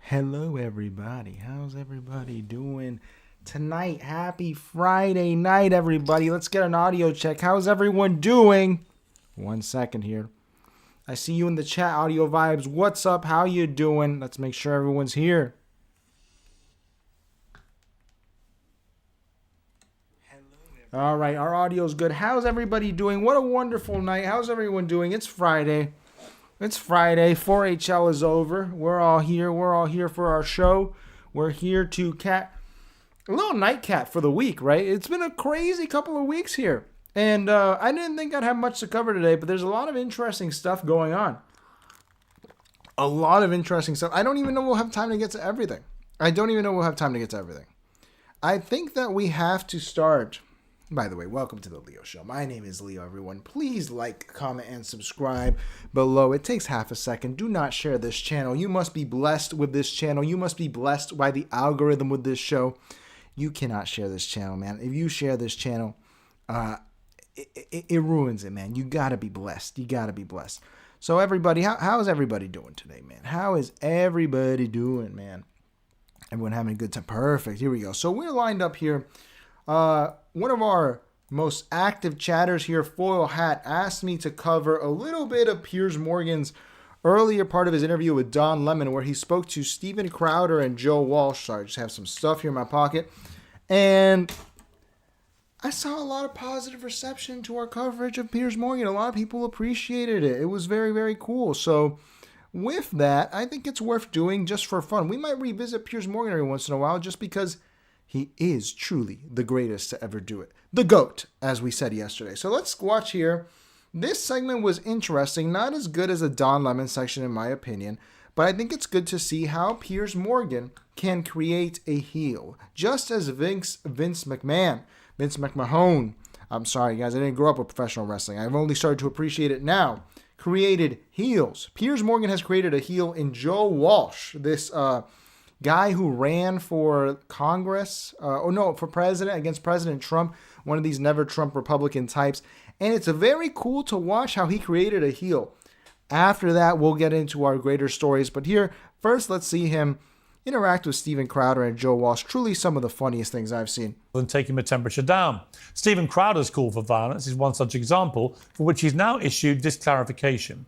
Hello, everybody. How's everybody doing tonight? Happy Friday night, everybody. Let's get an audio check. How's everyone doing? 1 second here. I see you in the chat, Audio Vibes. What's up? How you doing? Let's make sure everyone's here. All right, our audio's good. How's everybody doing? What a wonderful night. How's everyone doing? It's Friday. 4HL is over. We're all here. We're all here for our show. We're here to a little nightcap for the week, right? It's been a crazy couple of weeks here. And I didn't think I'd have much to cover today, but there's a lot of interesting stuff going on. A lot of interesting stuff. I don't even know we'll have time to get to everything. I think that we have to start. By the way, welcome to the Leo Show. My name is Leo, everyone. Please like, comment, and subscribe below. It takes half a second. Do not share this channel. You must be blessed with this channel. You must be blessed by the algorithm with this show. You cannot share this channel, man. If you share this channel, it ruins it, man. You got to be blessed. So everybody, how's everybody doing today, man? How is everybody doing, man? Everyone having a good time? Perfect. Here we go. So we're lined up here. One of our most active chatters here, Foil Hat, asked me to cover a little bit of Piers Morgan's earlier part of his interview with Don Lemon, where he spoke to Steven Crowder and Joe Walsh. Sorry, I just have some stuff here in my pocket. And I saw a lot of positive reception to our coverage of Piers Morgan. A lot of people appreciated it. It was very, very cool. So with that, I think it's worth doing just for fun. We might revisit Piers Morgan every once in a while just because he is truly the greatest to ever do it. The GOAT, as we said yesterday. So let's watch here. This segment was interesting. Not as good as the Don Lemon section, in my opinion. But I think it's good to see how Piers Morgan can create a heel. Just as Vince McMahon, I'm sorry, guys. I didn't grow up with professional wrestling. I've only started to appreciate it now. Created heels. Piers Morgan has created a heel in Joe Walsh. This guy who ran for Congress, for president, against President Trump, one of these never Trump Republican types. And it's very cool to watch how he created a heel. After that, we'll get into our greater stories. But here, first, let's see him interact with Steven Crowder and Joe Walsh. Truly some of the funniest things I've seen. And taking the temperature down. Steven Crowder's call for violence is one such example, for which he's now issued this clarification.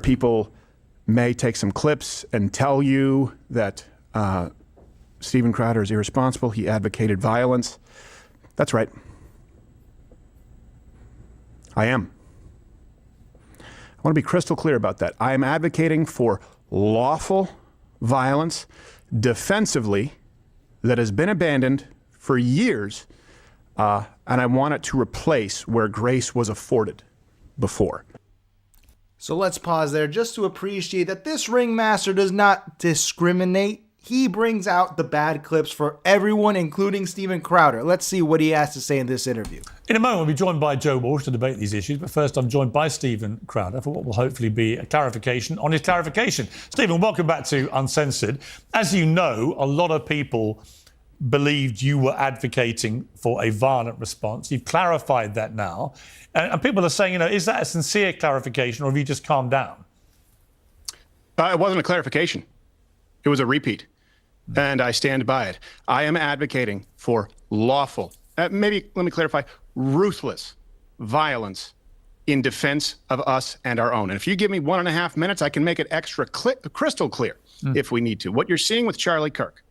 People may take some clips and tell you that Steven Crowder is irresponsible. He advocated violence. That's right. I am. I want to be crystal clear about that. I am advocating for lawful violence defensively that has been abandoned for years, and I want it to replace where grace was afforded before. So let's pause there just to appreciate that this ringmaster does not discriminate. He brings out the bad clips for everyone, including Steven Crowder. Let's see what he has to say in this interview. In a moment, we'll be joined by Joe Walsh to debate these issues, but first I'm joined by Steven Crowder for what will hopefully be a clarification on his clarification. Steven, welcome back to Uncensored. As you know, a lot of people believed you were advocating for a violent response. You've clarified that now. And people are saying, is that a sincere clarification, or have you just calmed down? It wasn't a clarification. It was a repeat. And I stand by it. I am advocating for lawful, maybe let me clarify, ruthless violence in defense of us and our own. And if you give me 1.5 minutes, I can make it extra crystal clear if we need to. What you're seeing with Charlie Kirk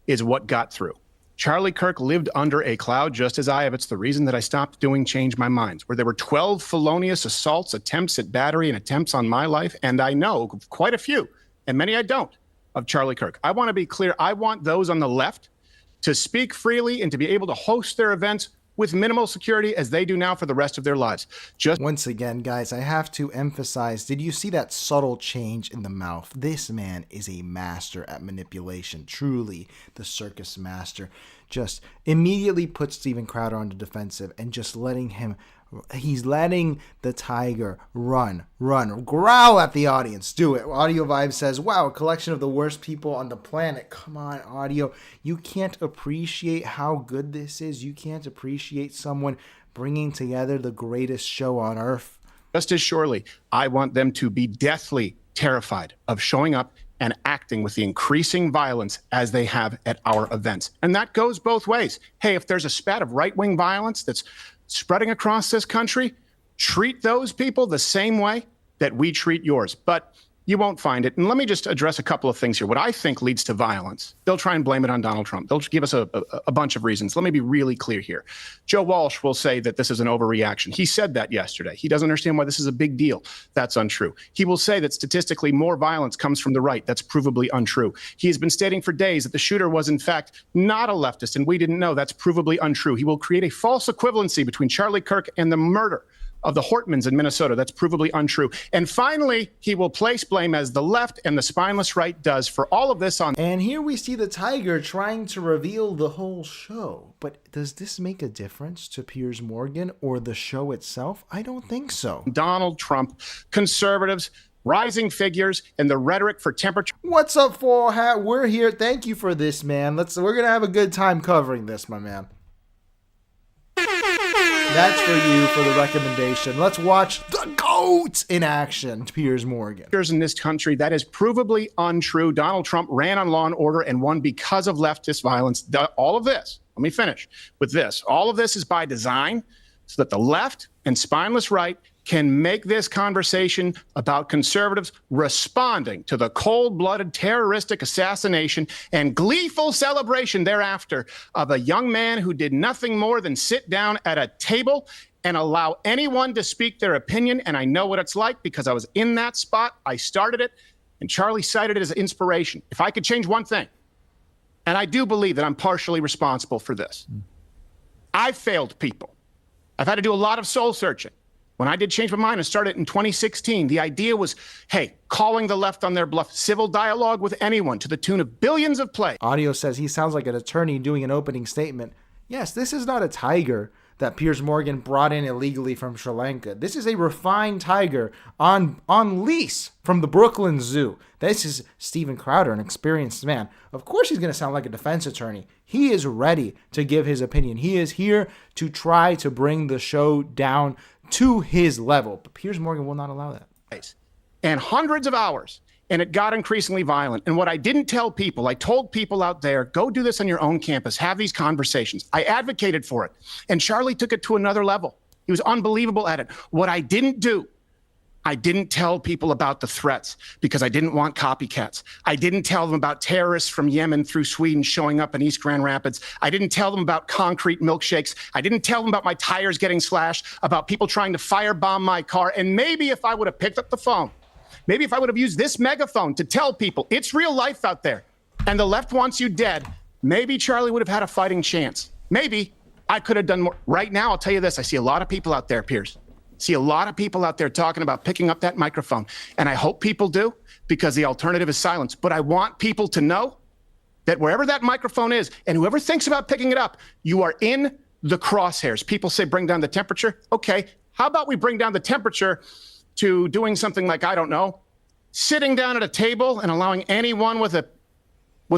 is what got through. Charlie Kirk lived under a cloud just as I have. It's the reason that I stopped doing Change My Minds, where there were 12 felonious assaults, attempts at battery, and attempts on my life. And I know quite a few, and many I don't, of Charlie Kirk. I want to be clear. I want those on the left to speak freely and to be able to host their events with minimal security as they do now for the rest of their lives. Once again, guys, I have to emphasize, did you see that subtle change in the mouth? This man is a master at manipulation, truly the circus master. Just immediately put Steven Crowder on the defensive and just he's letting the tiger run, growl at the audience. Do it. Audio Vibe says, wow, a collection of the worst people on the planet. Come on, Audio. You can't appreciate how good this is. You can't appreciate someone bringing together the greatest show on earth. Just as surely, I want them to be deathly terrified of showing up and acting with the increasing violence as they have at our events. And that goes both ways. Hey, if there's a spat of right-wing violence that's spreading across this country, treat those people the same way that we treat yours. But you won't find it. And let me just address a couple of things here. What I think leads to violence, they'll try and blame it on Donald Trump. They'll give us a bunch of reasons. Let me be really clear here. Joe Walsh will say that this is an overreaction. He said that yesterday. He doesn't understand why this is a big deal. That's untrue. He will say that statistically more violence comes from the right. That's provably untrue. He has been stating for days that the shooter was in fact not a leftist and we didn't know. That's provably untrue. He will create a false equivalency between Charlie Kirk and the murder of the Hortmans in Minnesota. That's provably untrue. And finally, he will place blame, as the left and the spineless right does, for all of this on... And here we see the tiger trying to reveal the whole show. But does this make a difference to Piers Morgan or the show itself? I don't think so. Donald Trump, conservatives, rising figures, and the rhetoric for temperature... What's up, Full Hat? We're here. Thank you for this, man. We're going to have a good time covering this, my man. That's for you for the recommendation. Let's watch the GOAT in action, Piers Morgan. In this country, that is provably untrue. Donald Trump ran on Law and Order and won because of leftist violence. All of this, let me finish with this. All of this is by design so that the left and spineless right can make this conversation about conservatives responding to the cold-blooded terroristic assassination and gleeful celebration thereafter of a young man who did nothing more than sit down at a table and allow anyone to speak their opinion. And I know what it's like because I was in that spot. I started it, and Charlie cited it as inspiration. If I could change one thing, and I do believe that I'm partially responsible for this, I've failed people. I've had to do a lot of soul searching. When I did change my mind and started in 2016, the idea was, hey, calling the left on their bluff, civil dialogue with anyone to the tune of billions of plays. Audio says he sounds like an attorney doing an opening statement. Yes, this is not a tiger that Piers Morgan brought in illegally from Sri Lanka. This is a refined tiger on lease from the Brooklyn Zoo. This is Steven Crowder, an experienced man. Of course he's going to sound like a defense attorney. He is ready to give his opinion. He is here to try to bring the show down to his level. But Piers Morgan will not allow that. And hundreds of hours. And it got increasingly violent. And what I didn't tell people, I told people out there, go do this on your own campus, have these conversations. I advocated for it. And Charlie took it to another level. He was unbelievable at it. What I didn't do, I didn't tell people about the threats because I didn't want copycats. I didn't tell them about terrorists from Yemen through Sweden showing up in East Grand Rapids. I didn't tell them about concrete milkshakes. I didn't tell them about my tires getting slashed, about people trying to firebomb my car. And maybe if I would have picked up the phone, maybe if I would have used this megaphone to tell people it's real life out there and the left wants you dead, maybe Charlie would have had a fighting chance. Maybe I could have done more. Right now, I'll tell you this. I see a lot of people out there, Piers. See a lot of people out there talking about picking up that microphone. And I hope people do because the alternative is silence. But I want people to know that wherever that microphone is and whoever thinks about picking it up, you are in the crosshairs. People say bring down the temperature. Okay, how about we bring down the temperature to doing something like, I don't know, sitting down at a table and allowing anyone with a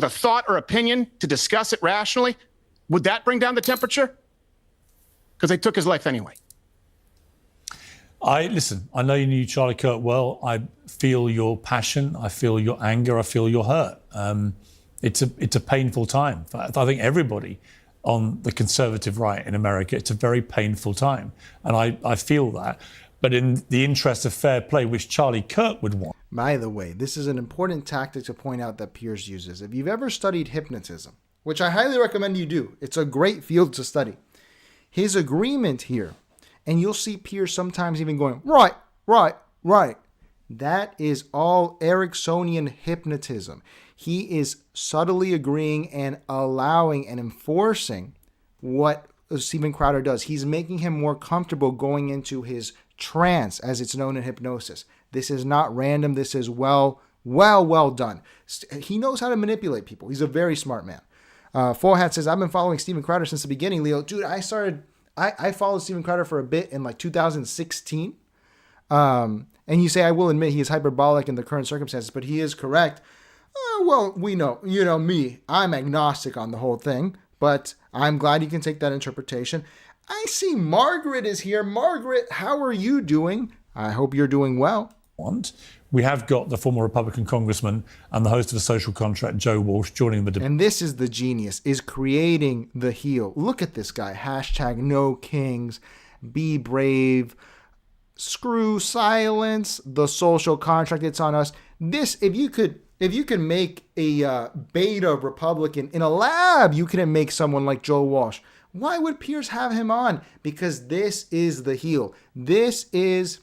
thought or opinion to discuss it rationally? Would that bring down the temperature? Because they took his life anyway. Listen, I know you knew Charlie Kirk well. I feel your passion. I feel your anger. I feel your hurt. It's a painful time. I think everybody on the conservative right in America, it's a very painful time. And I feel that. But in the interest of fair play, which Charlie Kirk would want. By the way, this is an important tactic to point out that Piers uses. If you've ever studied hypnotism, which I highly recommend you do, it's a great field to study. His agreement here, and you'll see Piers sometimes even going, right, right, right. That is all Ericksonian hypnotism. He is subtly agreeing and allowing and enforcing what Steven Crowder does. He's making him more comfortable going into his trance, as it's known in hypnosis. This is not random. This is well done. He knows how to manipulate people. He's a very smart man. Full Hat says, I've been following Steven Crowder since the beginning, Leo. Dude, I followed Steven Crowder for a bit in like 2016. And you say, I will admit he is hyperbolic in the current circumstances, but he is correct. Well, we know, me, I'm agnostic on the whole thing, but I'm glad you can take that interpretation. I see Margaret is here. Margaret, how are you doing? I hope you're doing well. want. We have got the former Republican congressman and the host of A Social Contract, Joe Walsh, joining the debate. And this is the genius, is creating the heel. Look at this guy. Hashtag no kings. Be brave. Screw silence. The social contract. It's on us. This, if you could make a beta Republican in a lab, you couldn't make someone like Joe Walsh. Why would Pierce have him on? Because this is the heel. This is...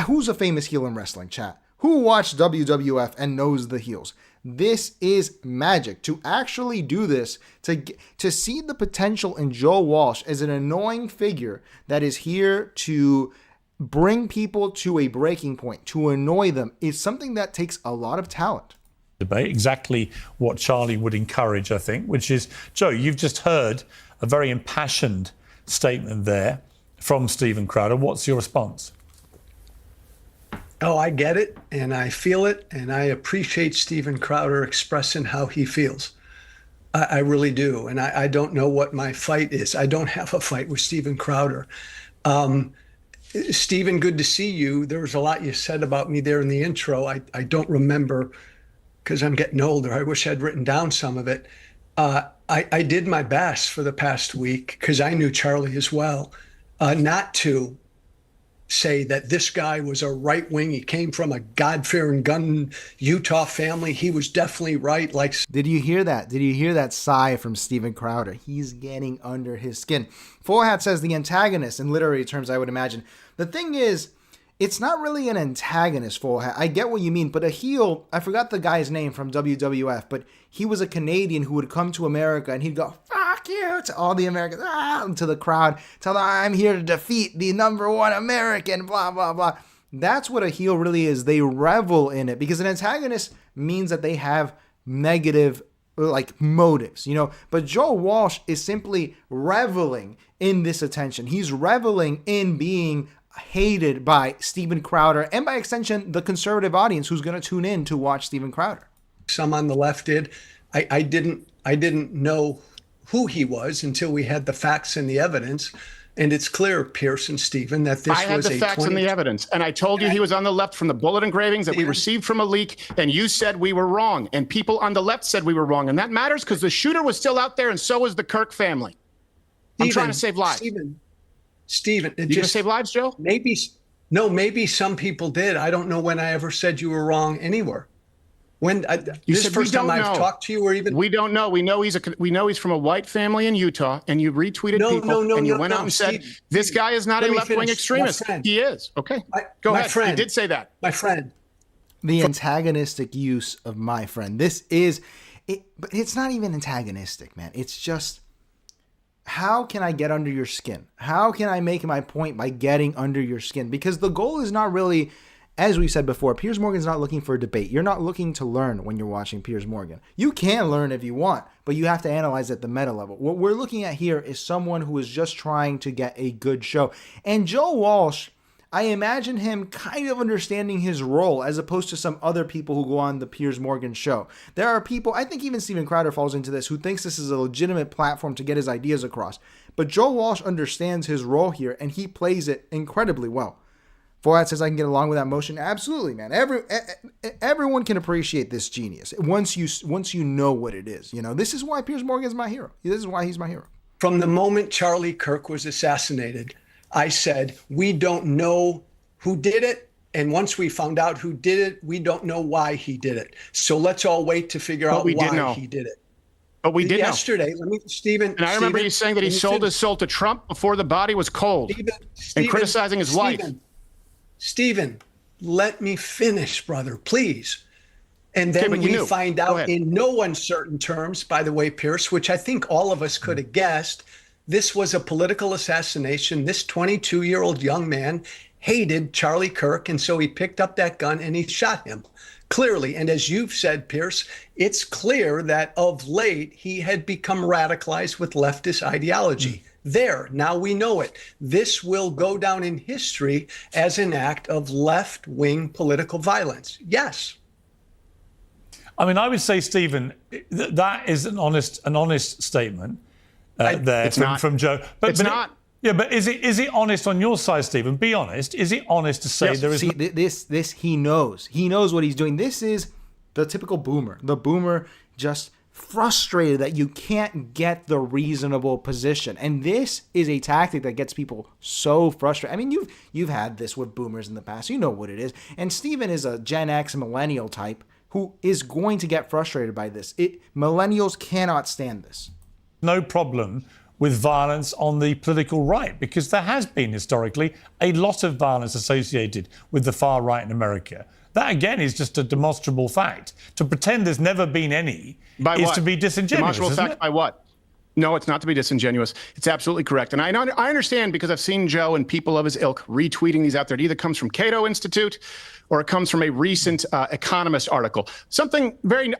who's a famous heel in wrestling, chat? Who watched WWF and knows the heels? This is magic. To actually do this, to see the potential in Joe Walsh as an annoying figure that is here to bring people to a breaking point, to annoy them, is something that takes a lot of talent. Debate exactly what Charlie would encourage, I think, which is, Joe, you've just heard a very impassioned statement there from Steven Crowder. What's your response? Oh, I get it, and I feel it, and I appreciate Steven Crowder expressing how he feels. I really do, and I don't know what my fight is. I don't have a fight with Steven Crowder. Steven, good to see you. There was a lot you said about me there in the intro. I don't remember because I'm getting older. I wish I'd written down some of it. I did my best for the past week because I knew Charlie as well, not to say that this guy was a right wing. He came from a God-fearing gun Utah family. He was definitely right. Like, did you hear that? Did you hear that sigh from Steven Crowder? He's getting under his skin. Full Hat says the antagonist in literary terms, I would imagine. The thing is, it's not really an antagonist, Full Hat. I get what you mean, but a heel, I forgot the guy's name from WWF, but he was a Canadian who would come to America and he'd go, fuck you, to all the Americans, to the crowd, tell them I'm here to defeat the #1 American, blah, blah, blah. That's what a heel really is. They revel in it because an antagonist means that they have negative motives, but Joe Walsh is simply reveling in this attention. He's reveling in being hated by Steven Crowder and by extension the conservative audience who's going to tune in to watch Steven Crowder. Some on the left did. I didn't know who he was until we had the facts and the evidence. And it's clear, Pierce and Steven, that this was a... I had the facts and the evidence. And I told you he was on the left from the bullet engravings that we received from a leak. And you said we were wrong. And people on the left said we were wrong. And that matters because the shooter was still out there and so was the Kirk family. I'm trying to save lives. Steven, you gonna save lives, Joe? Maybe some people did. I don't know when I ever said you were wrong anywhere. When you this said first time I've talked to you, or even we don't know. We know he's from a white family in Utah, and you retweeted people, and you went out and said this guy is not a left-wing extremist. He is. Okay, go ahead. You did say that, my friend. The antagonistic use of my friend. This is it, but it's not even antagonistic, man. It's just, how can I get under your skin? How can I make my point by getting under your skin? Because the goal is not really, as we said before, Piers Morgan's not looking for a debate. You're not looking to learn when you're watching Piers Morgan. You can learn if you want, but you have to analyze at the meta level. What we're looking at here is someone who is just trying to get a good show. And Joe Walsh, I imagine him kind of understanding his role as opposed to some other people who go on the Piers Morgan show. There are people, I think even Steven Crowder falls into this, who thinks this is a legitimate platform to get his ideas across. But Joe Walsh understands his role here, and he plays it incredibly well. Forhat says, I can get along with that motion. Absolutely, man. Everyone can appreciate this genius once you know what it is. This is why Piers Morgan is my hero. This is why he's my hero. From the moment Charlie Kirk was assassinated, I said, we don't know who did it. And once we found out who did it, we don't know why he did it. So let's all wait to figure out why he did it. But we did yesterday. Stephen. And I remember you saying that he sold his soul to Trump before the body was cold, and criticizing his wife. Stephen, let me finish, brother, please. And then we find out in no uncertain terms, by the way, Pierce, which I think all of us could have guessed, this was a political assassination. This 22-year-old young man hated Charlie Kirk, and so he picked up that gun and he shot him. Clearly, and as you've said, Pierce, it's clear that of late he had become radicalized with leftist ideology. Now we know it. This will go down in history as an act of left-wing political violence. Yes. I mean, I would say, Stephen, that is an honest statement. From Joe. But it's not. Yeah, but is it honest on your side, Stephen? Be honest. Is it honest to say there is? See, this he knows. He knows what he's doing. This is the typical boomer. The boomer just frustrated that you can't get the reasonable position, and this is a tactic that gets people so frustrated. I mean, you've had this with boomers in the past. You know what it is. And Stephen is a Gen X millennial type who is going to get frustrated by this. Millennials cannot stand this. No problem with violence on the political right, because there has been historically a lot of violence associated with the far right in America. That, again, is just a demonstrable fact. To pretend there's never been any is to be disingenuous. Demonstrable fact by what? No, it's not to be disingenuous. It's absolutely correct. And I understand, because I've seen Joe and people of his ilk retweeting these out there. It either comes from Cato Institute or it comes from a recent Economist article.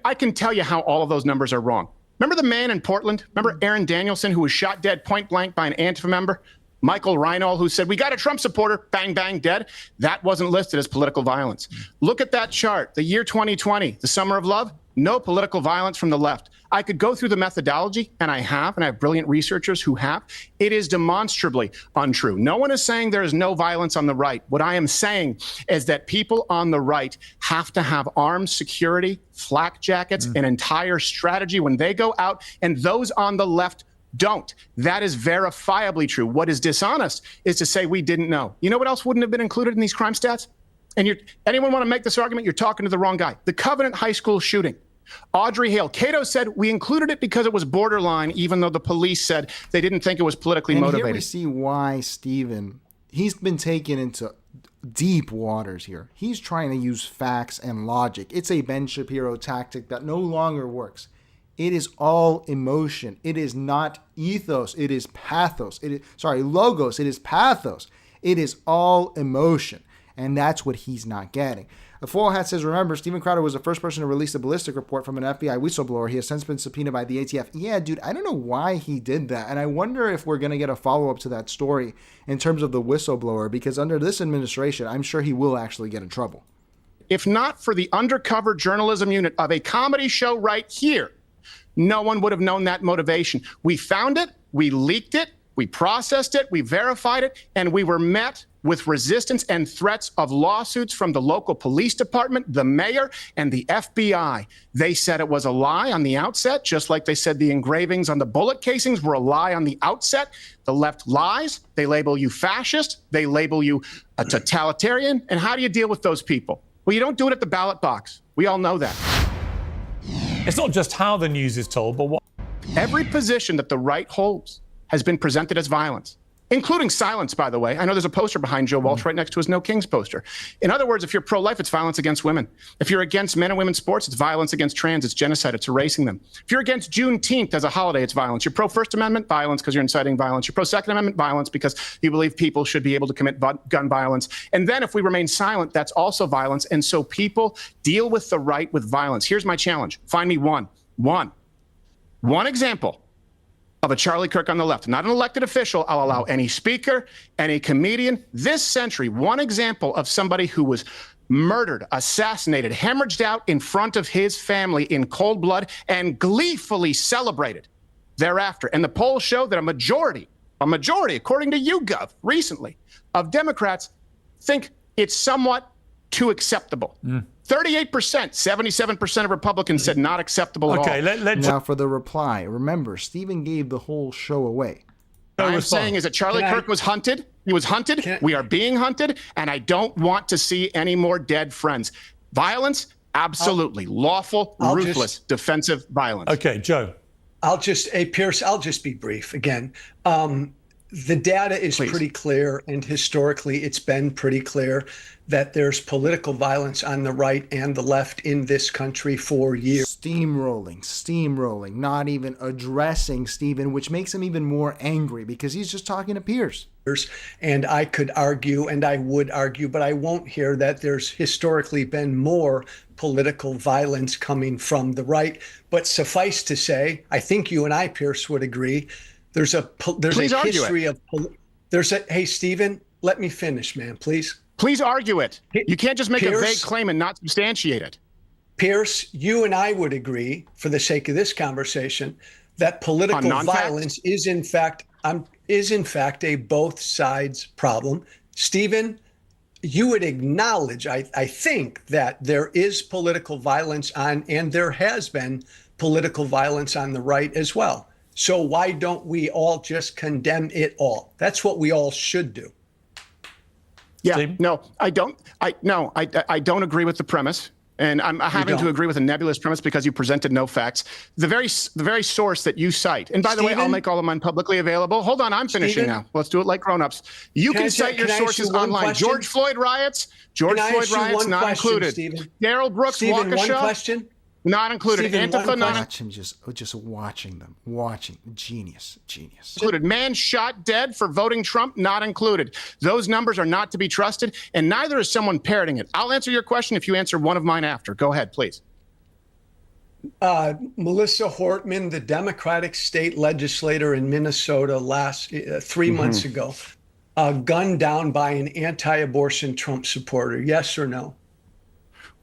I can tell you how all of those numbers are wrong. Remember the man in Portland? Remember Aaron Danielson, who was shot dead point blank by an Antifa member? Michael Reinhold, who said, "We got a Trump supporter, bang, bang, dead." That wasn't listed as political violence. Look at that chart. The year 2020, the summer of love, no political violence from the left. I could go through the methodology, and I have brilliant researchers who have. It is demonstrably untrue. No one is saying there is no violence on the right. What I am saying is that people on the right have to have armed security, flak jackets, an entire strategy when they go out, and those on the left don't. That is verifiably true. What is dishonest is to say we didn't know. You know what else wouldn't have been included in these crime stats? And anyone want to make this argument? You're talking to the wrong guy. The Covenant High School shooting. Audrey Hale. Cato said we included it because it was borderline, even though the police said they didn't think it was politically motivated. Here we see why Stephen, he's been taken into deep waters here. He's trying to use facts and logic. It's a Ben Shapiro tactic that no longer works. It is all emotion. It is not ethos. It is pathos. Logos. It is pathos. It is all emotion. And that's what he's not getting. The Foil Hat says, remember, Steven Crowder was the first person to release a ballistic report from an FBI whistleblower. He has since been subpoenaed by the ATF. Yeah, dude, I don't know why he did that. And I wonder if we're going to get a follow-up to that story in terms of the whistleblower, because under this administration, I'm sure he will actually get in trouble. If not for the undercover journalism unit of a comedy show right here, no one would have known that motivation. We found it, we leaked it, we processed it, we verified it, and we were met with resistance and threats of lawsuits from the local police department, the mayor, and the FBI. They said it was a lie on the outset, just like they said the engravings on the bullet casings were a lie on the outset. The left lies. They label you fascist. They label you a totalitarian. And how do you deal with those people? Well, you don't do it at the ballot box. We all know that. It's not just how the news is told, but what. Every position that the right holds has been presented as violence, including silence, by the way. I know there's a poster behind Joe Walsh right next to his No Kings poster. In other words, if you're pro-life, it's violence against women. If you're against men and women's sports, it's violence against trans, it's genocide, it's erasing them. If you're against Juneteenth as a holiday, it's violence. You're pro-First Amendment, violence because you're inciting violence. You're pro-Second Amendment, violence because you believe people should be able to commit gun violence. And then if we remain silent, that's also violence. And so people deal with the right with violence. Here's my challenge. Find me one example of a Charlie Kirk on the left, not an elected official. I'll allow any speaker, any comedian this century, one example of somebody who was murdered, assassinated, hemorrhaged out in front of his family in cold blood and gleefully celebrated thereafter. And the polls show that a majority, according to YouGov recently, of Democrats think it's somewhat too acceptable. 38%, 77% of Republicans said not acceptable at all. Okay, now for the reply. Remember, Stephen gave the whole show away. What I'm saying is that Charlie Kirk was hunted. He was hunted. We are being hunted. And I don't want to see any more dead friends. Violence, absolutely. Lawful, ruthless, defensive violence. Okay, Joe. Pierce, I'll just be brief again. The data is pretty clear, and historically it's been pretty clear that there's political violence on the right and the left in this country for years. Steamrolling, not even addressing Stephen, which makes him even more angry because he's just talking to Pierce. And I could argue, and I would argue, but I won't here, that there's historically been more political violence coming from the right. But suffice to say, I think you and I, Pierce, would agree, there's a history of, hey, Stephen, let me finish, man, please. Please argue it. You can't just make a vague claim and not substantiate it. Pierce, you and I would agree, for the sake of this conversation, that political violence is in fact, is in fact a both sides problem. Stephen, you would acknowledge, I think, that there is political violence on, and there has been political violence on the right as well. So why don't we all just condemn it all? That's what we all should do. Yeah, Steve? no, I don't. I don't agree with the premise. And I'm having to agree with a nebulous premise because you presented no facts. The very source that you cite, and by the way, I'll make all of mine publicly available. Hold on, I'm finishing now. Let's do it like grown-ups. You can cite your sources online. George Floyd riots, not included. Daryl Brooks, Waukesha, not included. Antifa, not watch him just watching them, genius. Included. Man shot dead for voting Trump, not included. Those numbers are not to be trusted, and neither is someone parroting it. I'll answer your question if you answer one of mine after. Go ahead, please. Melissa Hortman, the Democratic state legislator in Minnesota, 3 months ago, gunned down by an anti-abortion Trump supporter. Yes or no?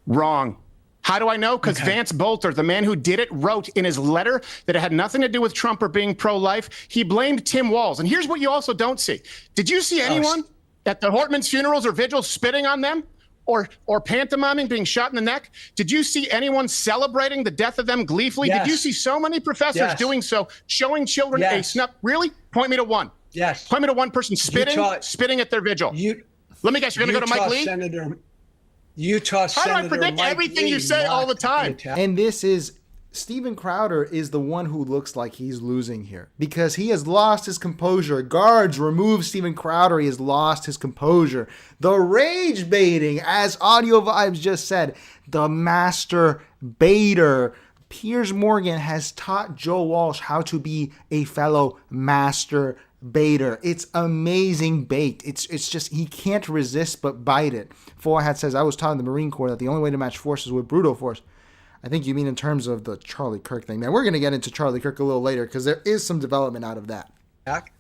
Wrong. How do I know? Because Vance Bolter, the man who did it, wrote in his letter that it had nothing to do with Trump or being pro-life. He blamed Tim Walz. And here's what you also don't see. Did you see anyone at the Hortman's funerals or vigils spitting on them or pantomiming being shot in the neck? Did you see anyone celebrating the death of them gleefully? Yes. Did you see so many professors doing so, showing children a snuff? Really? Point me to one. Yes. Point me to one person spitting at their vigil. Let me guess, you're going to go to Mike Lee? Utah Senator. How do I predict everything you say all the time? And this is Steven Crowder is the one who looks like he's losing here because he has lost his composure. Guards, remove Steven Crowder. He has lost his composure. The rage baiting, as Audio Vibes just said, the master baiter. Piers Morgan has taught Joe Walsh how to be a fellow master baiter. It's amazing bait. It's just, he can't resist but bite it. Forehead says, I was taught in the Marine Corps that the only way to match forces with brutal force. I think you mean in terms of the Charlie Kirk thing. Man, we're going to get into Charlie Kirk a little later because there is some development out of that.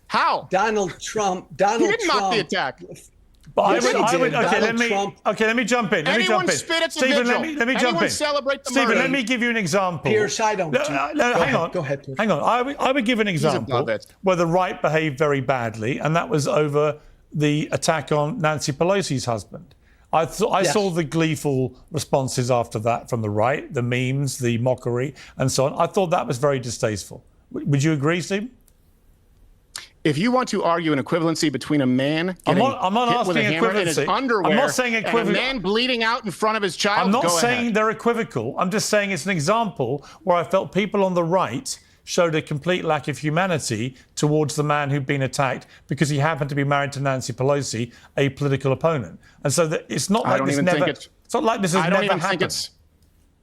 How? Donald Trump. He didn't mock the attack. But let me jump in. Anyone spit at the Stephen, vigil? let me jump in. Celebrate the Stephen, murder? let me give you an example. Pierce, I don't. Hang on. Go ahead. Pierce. Hang on. I would give an example where the right behaved very badly, and that was over the attack on Nancy Pelosi's husband. I saw the gleeful responses after that from the right, the memes, the mockery, and so on. I thought that was very distasteful. Would you agree, Stephen? If you want to argue an equivalency between a man getting hit with a hammer in his underwear I'm not saying equivocal. And a man bleeding out in front of his child, I'm not saying they're equivocal. I'm just saying it's an example where I felt people on the right showed a complete lack of humanity towards the man who'd been attacked because he happened to be married to Nancy Pelosi, a political opponent. And so it's not like this never. It's not like this has never happened.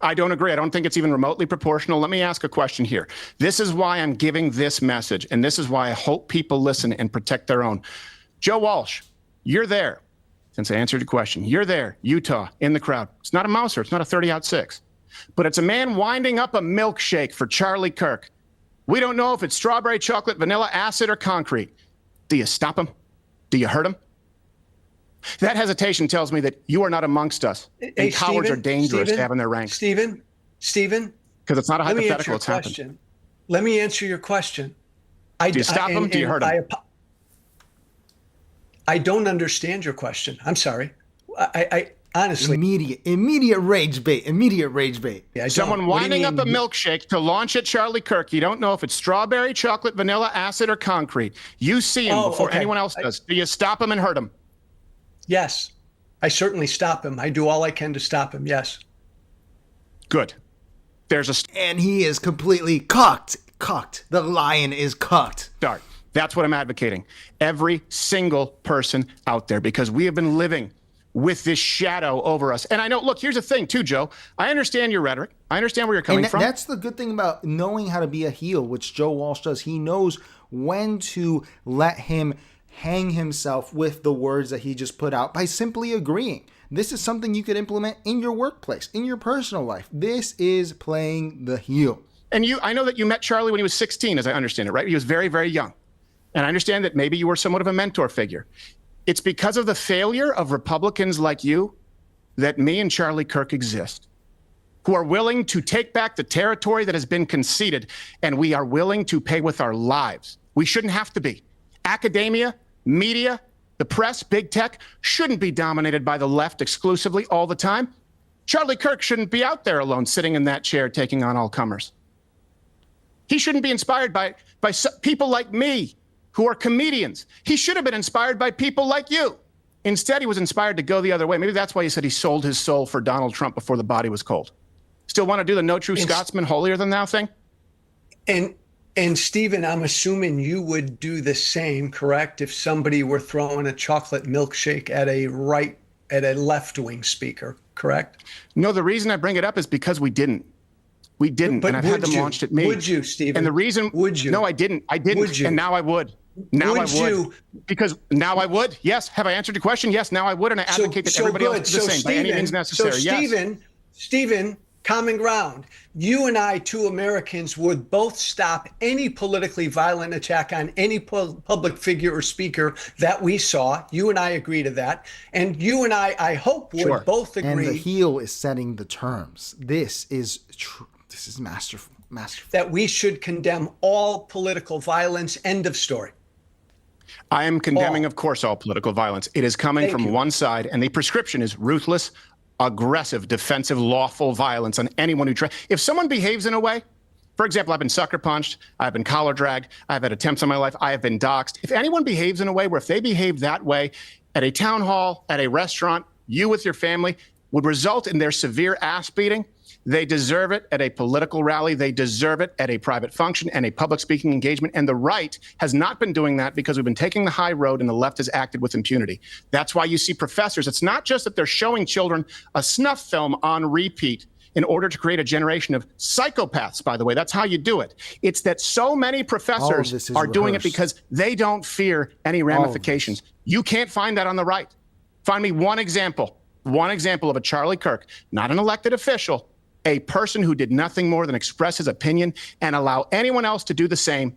I don't agree. I don't think it's even remotely proportional. Let me ask a question here. This is why I'm giving this message, and this is why I hope people listen and protect their own. Joe Walsh, you're there. Since I answered your question, you're there, Utah, in the crowd. It's not a Mouser. It's not a 30-06. But it's a man winding up a milkshake for Charlie Kirk. We don't know if it's strawberry, chocolate, vanilla, acid, or concrete. Do you stop him? Do you hurt him? That hesitation tells me that you are not amongst us. And cowards are dangerous to have in their ranks. Stephen? Because it's not a hypothetical, it's happened. Let me answer your question. Do you stop him? Do you hurt him? I don't understand your question. I'm sorry. I honestly. Immediate rage bait. Yeah, someone winding up a milkshake to launch at Charlie Kirk. You don't know if it's strawberry, chocolate, vanilla, acid, or concrete. You see him before anyone else does. Do you stop him and hurt him? Yes, I certainly stop him. I do all I can to stop him. Yes. Good. And he is completely cocked. The lion is cocked. Start. That's what I'm advocating. Every single person out there, because we have been living with this shadow over us. And I know, look, here's the thing too, Joe. I understand your rhetoric. I understand where you're coming from. That's the good thing about knowing how to be a heel, which Joe Walsh does. He knows when to let him hang himself with the words that he just put out by simply agreeing. This is something you could implement in your workplace, in your personal life. This is playing the heel. And I know that you met Charlie when he was 16, as I understand it, right? He was very, very young. And I understand that maybe you were somewhat of a mentor figure. It's because of the failure of Republicans like you that me and Charlie Kirk exist, who are willing to take back the territory that has been conceded, and we are willing to pay with our lives. We shouldn't have to be. Academia, media, the press, big tech shouldn't be dominated by the left exclusively all the time. Charlie Kirk shouldn't be out there alone, sitting in that chair, taking on all comers. He shouldn't be inspired by people like me, who are comedians. He should have been inspired by people like you. Instead, he was inspired to go the other way. Maybe that's why he said he sold his soul for Donald Trump before the body was cold. Still want to do the no true Scotsman holier than thou thing? And Stephen, I'm assuming you would do the same, correct? If somebody were throwing a chocolate milkshake at a left-wing speaker, correct? No, the reason I bring it up is because we didn't. We didn't, but and I've had them launched at me. Would you, Stephen? And the reason, would you? No, I didn't. I didn't, Would you? And now I would. Now would I would. You? Because now I would. Yes. Have I answered your question? Yes. Now I would, and I advocate that everybody else do the same by any means necessary. So Stephen, common ground. You and I, two Americans, would both stop any politically violent attack on any public figure or speaker that we saw. You and I agree to that. And you and I hope, would both agree. And the heel is setting the terms. This is true. This is masterful. That we should condemn all political violence. End of story. I am condemning, of course, all political violence. It is coming from one side, and the prescription is ruthless, aggressive, defensive, lawful violence on anyone who tries. If someone behaves in a way, for example, I've been sucker punched, I've been collar dragged, I've had attempts on my life, I have been doxxed. If anyone behaves in a way where if they behave that way at a town hall, at a restaurant, you with your family, would result in their severe ass beating, they deserve it at a political rally. They deserve it at a private function and a public speaking engagement. And the right has not been doing that because we've been taking the high road and the left has acted with impunity. That's why you see professors. It's not just that they're showing children a snuff film on repeat in order to create a generation of psychopaths, by the way. That's how you do it. It's that so many professors are doing it because they don't fear any ramifications. You can't find that on the right. Find me one example of a Charlie Kirk, not an elected official, a person who did nothing more than express his opinion and allow anyone else to do the same,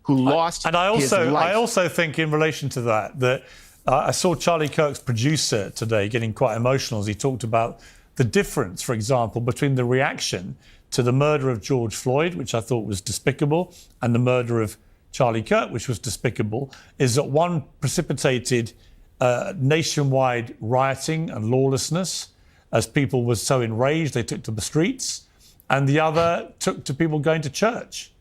who lost his life. I also think in relation to that I saw Charlie Kirk's producer today getting quite emotional as he talked about the difference, for example, between the reaction to the murder of George Floyd, which I thought was despicable, and the murder of Charlie Kirk, which was despicable, is that one precipitated nationwide rioting and lawlessness, as people were so enraged they took to the streets, and the other took to people going to church.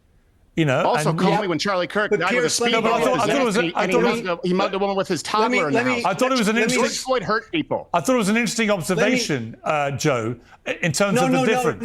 You know. Also, call me when Charlie Kirk died with a speedball. He mugged a woman with his toddler in the house. I thought it was an interesting. George Floyd hurt people. I thought it was an interesting observation, Joe, in terms of the difference.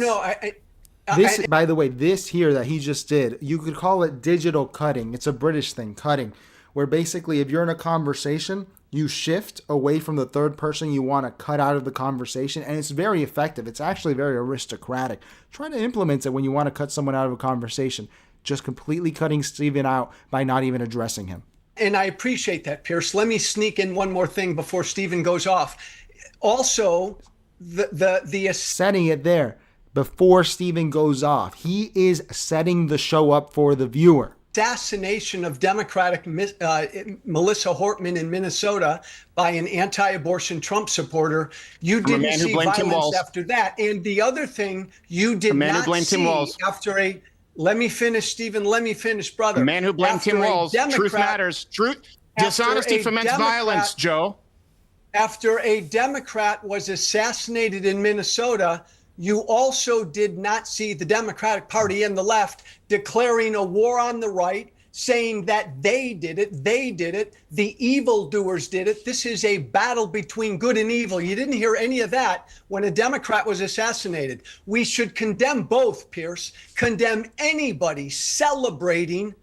This, by the way, this here that he just did, you could call it digital cutting. It's a British thing, cutting, where basically if you're in a conversation, you shift away from the third person you want to cut out of the conversation, and it's very effective. It's actually very aristocratic. Try to implement it when you want to cut someone out of a conversation, just completely cutting Stephen out by not even addressing him. And I appreciate that, Pierce. Let me sneak in one more thing before Stephen goes off. Also, the setting it there before Stephen goes off. He is setting the show up for the viewer. Assassination of Democratic Melissa Hortman in Minnesota by an anti-abortion Trump supporter. You didn't see violence after that. And the other thing you did not see after a... Let me finish, Stephen. Let me finish, brother. The man who blamed Tim Walz. Truth matters. Truth. Dishonesty foments violence, Joe. After a Democrat was assassinated in Minnesota, you also did not see the Democratic Party and the left declaring a war on the right, saying that they did it, the evildoers did it. This is a battle between good and evil. You didn't hear any of that when a Democrat was assassinated. We should condemn both, Pierce. Condemn anybody celebrating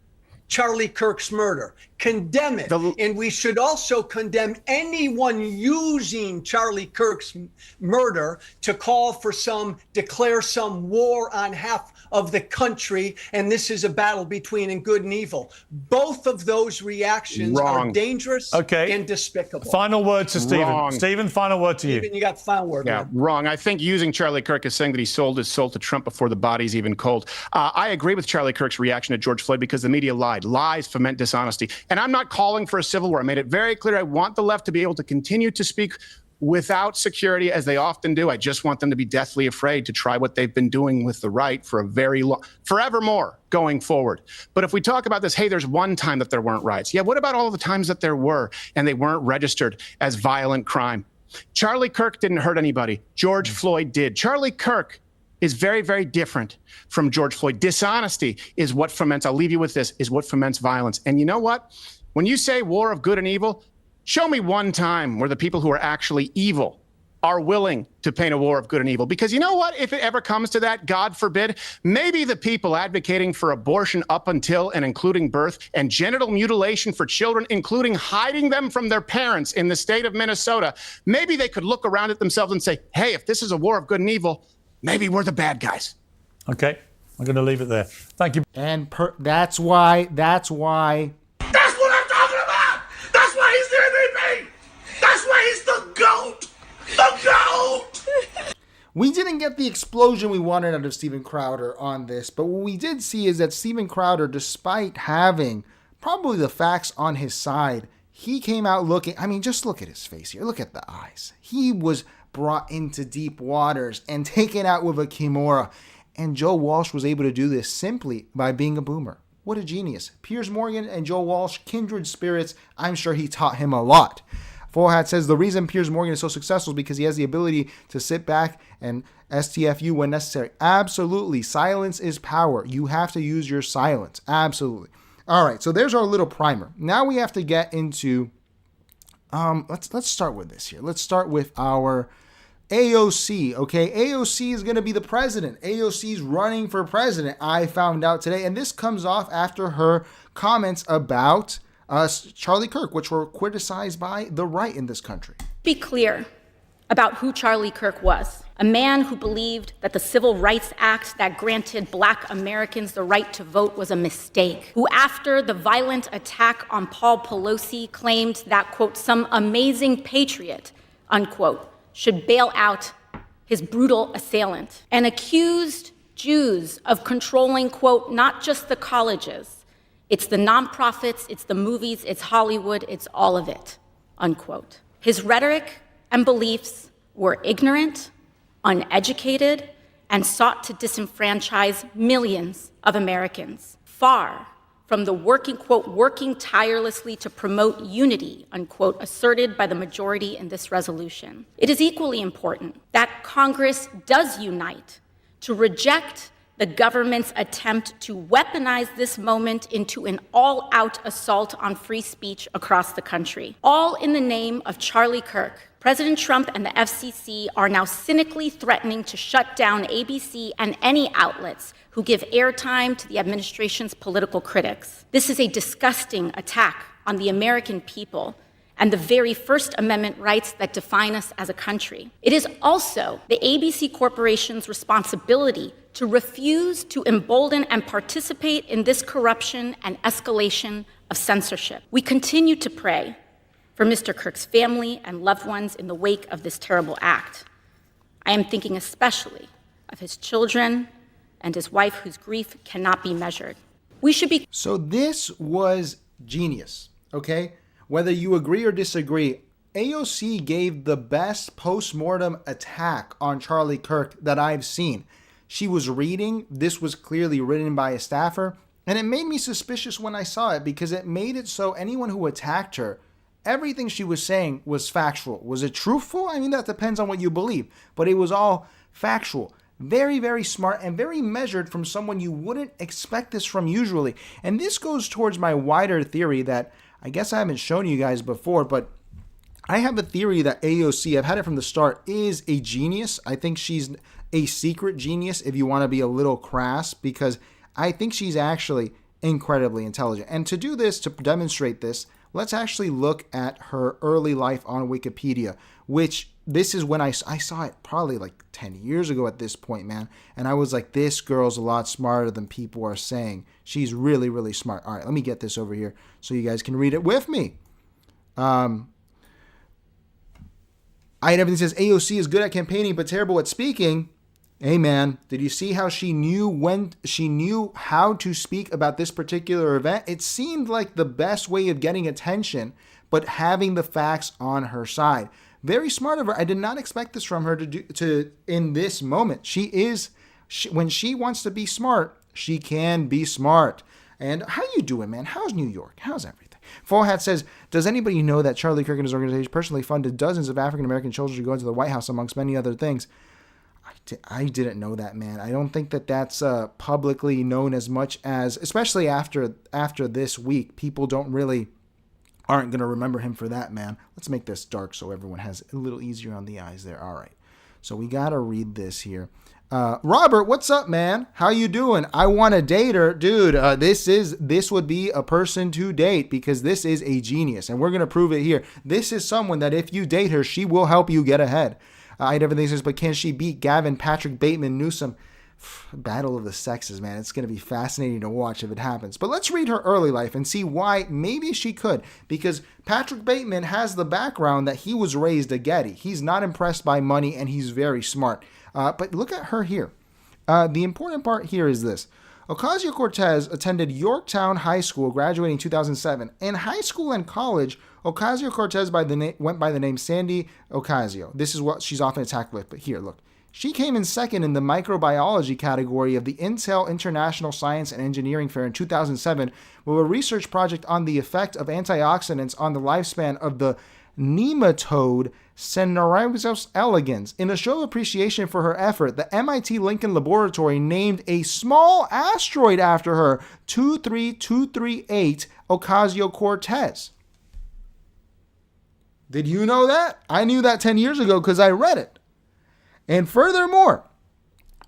Charlie Kirk's murder. Condemn it. And we should also condemn anyone using Charlie Kirk's murder to declare some war on half of the country, and this is a battle between good and evil. Both of those reactions are dangerous and despicable. Final word to Stephen. Stephen, final word to you. Stephen, you got the final word. Yeah, wrong. I think using Charlie Kirk is saying that he sold his soul to Trump before the body's even cold. I agree with Charlie Kirk's reaction to George Floyd because the media lied. Lies foment dishonesty. And I'm not calling for a civil war. I made it very clear I want the left to be able to continue to speak without security, as they often do. I just want them to be deathly afraid to try what they've been doing with the right for a very long, forevermore going forward. But if we talk about this, hey, there's one time that there weren't riots. Yeah, what about all the times that there were and they weren't registered as violent crime? Charlie Kirk didn't hurt anybody. George Floyd did. Charlie Kirk is very, very different from George Floyd. Dishonesty is what foments, I'll leave you with this, is what foments violence. And you know what? When you say war of good and evil, show me one time where the people who are actually evil are willing to paint a war of good and evil. Because you know what? If it ever comes to that, God forbid, maybe the people advocating for abortion up until and including birth and genital mutilation for children, including hiding them from their parents in the state of Minnesota, maybe they could look around at themselves and say, hey, if this is a war of good and evil, maybe we're the bad guys. Okay, I'm going to leave it there. Thank you. And that's why. That's what I'm talking about. That's why he's the MVP. That's why he's the GOAT. The GOAT. We didn't get the explosion we wanted out of Steven Crowder on this, but what we did see is that Steven Crowder, despite having probably the facts on his side, he came out looking, I mean, just look at his face here. Look at the eyes. He was brought into deep waters and taken out with a kimura. And Joe Walsh was able to do this simply by being a boomer. What a genius. Piers Morgan and Joe Walsh, kindred spirits. I'm sure he taught him a lot. Full Hat says the reason Piers Morgan is so successful is because he has the ability to sit back and STFU when necessary. Absolutely. Silence is power. You have to use your silence. Absolutely. All right, so there's our little primer. Now we have to get into, let's start with this here. Let's start with our AOC, okay? AOC is going to be the president. AOC's running for president, I found out today. And this comes off after her comments about Charlie Kirk, which were criticized by the right in this country. Be clear about who Charlie Kirk was. A man who believed that the Civil Rights Act that granted Black Americans the right to vote was a mistake. Who, after the violent attack on Paul Pelosi, claimed that, quote, some amazing patriot, unquote, should bail out his brutal assailant. And accused Jews of controlling, quote, not just the colleges, it's the nonprofits, it's the movies, it's Hollywood, it's all of it, unquote. His rhetoric and beliefs were ignorant, uneducated, and sought to disenfranchise millions of Americans, far from the working tirelessly to promote unity, unquote, asserted by the majority in this resolution. It is equally important that Congress does unite to reject the government's attempt to weaponize this moment into an all-out assault on free speech across the country, all in the name of Charlie Kirk. President Trump and the FCC are now cynically threatening to shut down ABC and any outlets who give airtime to the administration's political critics. This is a disgusting attack on the American people and the very First Amendment rights that define us as a country. It is also the ABC Corporation's responsibility to refuse to embolden and participate in this corruption and escalation of censorship. We continue to pray for Mr. Kirk's family and loved ones in the wake of this terrible act. I am thinking especially of his children and his wife, whose grief cannot be measured. We should be. So this was genius, okay? Whether you agree or disagree, AOC gave the best post-mortem attack on Charlie Kirk that I've seen. She was reading, this was clearly written by a staffer, and it made me suspicious when I saw it because it made it so anyone who attacked her, everything she was saying was factual. Was it truthful? I mean, that depends on what you believe, but it was all factual. Very, very smart and very measured from someone you wouldn't expect this from usually. And this goes towards my wider theory that I guess I haven't shown you guys before, but I have a theory that AOC, I've had it from the start, is a genius. I think she's a secret genius if you want to be a little crass, because I think she's actually incredibly intelligent. And to do this, to demonstrate this, let's actually look at her early life on Wikipedia, which this is when I saw it probably like 10 years ago at this point, man. And I was like, this girl's a lot smarter than people are saying. She's really, really smart. All right, let me get this over here so you guys can read it with me. Everything says AOC is good at campaigning but terrible at speaking. Hey man, did you see how she knew how to speak about this particular event? It seemed like the best way of getting attention, but having the facts on her side. Very smart of her. I did not expect this from her to in this moment. When she wants to be smart, she can be smart. And how you doing, man? How's New York? How's everything? Full Hat says, does anybody know that Charlie Kirk and his organization personally funded dozens of African-American children to go into the White House, amongst many other things? I didn't know that, man. I don't think that that's publicly known as much as, especially after this week, people aren't going to remember him for that, man. Let's make this dark so everyone has a little easier on the eyes there. All right. So we got to read this here. Robert, what's up, man? How you doing? I want to date her. Dude, this would be a person to date because this is a genius, and we're going to prove it here. This is someone that if you date her, she will help you get ahead. I had everything says, but can she beat Gavin, Patrick Bateman, Newsom? Battle of the sexes, man. It's going to be fascinating to watch if it happens. But let's read her early life and see why maybe she could. Because Patrick Bateman has the background that he was raised a Getty. He's not impressed by money, and he's very smart. But look at her here. The important part here is this. Ocasio-Cortez attended Yorktown High School, graduating in 2007. In high school and college, Ocasio-Cortez went by the name Sandy Ocasio. This is what she's often attacked with. But here, look. She came in second in the microbiology category of the Intel International Science and Engineering Fair in 2007 with a research project on the effect of antioxidants on the lifespan of the nematode Cenorhabis elegans. In a show of appreciation for her effort, the MIT Lincoln Laboratory named a small asteroid after her, 23238 Ocasio-Cortez. Did you know that? I knew that 10 years ago because I read it. And furthermore,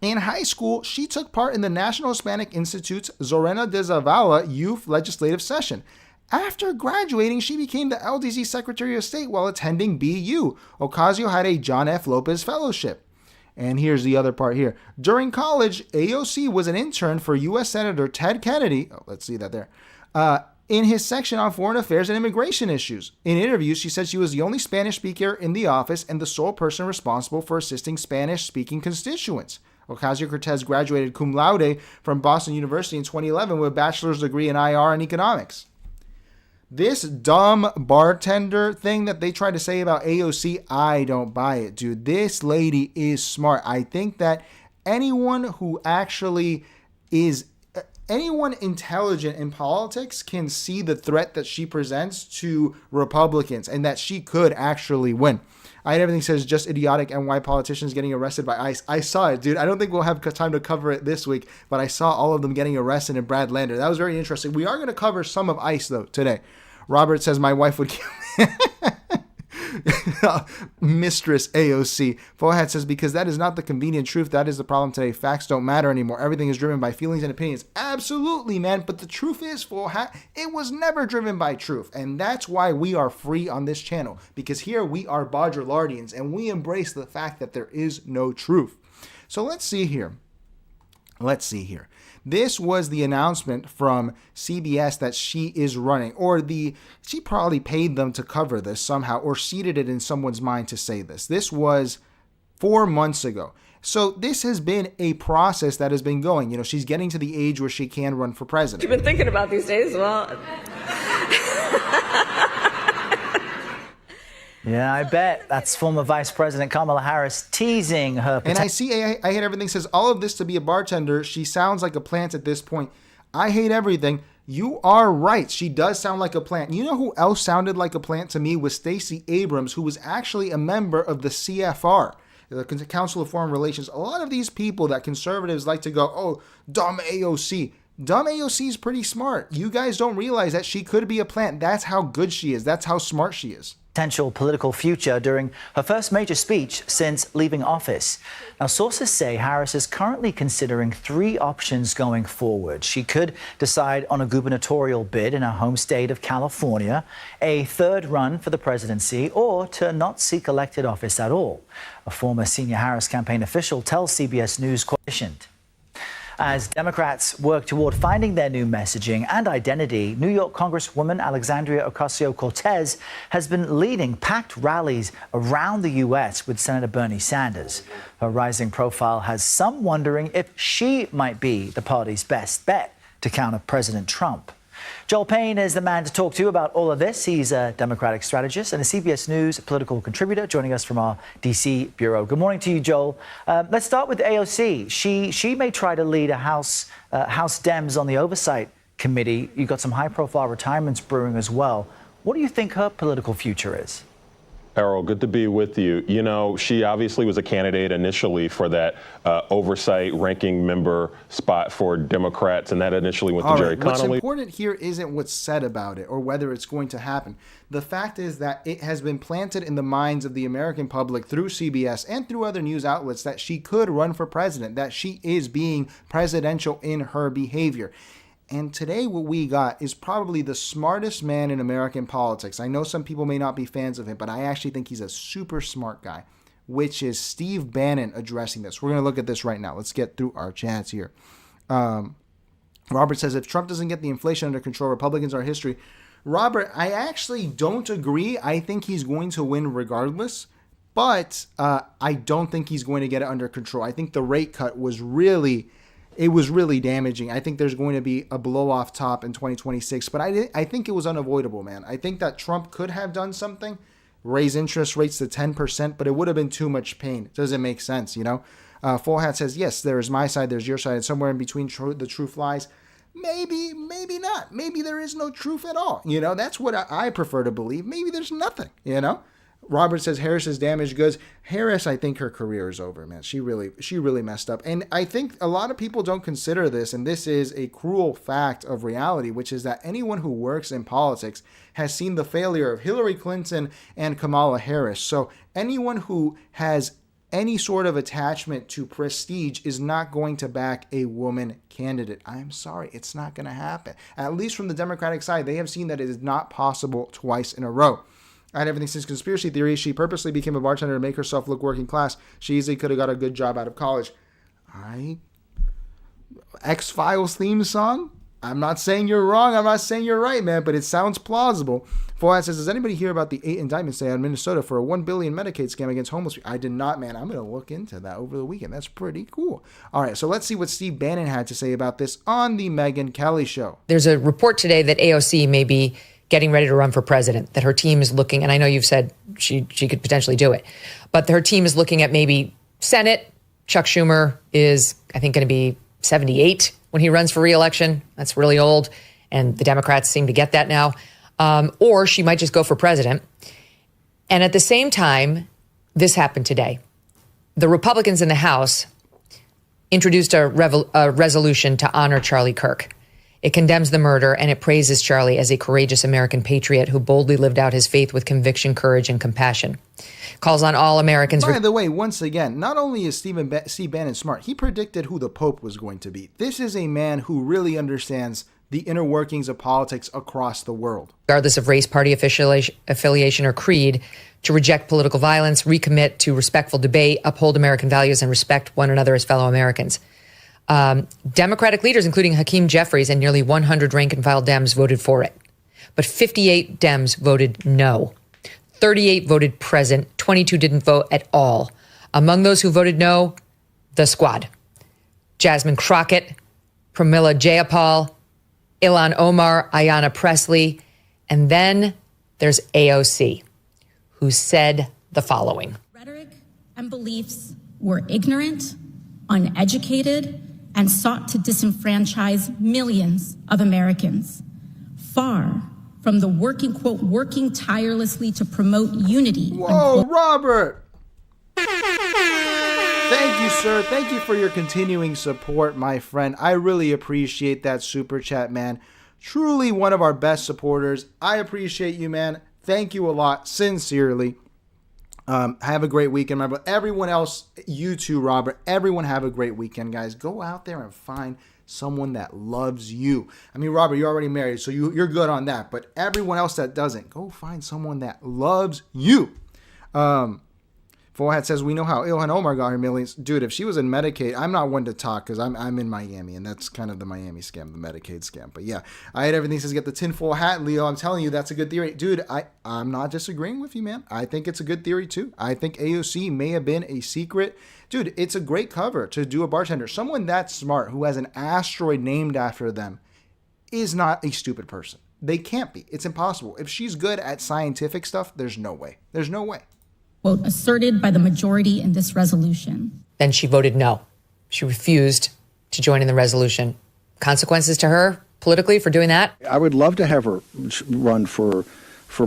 in high school, she took part in the National Hispanic Institute's Zorena de Zavala Youth Legislative Session. After graduating, she became the LDC Secretary of State while attending BU. Ocasio had a John F. Lopez Fellowship. And here's the other part here. During college, AOC was an intern for U.S. Senator Ted Kennedy. Oh, let's see that there. In his section on foreign affairs and immigration issues. In interviews, she said she was the only Spanish speaker in the office and the sole person responsible for assisting Spanish-speaking constituents. Ocasio-Cortez graduated cum laude from Boston University in 2011 with a bachelor's degree in IR and economics. This dumb bartender thing that they try to say about AOC, I don't buy it, dude. This lady is smart. I think that anyone intelligent in politics can see the threat that she presents to Republicans and that she could actually win. I had everything says just idiotic and why politicians getting arrested by ICE. I saw it, dude. I don't think we'll have time to cover it this week, but I saw all of them getting arrested in Brad Lander. That was very interesting. We are going to cover some of ICE, though, today. Robert says, my wife would kill me. Mistress AOC. Forehead says, because that is not the convenient truth. That is the problem today. Facts don't matter anymore. Everything is driven by feelings and opinions. Absolutely, man. But the truth is, Forehead, it was never driven by truth. And that's why we are free on this channel. Because here we are Baudrillardians and we embrace the fact that there is no truth. So let's see here. This was the announcement from CBS that she is running, or she probably paid them to cover this somehow, or seeded it in someone's mind to say this. This was 4 months ago. So this has been a process that has been going. You know, she's getting to the age where she can run for president. You've been thinking about these days, well. Yeah, I bet. That's former Vice President Kamala Harris teasing her. And I hate everything says all of this to be a bartender. She sounds like a plant at this point. I hate everything. You are right. She does sound like a plant. You know who else sounded like a plant to me was Stacey Abrams, who was actually a member of the CFR, the Council of Foreign Relations. A lot of these people that conservatives like to go, oh, dumb AOC. Dumb AOC is pretty smart. You guys don't realize that she could be a plant. That's how good she is. That's how smart she is. Potential political future during her first major speech since leaving office. Now, sources say Harris is currently considering 3 options going forward. She could decide on a gubernatorial bid in her home state of California, a 3rd run for the presidency, or to not seek elected office at all. A former senior Harris campaign official tells CBS News questioned. As Democrats work toward finding their new messaging and identity, New York Congresswoman Alexandria Ocasio-Cortez has been leading packed rallies around the U.S. with Senator Bernie Sanders. Her rising profile has some wondering if she might be the party's best bet to counter President Trump. Joel Payne is the man to talk to about all of this. He's a Democratic strategist and a CBS News political contributor, joining us from our D.C. bureau. Good morning to you, Joel. Let's start with AOC. She may try to lead a House Dems on the Oversight Committee. You've got some high-profile retirements brewing as well. What do you think her political future is? Errol, good to be with you. You know, she obviously was a candidate initially for that oversight ranking member spot for Democrats, and that initially went to Jerry Connolly. What's important here isn't what's said about it or whether it's going to happen. The fact is that it has been planted in the minds of the American public through CBS and through other news outlets that she could run for president, that she is being presidential in her behavior. And today what we got is probably the smartest man in American politics. I know some people may not be fans of him, but I actually think he's a super smart guy, which is Steve Bannon addressing this. We're going to look at this right now. Let's get through our chats here. Robert says, if Trump doesn't get the inflation under control, Republicans are history. Robert, I actually don't agree. I think he's going to win regardless, but I don't think he's going to get it under control. I think the rate cut was really damaging. I think there's going to be a blow off top in 2026, but I think it was unavoidable, man. I think that Trump could have done something, raise interest rates to 10%, but it would have been too much pain. It doesn't make sense, you know? Full Hat says, yes, there is my side, there's your side, and somewhere in between the truth lies. Maybe not. Maybe there is no truth at all. You know, that's what I prefer to believe. Maybe there's nothing, you know? Robert says Harris is damaged goods. Harris, I think her career is over, man. She really messed up. And I think a lot of people don't consider this, and this is a cruel fact of reality, which is that anyone who works in politics has seen the failure of Hillary Clinton and Kamala Harris. So anyone who has any sort of attachment to prestige is not going to back a woman candidate. I'm sorry, it's not going to happen. At least from the Democratic side, they have seen that it is not possible twice in a row. I had everything since conspiracy theories. She purposely became a bartender to make herself look working class. She easily could have got a good job out of college. All right. X-Files theme song? I'm not saying you're wrong. I'm not saying you're right, man, but it sounds plausible. Fuad says, does anybody hear about the 8 indictments they had in Minnesota for a $1 billion Medicaid scam against homeless people? I did not, man. I'm going to look into that over the weekend. That's pretty cool. All right, so let's see what Steve Bannon had to say about this on the Megyn Kelly Show. There's a report today that AOC may be getting ready to run for president, that her team is looking, and I know you've said she could potentially do it, but her team is looking at maybe Senate. Chuck Schumer is, I think, going to be 78 when he runs for re-election. That's really old, and the Democrats seem to get that now. Or she might just go for president. And at the same time, this happened today. The Republicans in the House introduced a resolution to honor Charlie Kirk. It condemns the murder, and it praises Charlie as a courageous American patriot who boldly lived out his faith with conviction, courage, and compassion. Calls on all Americans. By the way, once again, not only is Steve Bannon smart, he predicted who the Pope was going to be. This is a man who really understands the inner workings of politics across the world. Regardless of race, party affiliation, or creed, to reject political violence, recommit to respectful debate, uphold American values, and respect one another as fellow Americans. Democratic leaders, including Hakeem Jeffries and nearly 100 rank-and-file Dems, voted for it. But 58 Dems voted no. 38 voted present. 22 didn't vote at all. Among those who voted no, the squad. Jasmine Crockett, Pramila Jayapal, Ilhan Omar, Ayanna Pressley, and then there's AOC, who said the following. Rhetoric and beliefs were ignorant, uneducated, and sought to disenfranchise millions of Americans, far from the working tirelessly to promote unity. Whoa, Robert! Thank you, sir. Thank you for your continuing support, my friend. I really appreciate that super chat, man. Truly one of our best supporters. I appreciate you, man. Thank you a lot, sincerely. Have a great weekend, my brother. Everyone else, you too, Robert. Everyone have a great weekend, guys. Go out there and find someone that loves you. I mean, Robert, you're already married, so you're good on that. But everyone else that doesn't, go find someone that loves you. Fullhat says, we know how Ilhan Omar got her millions. Dude, if she was in Medicaid, I'm not one to talk because I'm in Miami, and that's kind of the Miami scam, the Medicaid scam. But yeah, I had everything says get the tinfoil hat, Leo. I'm telling you, that's a good theory. Dude, I'm not disagreeing with you, man. I think it's a good theory, too. I think AOC may have been a secret. Dude, it's a great cover to do a bartender. Someone that smart who has an asteroid named after them is not a stupid person. They can't be. It's impossible. If she's good at scientific stuff, there's no way. There's no way. Quote, asserted by the majority in this resolution. Then she voted no. She refused to join in the resolution. Consequences to her politically for doing that? I would love to have her run for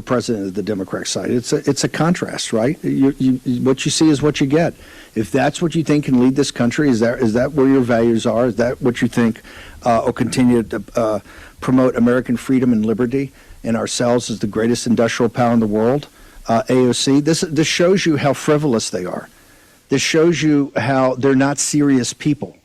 president of the Democratic side. It's a contrast, right? What you see is what you get. If that's what you think can lead this country, is that where your values are? Is that what you think will continue to promote American freedom and liberty and ourselves as the greatest industrial power in the world? AOC, this shows you how frivolous they are. This shows you how they're not serious people.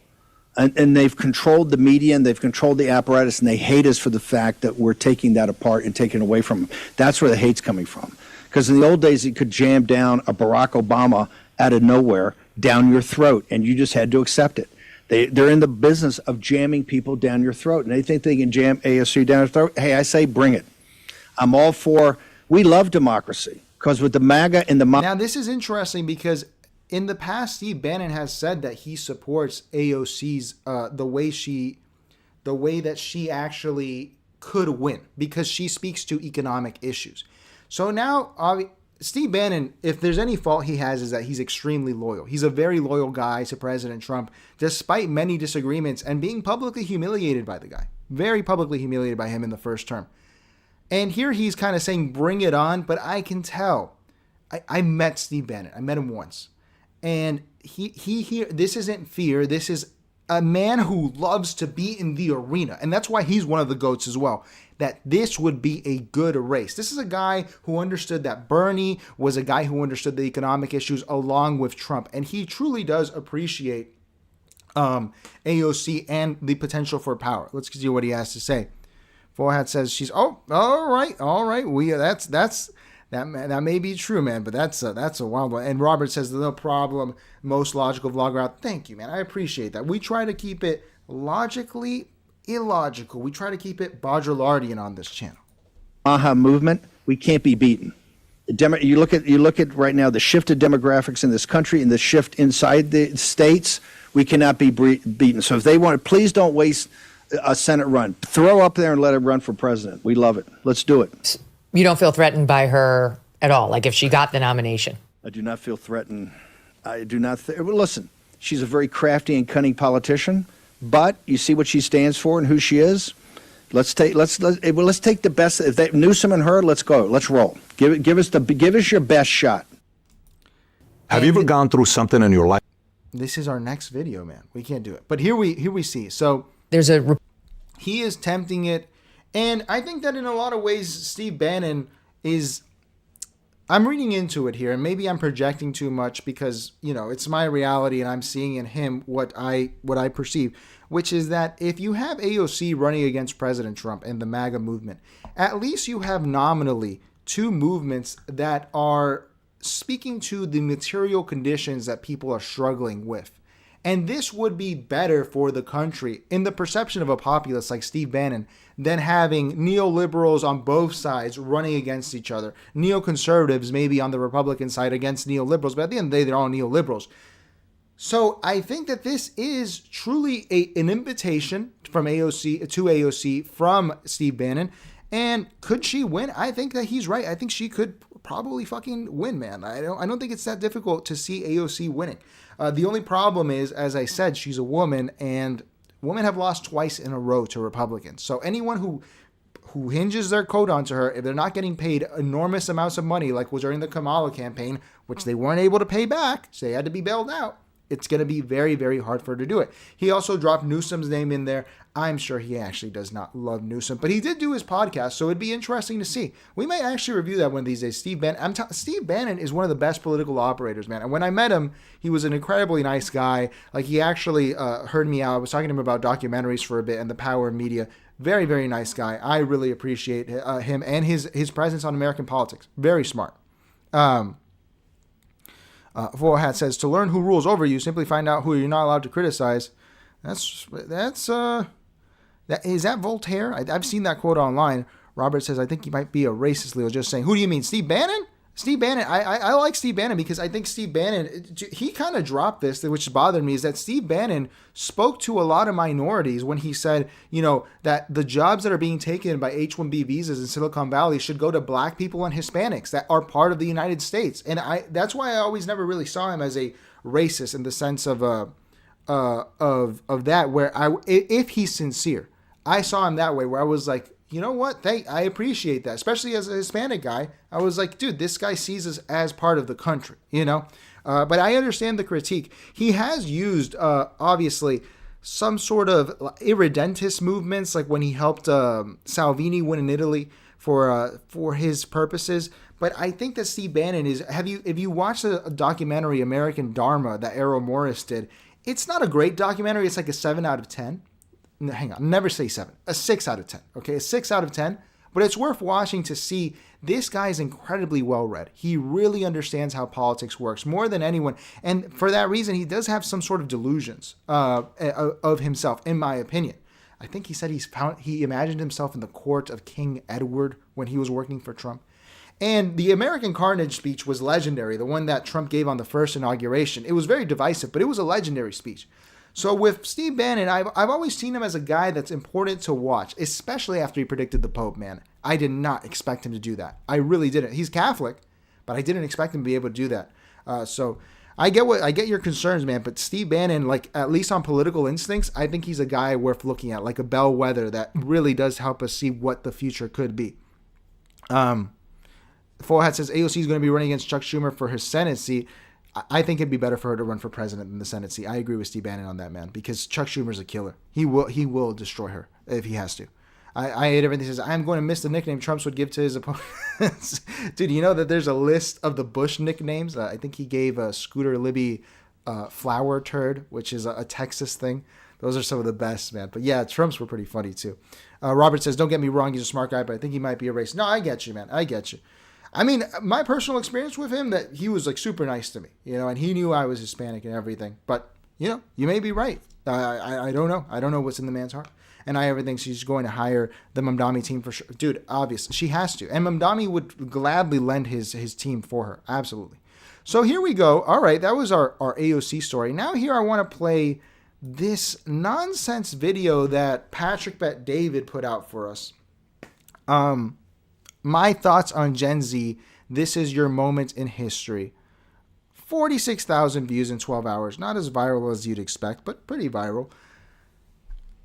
And they've controlled the media and they've controlled the apparatus, and they hate us for the fact that we're taking that apart and taking it away from them. That's where the hate's coming from. Because in the old days, you could jam down a Barack Obama out of nowhere down your throat, and you just had to accept it. They're in the business of jamming people down your throat, and they think they can jam AOC down your throat. Hey, I say bring it. I'm all for, we love democracy, because with the MAGA and the... Now, this is interesting because in the past, Steve Bannon has said that he supports AOC's the way that she actually could win because she speaks to economic issues. So now, Steve Bannon, if there's any fault he has, is that he's extremely loyal. He's a very loyal guy to President Trump, despite many disagreements and being publicly humiliated by the guy. Very publicly humiliated by him in the first term. And here he's kind of saying, bring it on, but I can tell. I met Steve Bannon. I met him once. And he this isn't fear. This is a man who loves to be in the arena. And that's why he's one of the GOATs as well. That this would be a good race. This is a guy who understood that Bernie was a guy who understood the economic issues along with Trump. And he truly does appreciate AOC and the potential for power. Let's see what he has to say. Forehead says she's, all right. That may be true, man, but that's a wild one. And Robert says, no problem, most logical vlogger out. Thank you, man. I appreciate that. We try to keep it logically illogical. We try to keep it Baudrillardian on this channel. Movement, we can't be beaten. You look at right now the shift of demographics in this country and the shift inside the states. We cannot be beaten. So if they want, please don't waste a Senate run. Throw up there and let her run for president. We love it. Let's do it. You don't feel threatened by her at all, like if she got the nomination? I do not feel threatened. I do not. Listen, she's a very crafty and cunning politician, but you see what she stands for and who she is. Let's take the best. If they Newsom and her, let's go. Let's roll. Give us your best shot. Have you ever gone through something in your life? This is our next video, man. We can't do it. But here we see. So there's he is tempting it. And I think that in a lot of ways, Steve Bannon is, I'm reading into it here, and maybe I'm projecting too much because, it's my reality and I'm seeing in him what I perceive, which is that if you have AOC running against President Trump and the MAGA movement, at least you have nominally two movements that are speaking to the material conditions that people are struggling with. And this would be better for the country in the perception of a populace like Steve Bannon than having neoliberals on both sides running against each other. Neoconservatives maybe on the Republican side against neoliberals, but at the end of the day, they're all neoliberals. So I think that this is truly an invitation from AOC from Steve Bannon. And could she win? I think that he's right. I think she could probably fucking win, man. I don't think it's that difficult to see AOC winning. The only problem is, as I said, she's a woman, and women have lost twice in a row to Republicans. So anyone who hinges their coat onto her, if they're not getting paid enormous amounts of money, like was during the Kamala campaign, which they weren't able to pay back, so they had to be bailed out, it's going to be very, very hard for her to do it. He also dropped Newsom's name in there. I'm sure he actually does not love Newsom, but he did do his podcast, so it'd be interesting to see. We might actually review that one of these days. Steve Bannon is one of the best political operators, man. And when I met him, he was an incredibly nice guy. Like, he actually heard me out. I was talking to him about documentaries for a bit and the power of media. Very, very nice guy. I really appreciate him and his presence on American politics. Very smart. Forehat says, to learn who rules over you, simply find out who you're not allowed to criticize. Is that Voltaire? I've seen that quote online. Robert says, I think he might be a racist, Leo. Just saying, who do you mean, Steve Bannon? Steve Bannon, I like Steve Bannon because I think Steve Bannon, he kind of dropped this, which bothered me, is that Steve Bannon spoke to a lot of minorities when he said, you know, that the jobs that are being taken by H-1B visas in Silicon Valley should go to black people and Hispanics that are part of the United States. And that's why I always never really saw him as a racist in the sense of that, where if he's sincere, I saw him that way, where I was like, you know what? I appreciate that, especially as a Hispanic guy. I was like, dude, this guy sees us as part of the country, you know? But I understand the critique. He has used, obviously, some sort of irredentist movements, like when he helped Salvini win in Italy for his purposes. But I think that Steve Bannon is, if you watch a documentary, American Dharma, that Errol Morris did, it's not a great documentary. It's like a 7 out of 10. Hang on, never say 7. A 6 out of 10. Okay, a 6 out of 10. But it's worth watching to see this guy is incredibly well read. He really understands how politics works more than anyone. And for that reason, he does have some sort of delusions of himself, in my opinion. I think he said he imagined himself in the court of King Edward when he was working for Trump. And the American Carnage speech was legendary, the one that Trump gave on the first inauguration. It was very divisive, but it was a legendary speech. So with Steve Bannon, I've always seen him as a guy that's important to watch, especially after he predicted the Pope, man. I did not expect him to do that. I really didn't. He's Catholic, but I didn't expect him to be able to do that. So I get your concerns, man, but Steve Bannon, like, at least on political instincts, I think he's a guy worth looking at, like a bellwether that really does help us see what the future could be. Full Hat says AOC is going to be running against Chuck Schumer for his Senate seat. I think it'd be better for her to run for president than the Senate seat. I agree with Steve Bannon on that, man, because Chuck Schumer's a killer. He will destroy her if he has to. I hate everything he says. I'm going to miss the nickname Trump would give to his opponents. Dude, you know that there's a list of the Bush nicknames? I think he gave Scooter Libby Flower Turd, which is a Texas thing. Those are some of the best, man. But yeah, Trump's were pretty funny too. Robert says, don't get me wrong, he's a smart guy, but I think he might be a racist. No, I get you, man. I get you. I mean, my personal experience with him, that he was like super nice to me, you know, and he knew I was Hispanic and everything. But, you know, you may be right. I don't know. I don't know what's in the man's heart. And I think she's going to hire the Mamdani team for sure. Dude, obviously, she has to. And Mamdani would gladly lend his team for her. Absolutely. So here we go. All right, that was our AOC story. Now here I want to play this nonsense video that Patrick Bet David put out for us. My thoughts on Gen Z. This is your moment in history. 46,000 views in 12 hours. Not as viral as you'd expect, but pretty viral.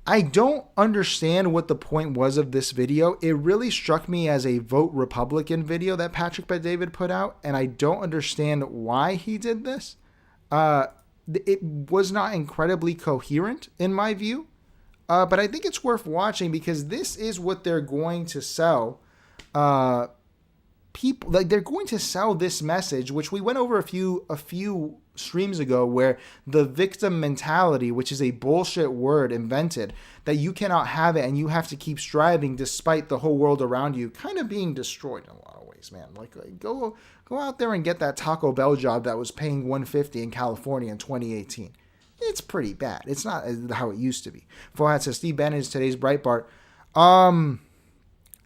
I don't understand what the point was of this video. It really struck me as a vote Republican video that Patrick Bet David put out, and I don't understand why he did this. It was not incredibly coherent in my view, but I think it's worth watching because this is what they're going to sell. People, like, they're going to sell this message, which we went over a few streams ago, where the victim mentality, which is a bullshit word invented, that you cannot have it and you have to keep striving despite the whole world around you kind of being destroyed in a lot of ways, man. Like go out there and get that Taco Bell job that was paying $150 in California in 2018. It's pretty bad. It's not how it used to be. Full Hat says Steve Bannon is today's Breitbart.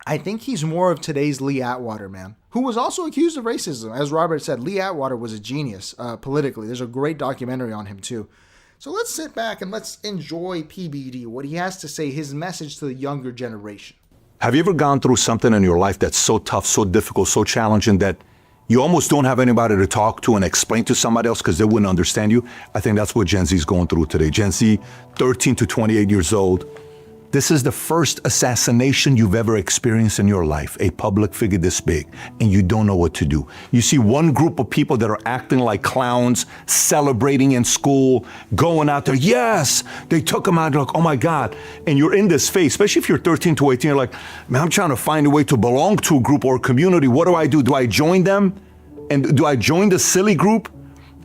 I think he's more of today's Lee Atwater, man, who was also accused of racism. As Robert said, Lee Atwater was a genius politically. There's a great documentary on him, too. So let's sit back and let's enjoy PBD, what he has to say, his message to the younger generation. Have you ever gone through something in your life that's so tough, so difficult, so challenging that you almost don't have anybody to talk to and explain to somebody else because they wouldn't understand you? I think that's what Gen Z is going through today. Gen Z, 13 to 28 years old. This is the first assassination you've ever experienced in your life, a public figure this big, and you don't know what to do. You see one group of people that are acting like clowns, celebrating in school, going out there, yes, they took them out, you're like, oh my God. And you're in this phase, especially if you're 13 to 18, you're like, man, I'm trying to find a way to belong to a group or a community. What do? Do I join them? And do I join the silly group?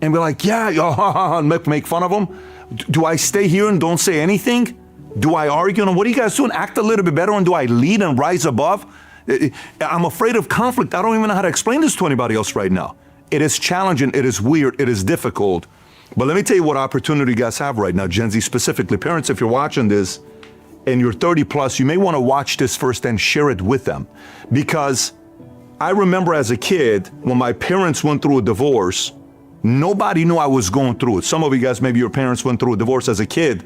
And be like, yeah, make fun of them? Do I stay here and don't say anything? Do I argue? And what are you guys doing? Act a little bit better, and do I lead and rise above? I'm afraid of conflict. I don't even know how to explain this to anybody else right now. It is challenging. It is weird. It is difficult. But let me tell you what opportunity you guys have right now, Gen Z specifically. Parents, if you're watching this and you're 30 plus, you may want to watch this first and share it with them. Because I remember as a kid, when my parents went through a divorce, nobody knew I was going through it. Some of you guys, maybe your parents went through a divorce as a kid.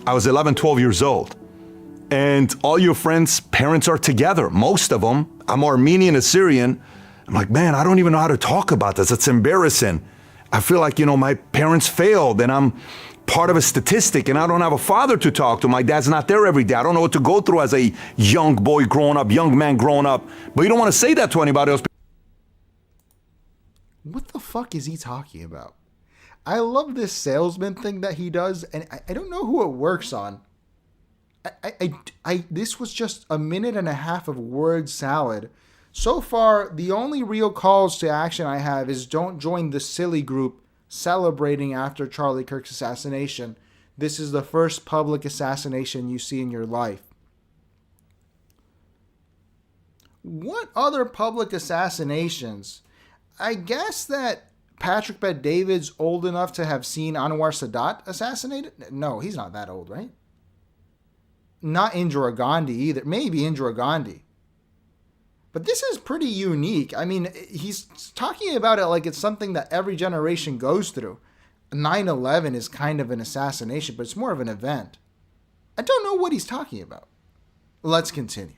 I was 11, 12 years old. And all your friends' parents are together, most of them. I'm Armenian, Assyrian. I'm like, man, I don't even know how to talk about this. It's embarrassing. I feel like, my parents failed and I'm part of a statistic and I don't have a father to talk to. My dad's not there every day. I don't know what to go through as a young boy growing up, young man growing up. But you don't want to say that to anybody else. What the fuck is he talking about? I love this salesman thing that he does, and I don't know who it works on. This was just a minute and a half of word salad. So far, the only real calls to action I have is don't join the silly group celebrating after Charlie Kirk's assassination. This is the first public assassination you see in your life. What other public assassinations? I guess that Patrick Bet-David's old enough to have seen Anwar Sadat assassinated? No, he's not that old, right? Not Indira Gandhi either. Maybe Indira Gandhi. But this is pretty unique. I mean, he's talking about it like it's something that every generation goes through. 9/11 is kind of an assassination, but it's more of an event. I don't know what he's talking about. Let's continue.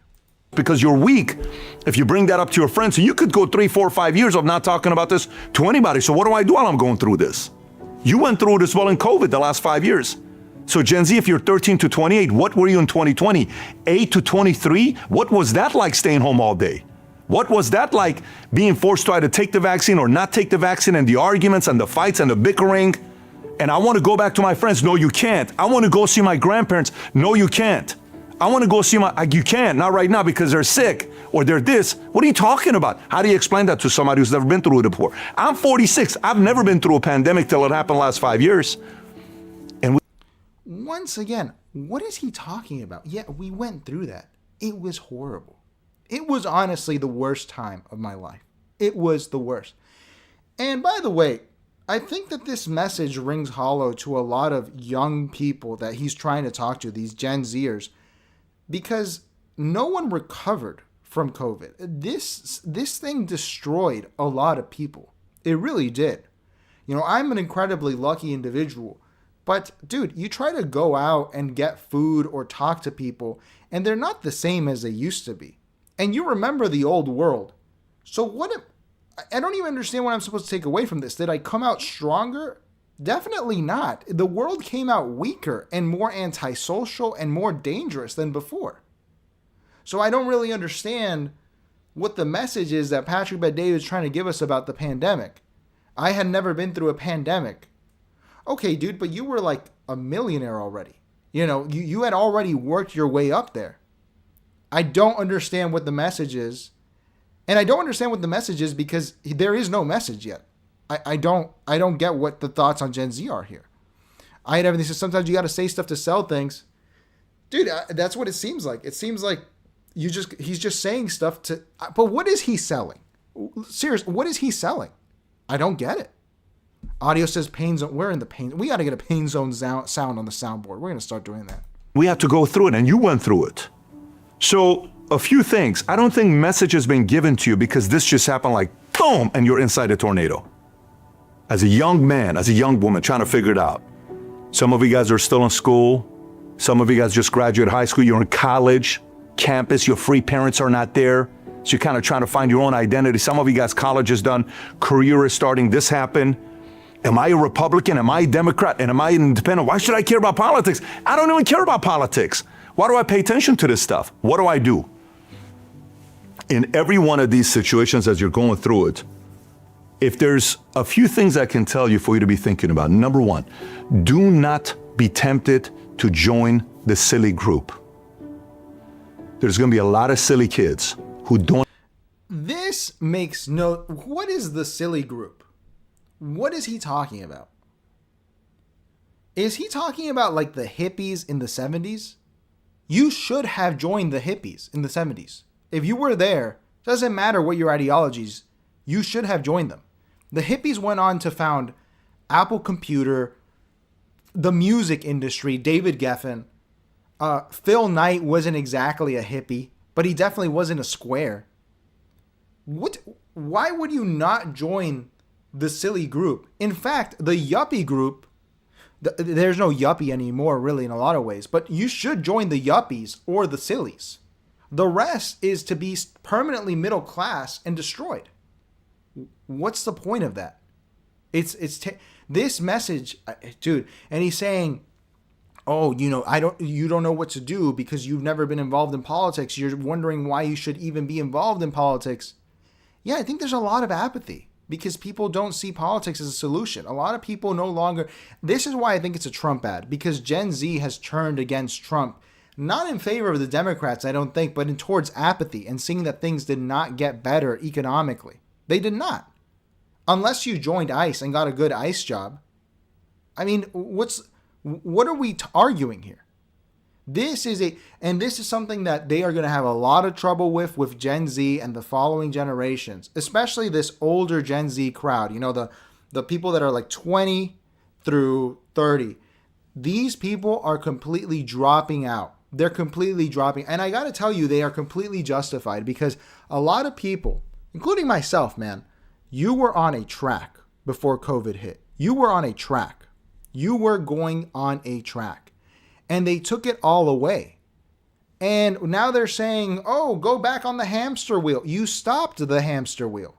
Because you're weak if you bring that up to your friends. And you could go 3, 4, 5 years of not talking about this to anybody. So what do I do while I'm going through this? You went through it as well in COVID the last 5 years. So Gen Z, if you're 13 to 28, what were you in 2020? 8 to 23? What was that like staying home all day? What was that like being forced to either take the vaccine or not take the vaccine, and the arguments and the fights and the bickering? And I want to go back to my friends. No, you can't. I want to go see my grandparents. No, you can't. I want to go see you can't, not right now because they're sick or they're this. What are you talking about? How do you explain that to somebody who's never been through it before? I'm 46. I've never been through a pandemic till it happened last 5 years. Once again, what is he talking about? Yeah, we went through that. It was horrible. It was honestly the worst time of my life. It was the worst. And by the way, I think that this message rings hollow to a lot of young people that he's trying to talk to, these Gen Zers, because no one recovered from COVID. This thing destroyed a lot of people. It really did. I'm an incredibly lucky individual. But, dude, you try to go out and get food or talk to people, and they're not the same as they used to be. And you remember the old world. So I don't even understand what I'm supposed to take away from this. Did I come out stronger? Definitely not. The world came out weaker and more antisocial and more dangerous than before. So I don't really understand what the message is that Patrick Bet-David is trying to give us about the pandemic. I had never been through a pandemic. Okay, dude, but you were like a millionaire already. You had already worked your way up there. I don't understand what the message is. And I don't understand what the message is because there is no message yet. I don't get what the thoughts on Gen Z are here. I had everything. So sometimes you got to say stuff to sell things. Dude, that's what it seems like. It seems like he's just saying stuff to, but what is he selling? Seriously, what is he selling? I don't get it. Audio says pain zone. We're in the pain. We got to get a pain zone sound on the soundboard. We're going to start doing that. We have to go through it, and you went through it. So a few things. I don't think message has been given to you because this just happened like boom, and you're inside a tornado. As a young man, as a young woman, trying to figure it out. Some of you guys are still in school. Some of you guys just graduated high school. You're in college, campus. Your free parents are not there. So you're kind of trying to find your own identity. Some of you guys, college is done. Career is starting. This happened. Am I a Republican? Am I a Democrat? And am I an independent? Why should I care about politics? I don't even care about politics. Why do I pay attention to this stuff? What do I do? In every one of these situations as you're going through it, if there's a few things I can tell you for you to be thinking about. Number one, do not be tempted to join the silly group. There's going to be a lot of silly kids who don't. This makes no. What is the silly group? What is he talking about? Is he talking about like the hippies in the 70s? You should have joined the hippies in the 70s. If you were there, doesn't matter what your ideologies, you should have joined them. The hippies went on to found Apple Computer, the music industry, David Geffen. Phil Knight wasn't exactly a hippie, but he definitely wasn't a square. Why would you not join the silly group? In fact, the yuppie group, there's no yuppie anymore really in a lot of ways, but you should join the yuppies or the sillies. The rest is to be permanently middle class and destroyed. What's the point of that? This message, dude, and he's saying, oh, you don't know what to do because you've never been involved in politics. You're wondering why you should even be involved in politics. Yeah, I think there's a lot of apathy because people don't see politics as a solution. A lot of people no longer, this is why I think it's a Trump ad, because Gen Z has turned against Trump, not in favor of the Democrats, I don't think, but towards apathy and seeing that things did not get better economically. They did not. Unless you joined ICE and got a good ICE job. I mean, what are we arguing here? This is something that they are going to have a lot of trouble with Gen Z and the following generations, especially this older Gen Z crowd. The people that are like 20 through 30. These people are completely dropping out. They're completely dropping. And I got to tell you, they are completely justified because a lot of people, including myself, man, you were on a track before COVID hit. You were on a track. You were going on a track. And they took it all away. And now they're saying, oh, go back on the hamster wheel. You stopped the hamster wheel.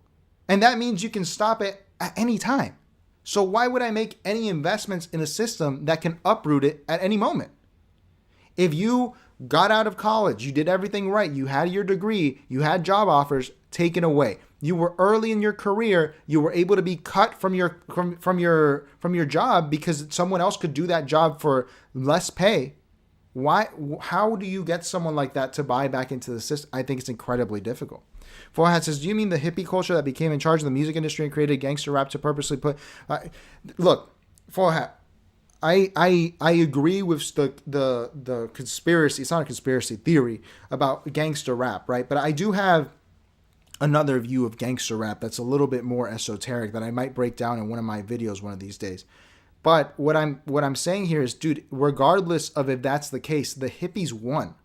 And that means you can stop it at any time. So why would I make any investments in a system that can uproot it at any moment? If you got out of college, you did everything right, you had your degree, you had job offers taken away. You were early in your career, you were able to be cut from your job because someone else could do that job for less pay. How do you get someone like that to buy back into the system? I think it's incredibly difficult. Forehead says, do you mean the hippie culture that became in charge of the music industry and created gangster rap to purposely put... look, Forehead, I agree with the conspiracy. It's not a conspiracy theory about gangster rap, right? But I do have another view of gangster rap that's a little bit more esoteric that I might break down in one of my videos one of these days. But what I'm saying here is, dude, regardless of if that's the case, the hippies won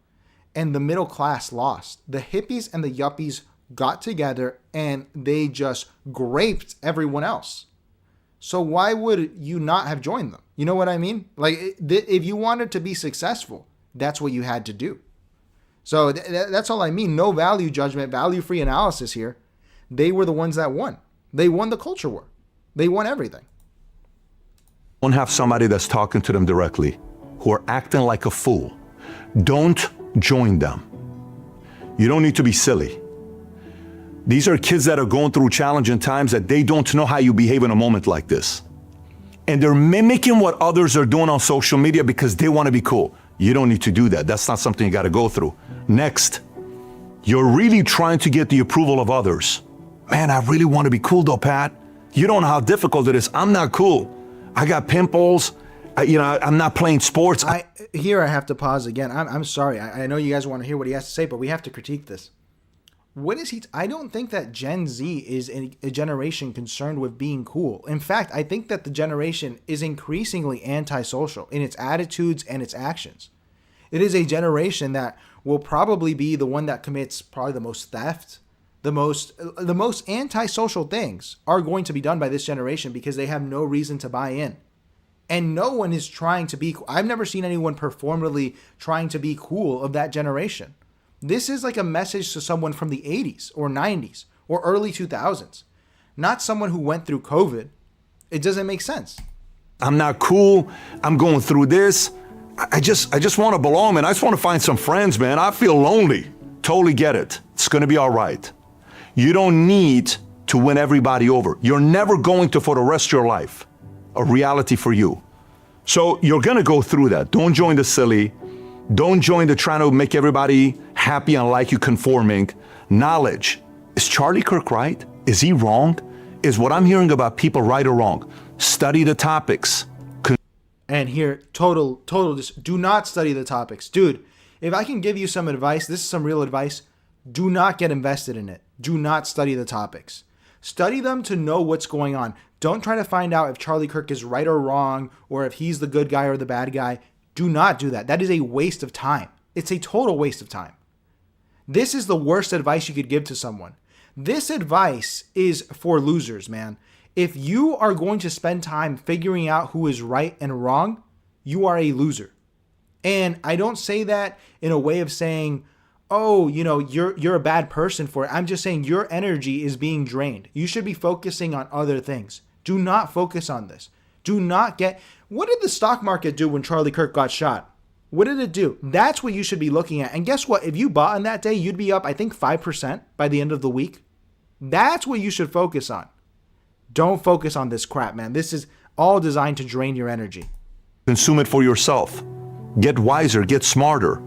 and the middle class lost. The hippies and the yuppies got together and they just graped everyone else. So why would you not have joined them? You know what I mean? Like, if you wanted to be successful, that's what you had to do. So that's all I mean. No value judgment, value-free analysis here. They were the ones that won. They won the culture war. They won everything. Don't have somebody that's talking to them directly, who are acting like a fool. Don't join them. You don't need to be silly. These are kids that are going through challenging times that they don't know how you behave in a moment like this. And they're mimicking what others are doing on social media because they want to be cool. You don't need to do that. That's not something you got to go through. Next, you're really trying to get the approval of others. Man, I really want to be cool though, Pat. You don't know how difficult it is. I'm not cool. I got pimples. I'm not playing sports. I have to pause again. I'm sorry. I know you guys want to hear what he has to say, but we have to critique this. What is he? I don't think that Gen Z is a generation concerned with being cool. In fact, I think that the generation is increasingly antisocial in its attitudes and its actions. It is a generation that will probably be the one that commits probably the most theft. The most antisocial things are going to be done by this generation because they have no reason to buy in. And no one is trying to be cool. I've never seen anyone performatively trying to be cool of that generation. This is like a message to someone from the 80s or 90s or early 2000s, not someone who went through COVID. It doesn't make sense. I'm not cool. I'm going through this. I just want to belong, man. I just want to find some friends, man. I feel lonely. Totally get it. It's going to be all right. You don't need to win everybody over. You're never going to for the rest of your life. A reality for you. So you're going to go through that. Don't join the silly. Don't join the trying to make everybody happy and like you conforming. Knowledge. Is Charlie Kirk right? Is he wrong? Is what I'm hearing about people right or wrong? Study the topics. And here, total, do not study the topics. Dude, if I can give you some advice, this is some real advice. Do not get invested in it. Do not study the topics. Study them to know what's going on. Don't try to find out if Charlie Kirk is right or wrong, or if he's the good guy or the bad guy. Do not do that. That is a waste of time. It's a total waste of time. This is the worst advice you could give to someone. This advice is for losers, man. If you are going to spend time figuring out who is right and wrong, you are a loser. And I don't say that in a way of saying, oh, you know, you're a bad person for it. I'm just saying your energy is being drained. You should be focusing on other things. Do not focus on this. Do not get... What did the stock market do when Charlie Kirk got shot? What did it do? That's what you should be looking at. And guess what? If you bought on that day, you'd be up, I think, 5% by the end of the week. That's what you should focus on. Don't focus on this crap, man. This is all designed to drain your energy. Consume it for yourself. Get wiser, get smarter.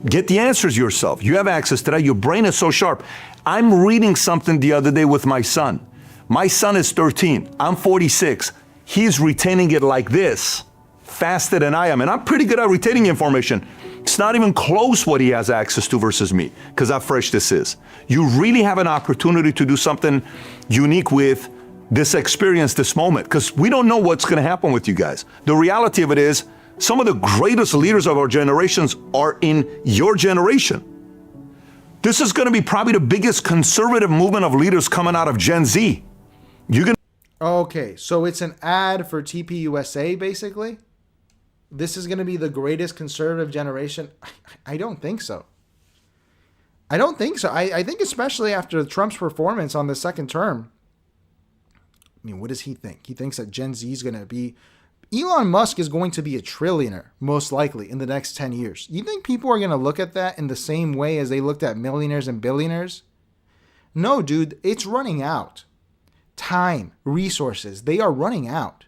Get the answers yourself. You have access to that. Your brain is so sharp. I'm reading something the other day with my son. My son is 13. I'm 46. He's retaining it like this, faster than I am. And I'm pretty good at retaining information. It's not even close what he has access to versus me, because how fresh this is. You really have an opportunity to do something unique with this experience, this moment, because we don't know what's going to happen with you guys. The reality of it is, some of the greatest leaders of our generations are in your generation. This is going to be probably the biggest conservative movement of leaders coming out of Gen Z. Okay, so it's an ad for TPUSA, basically? This is going to be the greatest conservative generation? I don't think so. I don't think so. I think especially after Trump's performance on the second term. I mean, what does he think? He thinks that Gen Z is going to be... Elon Musk is going to be a trillionaire, most likely, in the next 10 years. You think people are going to look at that in the same way as they looked at millionaires and billionaires? No, dude, it's running out. Time, resources, they are running out.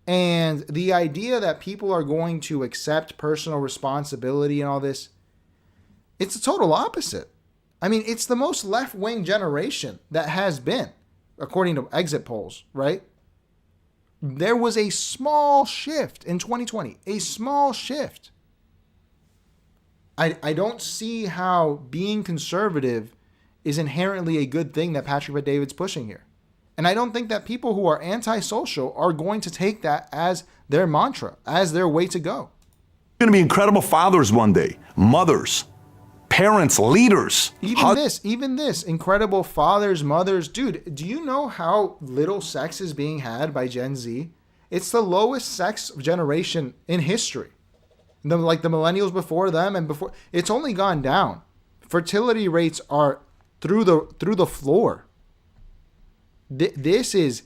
And the idea that people are going to accept personal responsibility and all this, it's the total opposite. I mean, it's the most left-wing generation that has been, according to exit polls, right? There was a small shift in 2020, a small shift. I don't see how being conservative is inherently a good thing that Patrick Bet-David's pushing here. And I don't think that people who are antisocial are going to take that as their mantra, as their way to go. Going to be incredible fathers one day, mothers, parents, leaders. Even this, incredible fathers, mothers. Dude, do you know how little sex is being had by Gen Z? It's the lowest sex generation in history. Like the millennials before them and before, it's only gone down. Fertility rates are through the floor. This is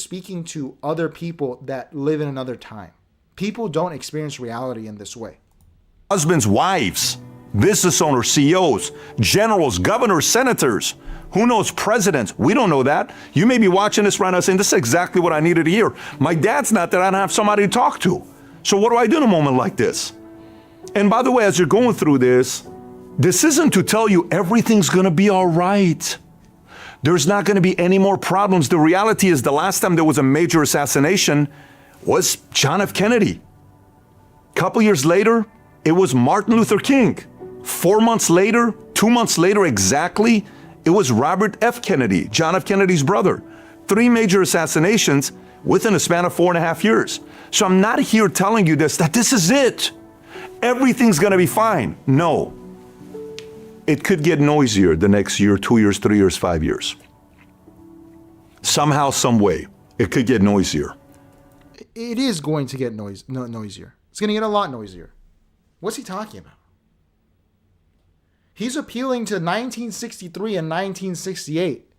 speaking to other people that live in another time. People don't experience reality in this way. Husbands, wives, business owners, CEOs, generals, governors, senators, who knows, presidents. We don't know that. You may be watching this right now saying, this is exactly what I needed to hear. My dad's not there. I don't have somebody to talk to. So what do I do in a moment like this? And by the way, as you're going through this isn't to tell you everything's going to be all right. There's not going to be any more problems. The reality is the last time there was a major assassination was John F. Kennedy. A couple years later, it was Martin Luther King. 4 months later, 2 months later exactly, it was Robert F. Kennedy, John F. Kennedy's brother. 3 major assassinations within a span of 4.5 years. So I'm not here telling you that this is it. Everything's going to be fine. No. It could get noisier the next year, 2 years, 3 years, 5 years. Somehow, some way, it could get noisier. It is going to get noisier. It's going to get a lot noisier. What's he talking about? He's appealing to 1963 and 1968.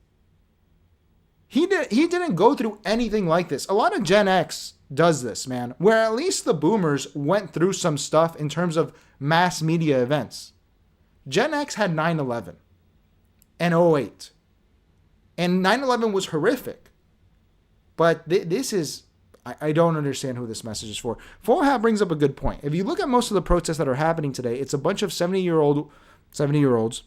He didn't go through anything like this. A lot of Gen X does this, man, where at least the boomers went through some stuff in terms of mass media events. Gen X had 9/11 and 08. And 9/11 was horrific. But this is... I don't understand who this message is for. Full brings up a good point. If you look at most of the protests that are happening today, it's a bunch of 70-year-olds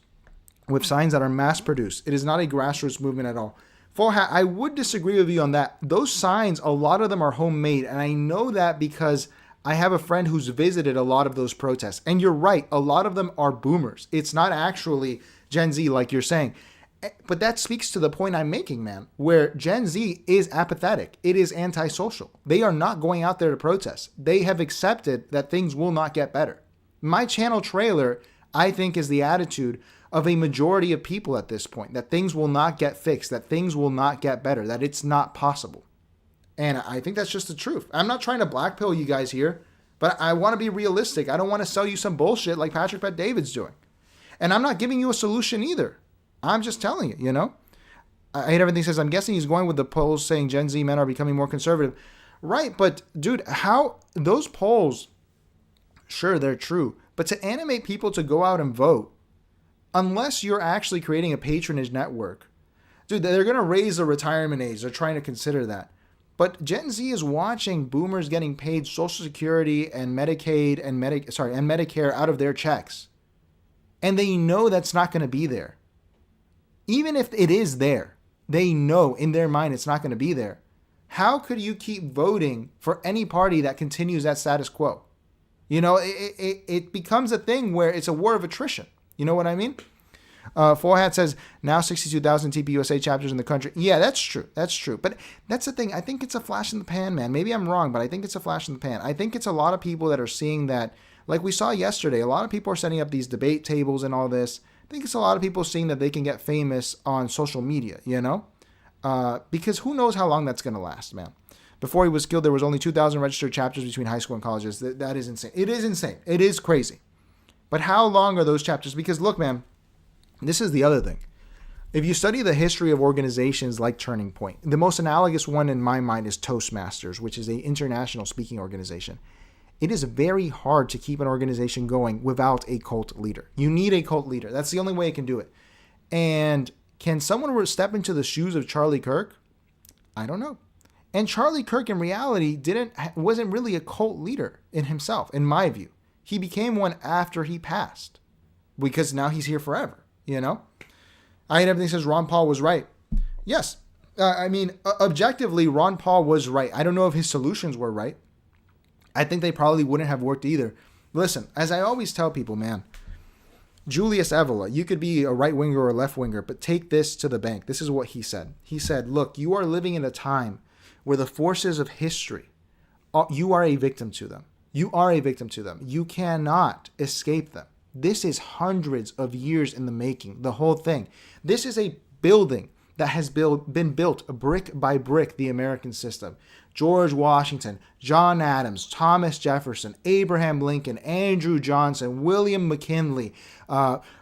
with signs that are mass-produced. It is not a grassroots movement at all. I would disagree with you on that. Those signs, a lot of them are homemade, and I know that because I have a friend who's visited a lot of those protests. And you're right, a lot of them are boomers. It's not actually Gen Z like you're saying. But that speaks to the point I'm making, man, where Gen Z is apathetic. It is antisocial. They are not going out there to protest. They have accepted that things will not get better. My channel trailer, I think, is the attitude of a majority of people at this point, that things will not get fixed, that things will not get better, that it's not possible. And I think that's just the truth. I'm not trying to blackpill you guys here, but I want to be realistic. I don't want to sell you some bullshit like Patrick Bet David's doing. And I'm not giving you a solution either. I'm just telling you, you know? I hate everything says, I'm guessing he's going with the polls saying Gen Z men are becoming more conservative. Right, but dude, how those polls, sure, they're true. But to animate people to go out and vote, unless you're actually creating a patronage network, dude, they're going to raise the retirement age. They're trying to consider that. But Gen Z is watching boomers getting paid Social Security and Medicaid and Medicare out of their checks. And they know that's not going to be there. Even if it is there, they know in their mind it's not going to be there. How could you keep voting for any party that continues that status quo? You know, it becomes a thing where it's a war of attrition. You know what I mean? Forehat says, now 62,000 TPUSA chapters in the country. Yeah, that's true. That's true. But that's the thing. I think it's a flash in the pan, man. Maybe I'm wrong, but I think it's a flash in the pan. I think it's a lot of people that are seeing that, like we saw yesterday, a lot of people are setting up these debate tables and all this. I think it's a lot of people seeing that they can get famous on social media, you know? Because who knows how long that's going to last, man. Before he was killed, there was only 2,000 registered chapters between high school and colleges. That is insane. It is insane. It is crazy. But how long are those chapters? Because look, man, this is the other thing. If you study the history of organizations like Turning Point, the most analogous one in my mind is Toastmasters, which is an international speaking organization. It is very hard to keep an organization going without a cult leader. You need a cult leader. That's the only way it can do it. And can someone step into the shoes of Charlie Kirk? I don't know. And Charlie Kirk, in reality, wasn't really a cult leader in himself, in my view. He became one after he passed, because now he's here forever, you know? I hate everything says Ron Paul was right. Yes. Objectively, Ron Paul was right. I don't know if his solutions were right. I think they probably wouldn't have worked either. Listen, as I always tell people, man, Julius Evola, you could be a right-winger or a left-winger, but take this to the bank. This is what he said. He said, look, you are living in a time where the forces of history, you are a victim to them. You are a victim to them. You cannot escape them. This is hundreds of years in the making, the whole thing. This is a building that has been built brick by brick, the American system. George Washington, John Adams, Thomas Jefferson, Abraham Lincoln, Andrew Johnson, William McKinley,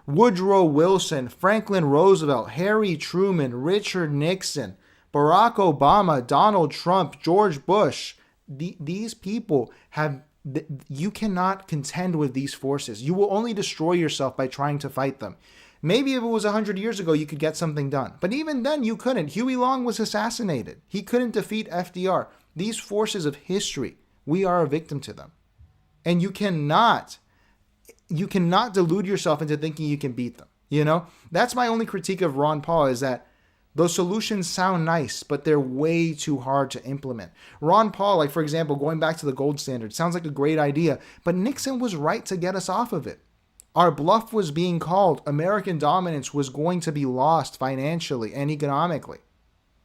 Woodrow Wilson, Franklin Roosevelt, Harry Truman, Richard Nixon, Barack Obama, Donald Trump, George Bush. These people have... You cannot contend with these forces. You will only destroy yourself by trying to fight them. Maybe if it was 100 years ago, you could get something done. But even then, you couldn't. Huey Long was assassinated. He couldn't defeat FDR. These forces of history, we are a victim to them. And you cannot delude yourself into thinking you can beat them. You know? That's my only critique of Ron Paul, is that those solutions sound nice, but they're way too hard to implement. Ron Paul, like for example, going back to the gold standard, sounds like a great idea, but Nixon was right to get us off of it. Our bluff was being called. American dominance was going to be lost financially and economically.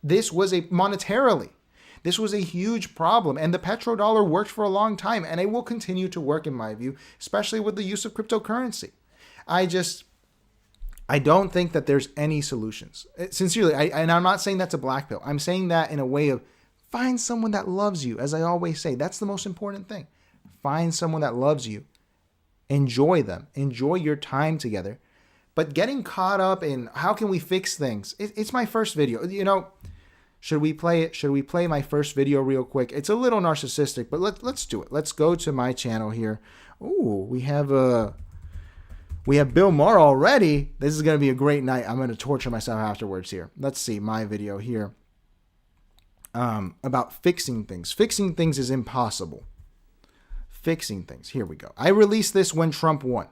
This was monetarily. This was a huge problem, and the petrodollar worked for a long time, and it will continue to work in my view, especially with the use of cryptocurrency. I don't think that there's any solutions. Sincerely, and I'm not saying that's a black pill. I'm saying that in a way of find someone that loves you. As I always say, that's the most important thing. Find someone that loves you. Enjoy them. Enjoy your time together. But getting caught up in how can we fix things? It's my first video. You know, should we play it? Should we play my first video real quick? It's a little narcissistic, but let's do it. Let's go to my channel here. Ooh, we have Bill Maher already. This is going to be a great night. I'm going to torture myself afterwards here. Let's see my video here. About fixing things. Fixing things is impossible. Fixing things. Here we go. I released this when Trump won.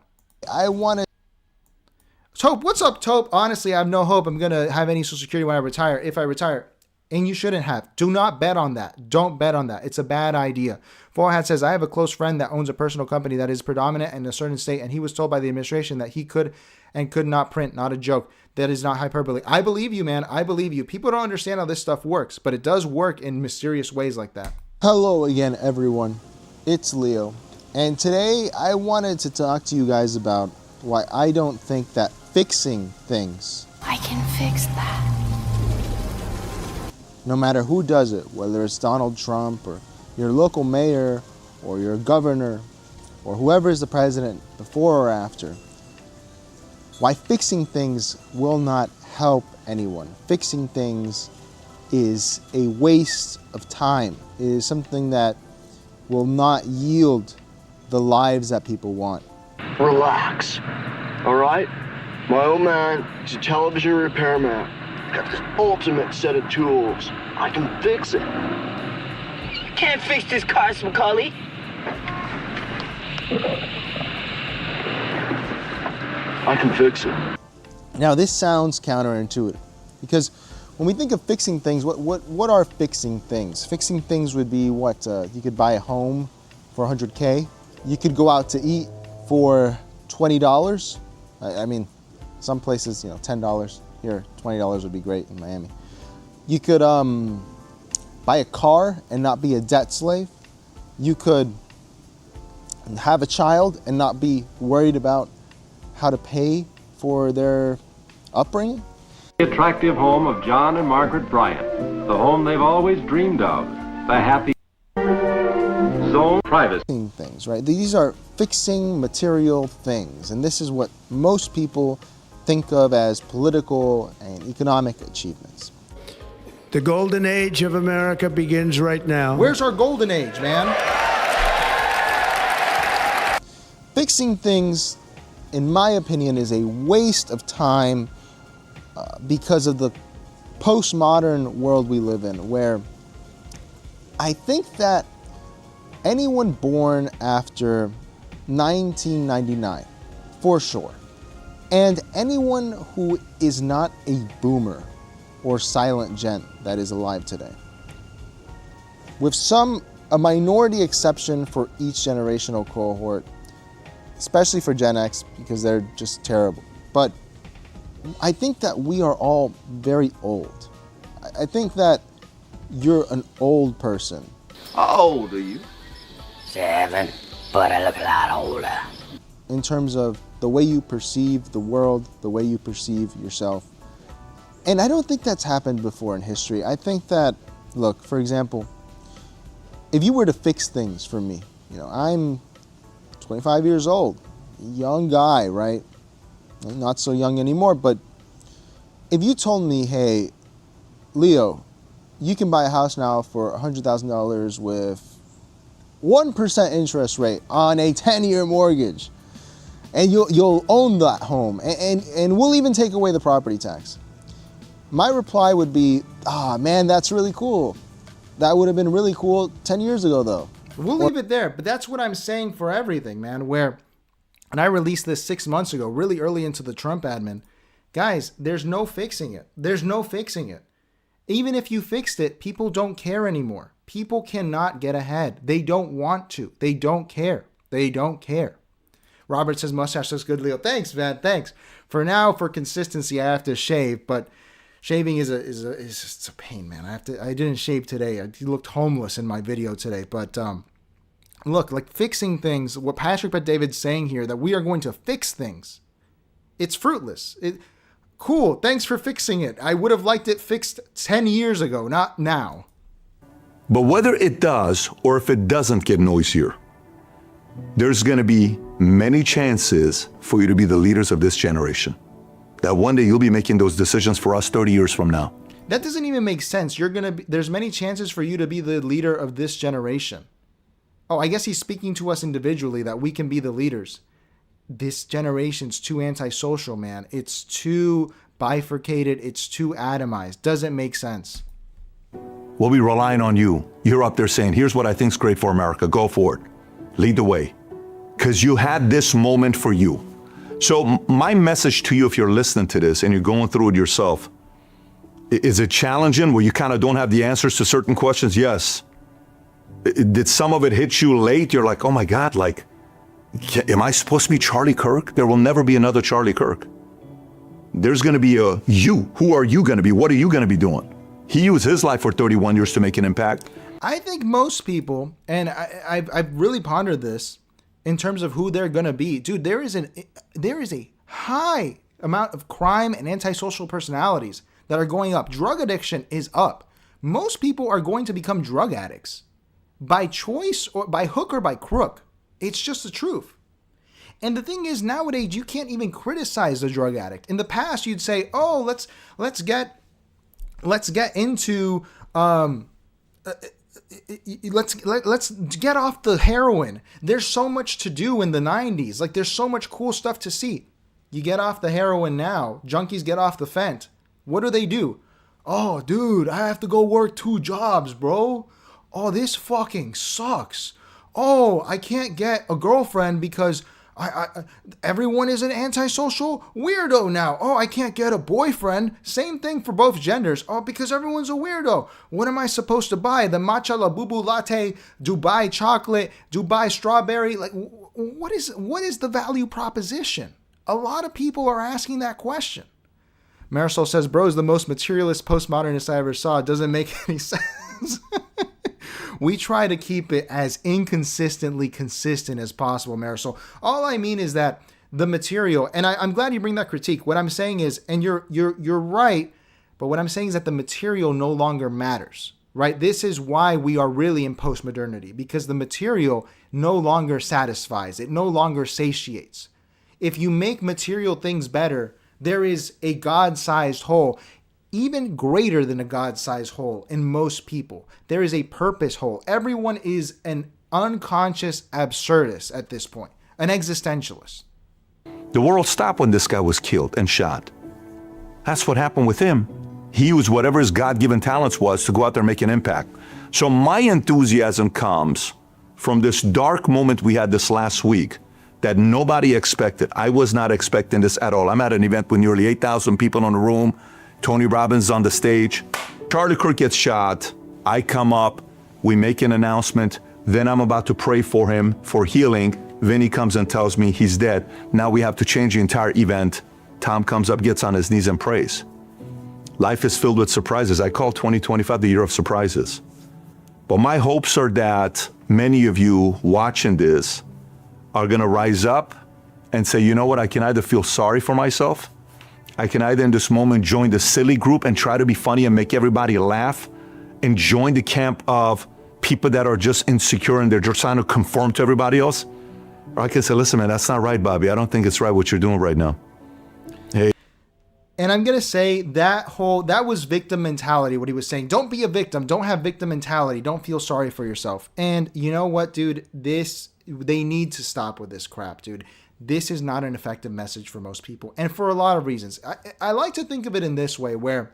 Tope, what's up, Tope? Honestly, I have no hope I'm going to have any Social Security when I retire. If I retire. And you shouldn't have. Do not bet on that. Don't bet on that. It's a bad idea. Forehat says, I have a close friend that owns a personal company that is predominant in a certain state, and he was told by the administration that he could and could not print. Not a joke. That is not hyperbole. I believe you, man. I believe you. People don't understand how this stuff works, but it does work in mysterious ways like that. Hello again, everyone. It's Leo. And today I wanted to talk to you guys about why I don't think that fixing things. I can fix that. No matter who does it, whether it's Donald Trump or your local mayor or your governor or whoever is the president before or after, why fixing things will not help anyone. Fixing things is a waste of time. It is something that will not yield the lives that people want. Relax, all right? My old man is a television repairman. Got this ultimate set of tools. I can fix it. You can't fix this car, Macaulay. I can fix it. Now this sounds counterintuitive because when we think of fixing things, what are fixing things? Fixing things would be what? You could buy a home for $100K. You could go out to eat for $20. I mean, some places, $10. Here, $20 would be great in Miami. You could buy a car and not be a debt slave. You could have a child and not be worried about how to pay for their upbringing. The attractive home of John and Margaret Bryant, the home they've always dreamed of, the happy zone privacy. Things, right? These are fixing material things, and this is what most people think of as political and economic achievements. The golden age of America begins right now. Where's our golden age, man? Fixing things, in my opinion, is a waste of time because of the postmodern world we live in, where I think that anyone born after 1999, for sure, and anyone who is not a boomer or silent gent that is alive today, with a minority exception for each generational cohort, especially for Gen X because they're just terrible. But I think that we are all very old. I think that you're an old person. How old are you? 7, but I look a lot older. In terms of the way you perceive the world, the way you perceive yourself. And I don't think that's happened before in history. I think that, look, for example, if you were to fix things for me, I'm 25 years old, young guy, right? Not so young anymore, but if you told me, hey, Leo, you can buy a house now for $100,000 with 1% interest rate on a 10-year mortgage, and you'll own that home, and we'll even take away the property tax. My reply would be, man, that's really cool. That would have been really cool 10 years ago, though. We'll leave it there, but that's what I'm saying for everything, man, and I released this 6 months ago, really early into the Trump admin. Guys, there's no fixing it. There's no fixing it. Even if you fixed it, people don't care anymore. People cannot get ahead. They don't want to. They don't care. They don't care. Robert says, mustache looks good, Leo. Thanks, man. Thanks. For now, for consistency, I have to shave, but shaving is a pain, man. I didn't shave today. I looked homeless in my video today, but look, like fixing things, what Patrick Bet-David's saying here, that we are going to fix things, it's fruitless. Cool, thanks for fixing it. I would have liked it fixed 10 years ago, not now. But whether it does or if it doesn't get noisier, there's going to be many chances for you to be the leaders of this generation. That one day you'll be making those decisions for us 30 years from now. That doesn't even make sense. There's many chances for you to be the leader of this generation. Oh, I guess he's speaking to us individually that we can be the leaders. This generation's too antisocial, man. It's too bifurcated. It's too atomized. Doesn't make sense. We'll be relying on you. You're up there saying, here's what I think's great for America. Go for it. Lead the way. Because you had this moment for you. So my message to you, if you're listening to this and you're going through it yourself, is it challenging where you kind of don't have the answers to certain questions? Yes. Did some of it hit you late? You're like, oh my God, like, am I supposed to be Charlie Kirk? There will never be another Charlie Kirk. There's going to be a you. Who are you going to be? What are you going to be doing? He used his life for 31 years to make an impact. I think most people, and I've really pondered this in terms of who they're going to be. Dude, there is a high amount of crime and antisocial personalities that are going up. Drug addiction is up. Most people are going to become drug addicts by choice or by hook or by crook. It's just the truth. And the thing is, nowadays, you can't even criticize the drug addict. In the past, you'd say, oh, let's get into let's get off the heroin. There's so much to do in the 90s. Like, there's so much cool stuff to see. You get off the heroin now. Junkies get off the fent. What do? Oh, dude, I have to go work 2 jobs, bro. Oh, this fucking sucks. Oh, I can't get a girlfriend because everyone is an antisocial weirdo now. Oh, I can't get a boyfriend. Same thing for both genders. Oh, because everyone's a weirdo. What am I supposed to buy? The matcha labubu latte, Dubai chocolate, Dubai strawberry? Like, what is the value proposition? A lot of people are asking that question. Marisol says, bro is the most materialist postmodernist I ever saw. It doesn't make any sense. We try to keep it as inconsistently consistent as possible, Marisol. All I mean is that the material, and I'm glad you bring that critique. What I'm saying is, and you're right, but what I'm saying is that the material no longer matters, right? This is why we are really in postmodernity, because the material no longer satisfies. It no longer satiates. If you make material things better, there is a God-sized hole, even greater than a God-sized hole in most people. There is a purpose hole. Everyone is an unconscious absurdist at this point, an existentialist. The world stopped when this guy was killed and shot. That's what happened with him. He used whatever his God-given talents was to go out there and make an impact. So my enthusiasm comes from this dark moment we had this last week that nobody expected. I was not expecting this at all. I'm at an event with nearly 8,000 people in the room. Tony Robbins on the stage. Charlie Kirk gets shot. I come up. We make an announcement. Then I'm about to pray for him for healing. Vinny comes and tells me he's dead. Now we have to change the entire event. Tom comes up, gets on his knees and prays. Life is filled with surprises. I call 2025 the year of surprises. But my hopes are that many of you watching this are going to rise up and say, you know what, I can either feel sorry for myself, I can either in this moment join the silly group and try to be funny and make everybody laugh and join the camp of people that are just insecure and they're just trying to conform to everybody else. Or I can say, listen, man, that's not right, Bobby. I don't think it's right what you're doing right now. Hey. And I'm going to say that was victim mentality, what he was saying. Don't be a victim. Don't have victim mentality. Don't feel sorry for yourself. And you know what, dude? They need to stop with this crap, dude. This is not an effective message for most people, and for a lot of reasons. I like to think of it in this way, where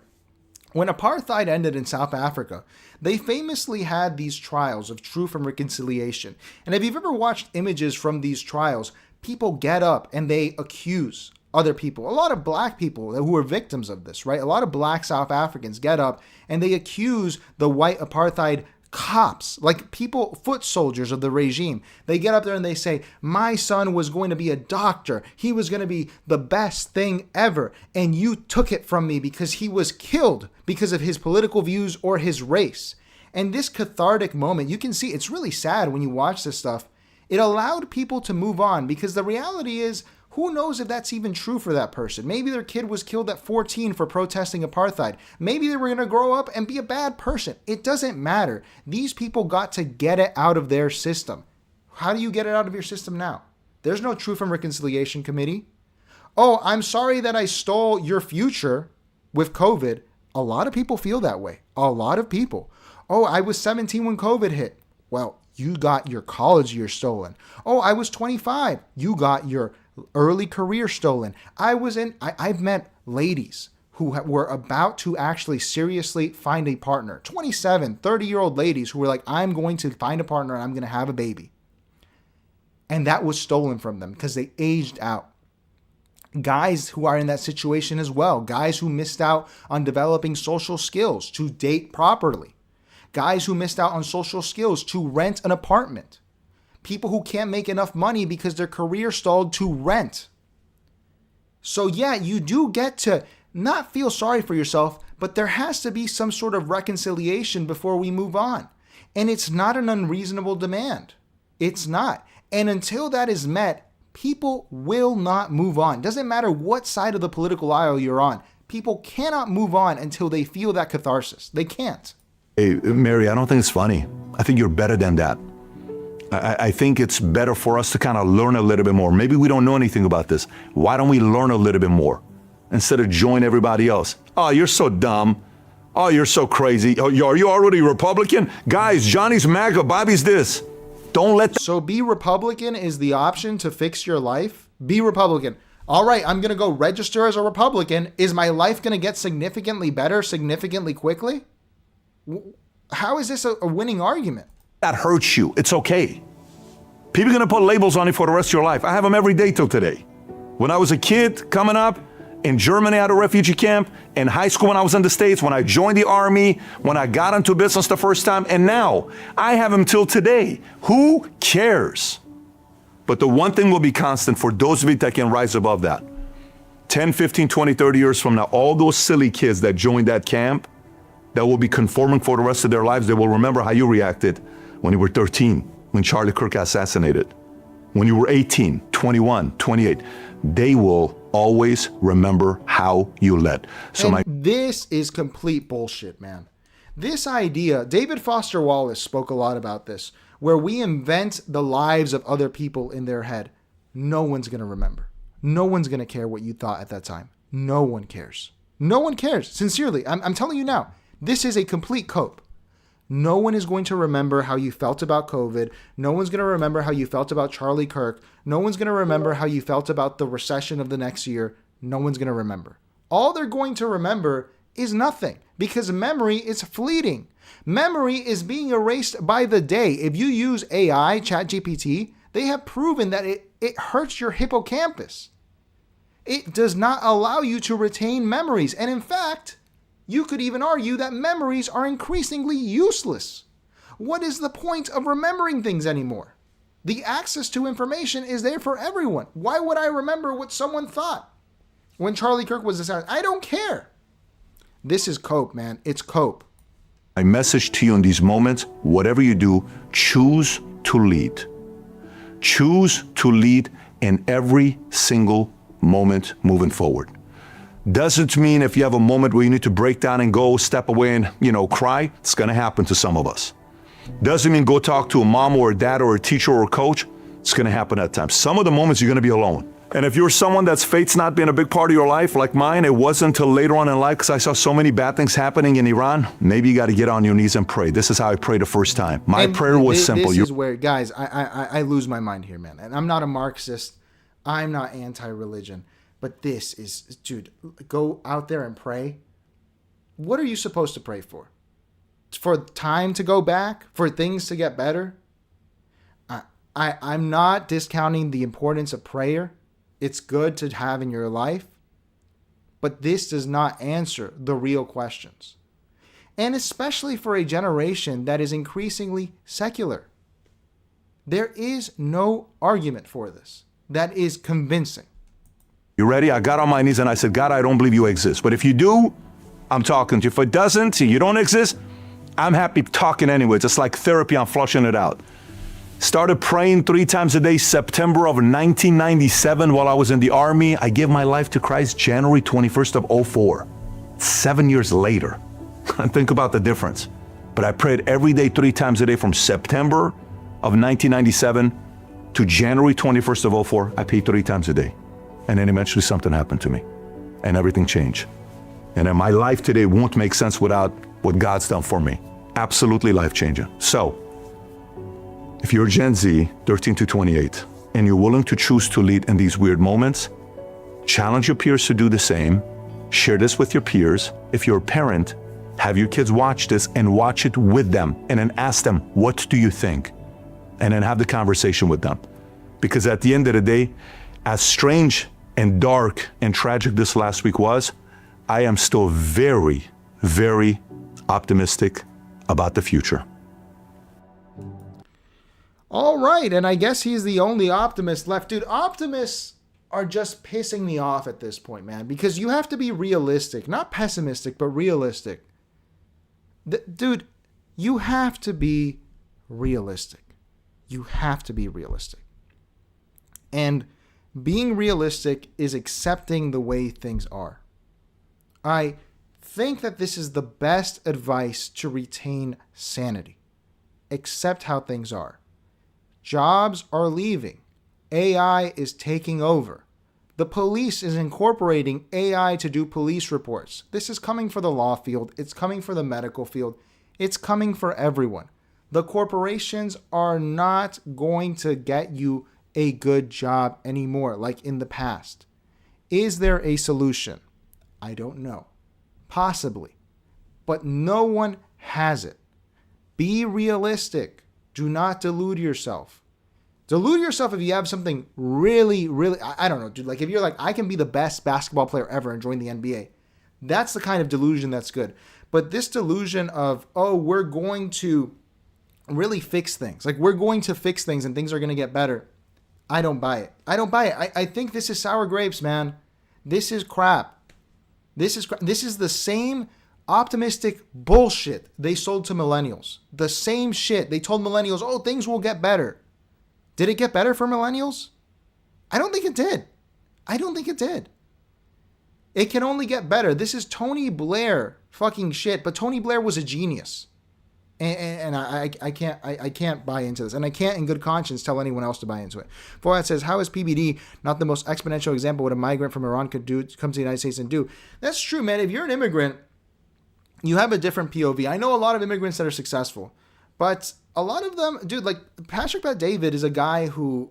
when apartheid ended in South Africa, they famously had these trials of truth and reconciliation. And if you've ever watched images from these trials, people get up and they accuse other people. A lot of black people who are victims of this, right? A lot of black South Africans get up and they accuse the white apartheid cops, like people, foot soldiers of the regime. They get up there and they say, my son was going to be a doctor. He was going to be the best thing ever. And you took it from me because he was killed because of his political views or his race. And this cathartic moment, you can see it's really sad when you watch this stuff. It allowed people to move on, because the reality is, who knows if that's even true for that person? Maybe their kid was killed at 14 for protesting apartheid. Maybe they were going to grow up and be a bad person. It doesn't matter. These people got to get it out of their system. How do you get it out of your system now? There's no Truth and Reconciliation Committee. Oh, I'm sorry that I stole your future with COVID. A lot of people feel that way. A lot of people. Oh, I was 17 when COVID hit. Well, you got your college year stolen. Oh, I was 25. You got your early career stolen. I've met ladies who were about to actually seriously find a partner. 27, 30-year-old ladies who were like, I'm going to find a partner and I'm going to have a baby. And that was stolen from them because they aged out. Guys who are in that situation as well. Guys who missed out on developing social skills to date properly. Guys who missed out on social skills to rent an apartment. People who can't make enough money because their career stalled to rent. So yeah, you do get to not feel sorry for yourself, but there has to be some sort of reconciliation before we move on. And it's not an unreasonable demand. It's not. And until that is met, People will not move on. Doesn't matter what side of the political aisle you're on. People cannot move on until they feel that catharsis. They can't. Hey, Mary, I don't think it's funny. I think you're better than that. I think it's better for us to kind of learn a little bit more. Maybe we don't know anything about this. Why don't we learn a little bit more instead of join everybody else? Oh, you're so dumb. Oh, you're so crazy. Oh, are you already Republican? Guys, Johnny's MAGA, Bobby's this. Don't let... So be Republican is the option to fix your life? Be Republican. All right, I'm going to go register as a Republican. Is my life going to get significantly better, significantly quickly? How is this a winning argument? That hurts you. It's okay. People are going to put labels on it for the rest of your life. I have them every day till today. When I was a kid coming up in Germany at a refugee camp, in high school when I was in the States, when I joined the Army, when I got into business the first time, and now I have them till today. Who cares? But the one thing will be constant for those of you that can rise above that. 10, 15, 20, 30 years from now, all those silly kids that joined that camp, that will be conforming for the rest of their lives, they will remember how you reacted when you were 13, when Charlie Kirk got assassinated. When you were 18, 21, 28, they will always remember how you led. So this is complete bullshit, man. This idea, David Foster Wallace spoke a lot about this, where we invent the lives of other people in their head. No one's going to remember. No one's going to care what you thought at that time. No one cares. No one cares. Sincerely, I'm telling you now, this is a complete cope. No one is going to remember how you felt about COVID. No one's going to remember how you felt about Charlie Kirk. No one's going to remember how you felt about the recession of the next year. No one's going to remember. All they're going to remember is nothing, because memory is fleeting. Memory is being erased by the day. If you use AI, ChatGPT, they have proven that it hurts your hippocampus. It does not allow you to retain memories. And in fact, you could even argue that memories are increasingly useless. What is the point of remembering things anymore? The access to information is there for everyone. Why would I remember what someone thought when Charlie Kirk was assassinated? I don't care. This is cope, man. It's cope. My message to you in these moments, whatever you do, choose to lead. Choose to lead in every single moment moving forward. Doesn't mean if you have a moment where you need to break down and go step away and, cry, it's going to happen to some of us. Doesn't mean go talk to a mom or a dad or a teacher or a coach. It's going to happen at times. Some of the moments you're going to be alone. And if you're someone that's faith's not been a big part of your life, like mine, it wasn't until later on in life because I saw so many bad things happening in Iran, maybe you got to get on your knees and pray. This is how I prayed the first time. My prayer was simple. This is where, guys, I lose my mind here, man. And I'm not a Marxist. I'm not anti-religion. But this is, dude, go out there and pray. What are you supposed to pray for? For time to go back? For things to get better? I'm not discounting the importance of prayer. It's good to have in your life. But this does not answer the real questions. And especially for a generation that is increasingly secular. There is no argument for this that is convincing. You ready? I got on my knees and I said, God, I don't believe you exist. But if you do, I'm talking to you. If it doesn't, you don't exist, I'm happy talking anyway. It's like therapy. I'm flushing it out. Started praying 3 times a day, September of 1997 while I was in the Army. I gave my life to Christ January 21st of 2004. 7 years later. Think about the difference. But I prayed every day 3 times a day from September of 1997 to January 21st of 2004. I prayed 3 times a day. And then eventually something happened to me and everything changed. And then my life today won't make sense without what God's done for me. Absolutely life-changing. So, if you're Gen Z, 13 to 28, and you're willing to choose to lead in these weird moments, challenge your peers to do the same. Share this with your peers. If you're a parent, have your kids watch this and watch it with them and then ask them, what do you think? And then have the conversation with them. Because at the end of the day, as strange and dark and tragic this last week was, I am still very, very optimistic about the future. All right, and I guess he's the only optimist left. Dude, optimists are just pissing me off at this point, man, because you have to be realistic, not pessimistic, but realistic. Dude, you have to be realistic. You have to be realistic. And Being realistic is accepting the way things are. I think that this is the best advice to retain sanity. Accept how things are. Jobs are leaving. AI is taking over. The police is incorporating AI to do police reports. This is coming for the law field. It's coming for the medical field. It's coming for everyone. The corporations are not going to get you a good job anymore like in the past. Is there a solution? I don't know. Possibly. But no one has it. Be realistic. Do not delude yourself. Delude yourself if you have something really, really, I don't know, dude. Like if you're like, I can be the best basketball player ever and join the NBA. That's the kind of delusion that's good. But this delusion of, oh, we're going to really fix things. Like we're going to fix things and things are going to get better. I don't buy it. I think this is sour grapes, man. This is crap. This is the same optimistic bullshit they sold to millennials. The same shit. They told millennials, oh, things will get better. Did it get better for millennials? I don't think it did. It can only get better. This is Tony Blair fucking shit, but Tony Blair was a genius. And I can't buy into this. And I can't in good conscience tell anyone else to buy into it. Foyat says, how is PBD not the most exponential example of what a migrant from Iran could do, come to the United States and do? That's true, man. If you're an immigrant, you have a different POV. I know a lot of immigrants that are successful, but a lot of them, dude, like Patrick Bet-David is a guy who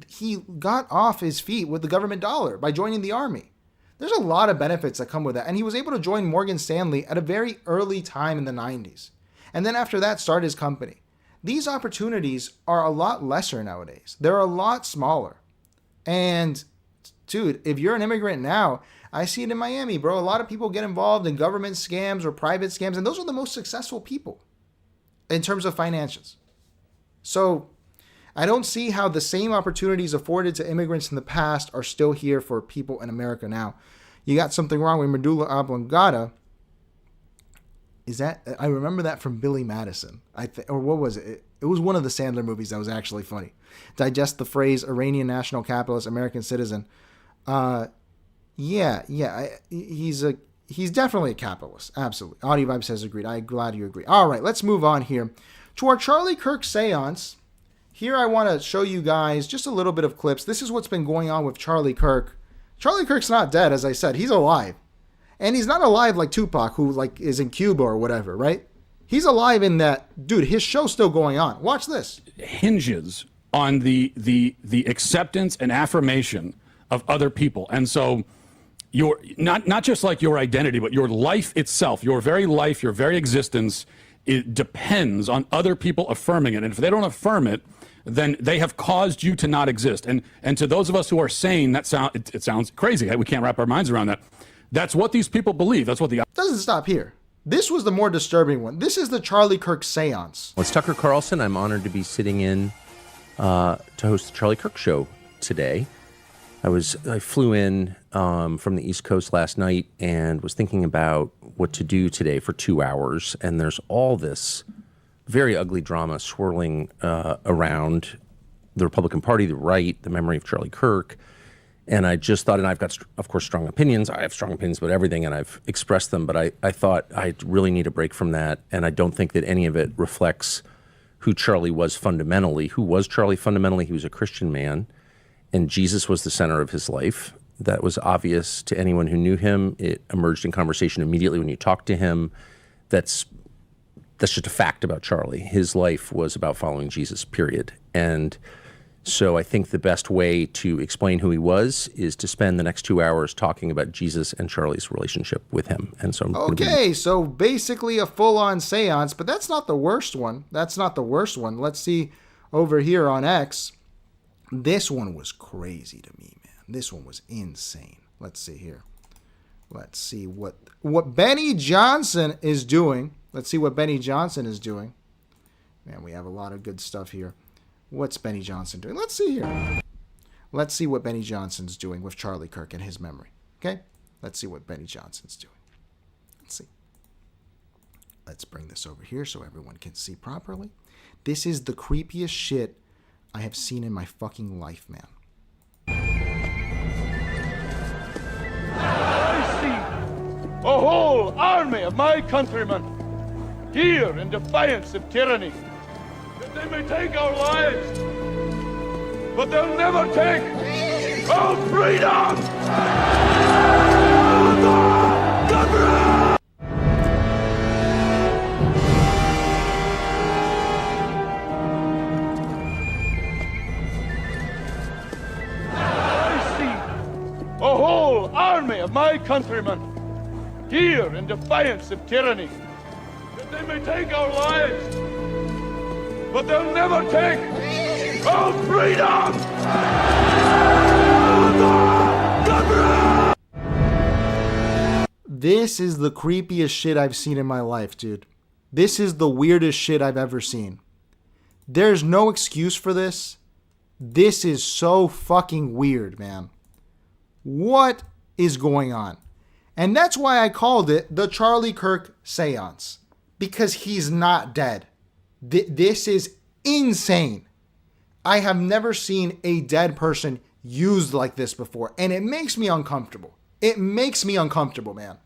he got off his feet with the government dollar by joining the army. There's a lot of benefits that come with that. And he was able to join Morgan Stanley at a very early time in the 90s. And then after that, start his company. These opportunities are a lot lesser nowadays. They're a lot smaller. And dude, if you're an immigrant now, I see it in Miami, bro. A lot of people get involved in government scams or private scams, and those are the most successful people in terms of financials. So I don't see how the same opportunities afforded to immigrants in the past are still here for people in America now. You got something wrong with medulla oblongata. Is that, I remember that from Billy Madison. Or what was it? It was one of the Sandler movies that was actually funny. Digest the phrase Iranian national capitalist, American citizen. He's definitely a capitalist. Absolutely. Audio Vibe says agreed. I'm glad you agree. All right, let's move on here to our Charlie Kirk seance. Here I want to show you guys just a little bit of clips. This is what's been going on with Charlie Kirk. Charlie Kirk's not dead, as I said. He's alive. And he's not alive like Tupac, who like is in Cuba or whatever, right? He's alive in that, dude, his show's still going on. Watch this. Hinges on the acceptance and affirmation of other people. And so your not just like your identity, but your life itself, your very life, your very existence, it depends on other people affirming it. And if they don't affirm it, then they have caused you to not exist. And to those of us who are sane, that it sounds crazy. We can't wrap our minds around that. That's what these people believe. That's what the... Doesn't stop here. This was the more disturbing one. This is the Charlie Kirk seance. Well, it's Tucker Carlson. I'm honored to be sitting in to host the Charlie Kirk show today. I flew in from the East Coast last night and was thinking about what to do today for 2 hours. And there's all this very ugly drama swirling around the Republican Party, the right, the memory of Charlie Kirk. And I just thought, and I've got, of course, strong opinions. I have strong opinions about everything, and I've expressed them. But I thought I really need a break from that. And I don't think that any of it reflects who Charlie was fundamentally. Who was Charlie fundamentally? He was a Christian man, and Jesus was the center of his life. That was obvious to anyone who knew him. It emerged in conversation immediately when you talked to him. That's just a fact about Charlie. His life was about following Jesus, period. And so I think the best way to explain who he was is to spend the next 2 hours talking about Jesus and Charlie's relationship with him. And so so basically a full-on seance, but that's not the worst one. Let's see over here on X. This one was crazy to me, man. This one was insane. Let's see here. Let's see what Benny Johnson is doing. Man, we have a lot of good stuff here. What's Benny Johnson doing? Let's see here. Let's see what Benny Johnson's doing with Charlie Kirk and his memory. Okay? Let's see what Benny Johnson's doing. Let's see. Let's bring this over here so everyone can see properly. This is the creepiest shit I have seen in my fucking life, man. of my countrymen here in defiance of tyranny, that they may take our lives, but they'll never take our freedom! I see a whole army of my countrymen here in defiance of tyranny, that they may take our lives, but they'll never take our freedom! This is the creepiest shit I've seen in my life, dude. This is the weirdest shit I've ever seen. There's no excuse for this. This is so fucking weird, man. What is going on? And that's why I called it the Charlie Kirk seance. Because he's not dead. This is insane. I have never seen a dead person used like this before. And it makes me uncomfortable. It makes me uncomfortable, man.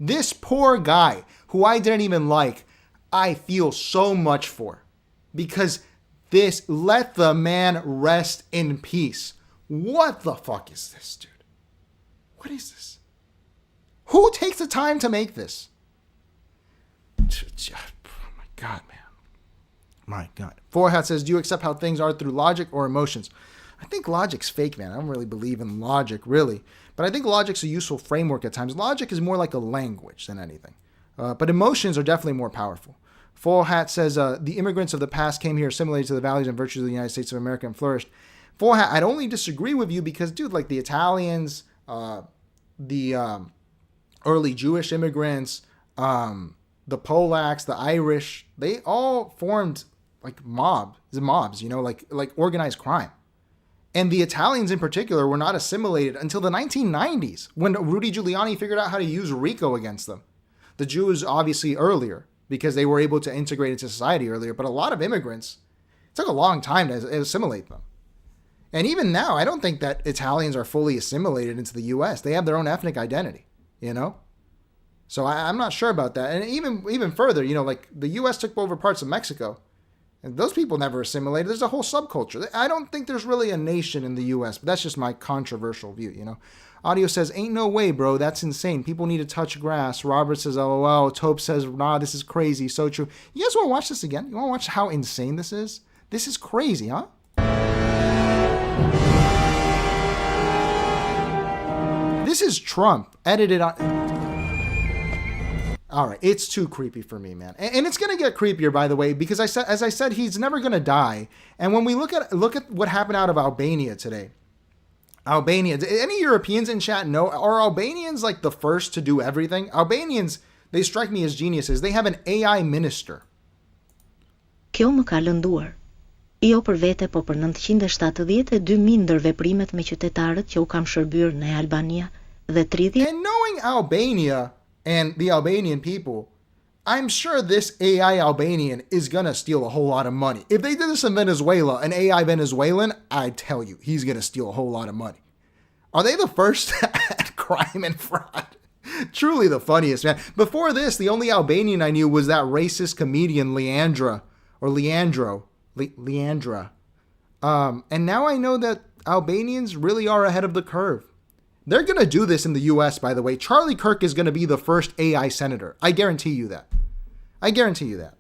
This poor guy, who I didn't even like, I feel so much for. Because this, let the man rest in peace. What the fuck is this, dude? What is this? Who takes the time to make this? Oh my God, man. My God. Forehat says, do you accept how things are through logic or emotions? I think logic's fake, man. I don't really believe in logic, really. But I think logic's a useful framework at times. Logic is more like a language than anything. But emotions are definitely more powerful. Full Hat says, the immigrants of the past came here assimilated to the values and virtues of the United States of America and flourished. Full Hat, I'd only disagree with you because, dude, like the Italians, the early Jewish immigrants, the Polacks, the Irish, they all formed like mobs, you know, like organized crime. And the Italians in particular were not assimilated until the 1990s when Rudy Giuliani figured out how to use RICO against them. The Jews obviously earlier because they were able to integrate into society earlier, but a lot of immigrants, it took a long time to assimilate them. And even now, I don't think that Italians are fully assimilated into the U.S. They have their own ethnic identity, you know? So I'm not sure about that. And even further, you know, like the U.S. took over parts of Mexico. And those people never assimilated. There's a whole subculture. I don't think there's really a nation in the U.S., but that's just my controversial view, you know. Audio says, ain't no way, bro. That's insane. People need to touch grass. Robert says, LOL. Tope says, nah, this is crazy. So true. You guys want to watch this again? You want to watch how insane this is? This is crazy, huh? This is Trump edited on... All right, it's too creepy for me, man. And it's going to get creepier, by the way, because as I said, he's never going to die. And when we look at what happened out of Albania today. Albania, any Europeans in chat know, are Albanians like the first to do everything? Albanians, they strike me as geniuses. They have an AI minister. Kjo më ka lënduar. Jo për vete, po për 972.000 ndër veprimet me qytetarët që u kam shërbyer në Albania dhe 30. And knowing Albania and the Albanian people, I'm sure this AI Albanian is going to steal a whole lot of money. If they did this in Venezuela, an AI Venezuelan, I tell you, he's going to steal a whole lot of money. Are they the first at crime and fraud? Truly the funniest, man. Before this, the only Albanian I knew was that racist comedian Leandra. And now I know that Albanians really are ahead of the curve. They're going to do this in the U.S., by the way. Charlie Kirk is going to be the first AI senator. I guarantee you that. I guarantee you that.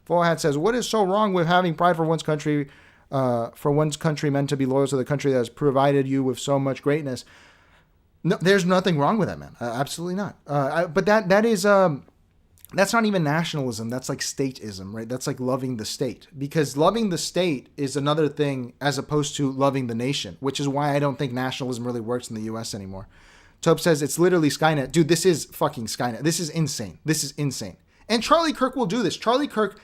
Fullhat says, what is so wrong with having pride for one's country meant to be loyal to the country that has provided you with so much greatness? No, there's nothing wrong with that, man. Absolutely not. But that is... that's not even nationalism. That's like stateism, right? That's like loving the state. Because loving the state is another thing as opposed to loving the nation, which is why I don't think nationalism really works in the U.S. anymore. Tope says it's literally Skynet. Dude, this is fucking Skynet. This is insane. This is insane. And Charlie Kirk will do this. Charlie Kirk...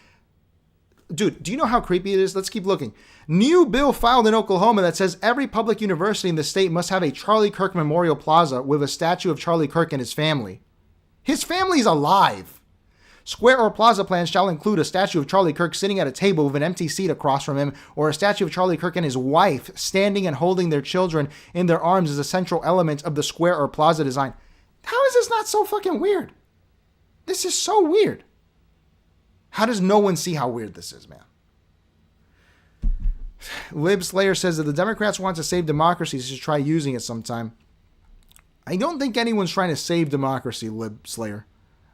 Dude, do you know how creepy it is? Let's keep looking. New bill filed in Oklahoma that says every public university in the state must have a Charlie Kirk Memorial Plaza with a statue of Charlie Kirk and his family. His family's alive. Square or plaza plans shall include a statue of Charlie Kirk sitting at a table with an empty seat across from him, or a statue of Charlie Kirk and his wife standing and holding their children in their arms as a central element of the square or plaza design. How is this not so fucking weird? This is so weird. How does no one see how weird this is, man? Lib Slayer says that the Democrats want to save democracy, so try using it sometime. I don't think anyone's trying to save democracy, Lib Slayer.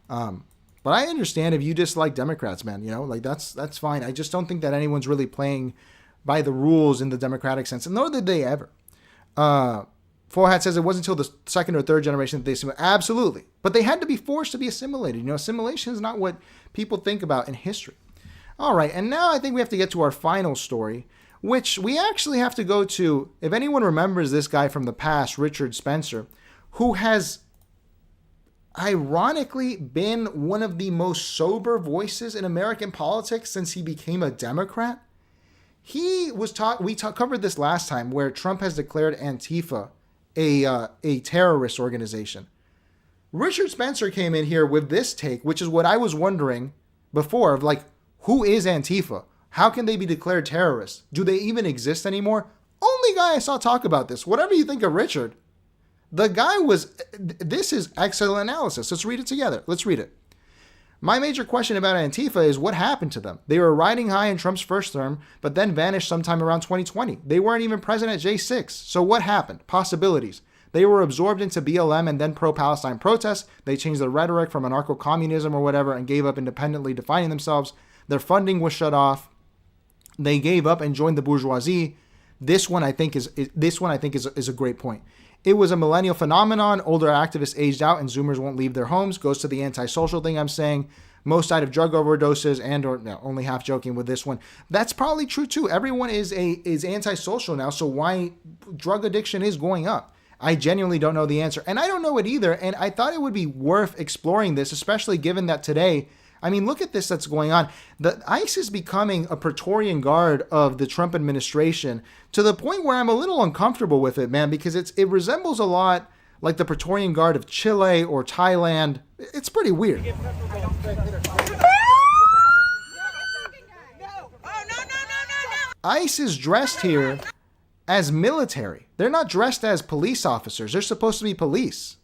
But I understand if you dislike Democrats, man. You know, like that's fine. I just don't think that anyone's really playing by the rules in the democratic sense, and nor did they ever. Full Hat says it wasn't until the second or third generation that they assimilated. Absolutely. But they had to be forced to be assimilated. You know, assimilation is not what people think about in history. All right, and now I think we have to get to our final story, which we actually have to go to, if anyone remembers this guy from the past, Richard Spencer, who has ironically been one of the most sober voices in American politics since he became a Democrat. He was covered this last time, where Trump has declared Antifa a terrorist organization. Richard Spencer came in here with this take, which is what I was wondering before, of like, who is Antifa? How can they be declared terrorists? Do they even exist anymore? Only guy I saw talk about this. Whatever you think of Richard, the guy this is excellent analysis. Let's read it together. Let's read it. My major question about Antifa is what happened to them? They were riding high in Trump's first term, but then vanished sometime around 2020. They weren't even present at J6. So what happened? Possibilities. They were absorbed into BLM and then pro-Palestine protests. They changed their rhetoric from anarcho-communism or whatever and gave up independently defining themselves. Their funding was shut off. They gave up and joined the bourgeoisie. This one I think is a great point. It was a millennial phenomenon. Older activists aged out and Zoomers won't leave their homes. Goes to the antisocial thing I'm saying. Most died of drug overdoses only half joking with this one. That's probably true too. Everyone is antisocial now. So why drug addiction is going up? I genuinely don't know the answer. And I don't know it either. And I thought it would be worth exploring this, especially given that today, I mean, look at this that's going on. The ICE is becoming a Praetorian Guard of the Trump administration to the point where I'm a little uncomfortable with it, man, because it resembles a lot like the Praetorian Guard of Chile or Thailand. It's pretty weird. ICE is dressed here as military. They're not dressed as police officers. They're supposed to be police.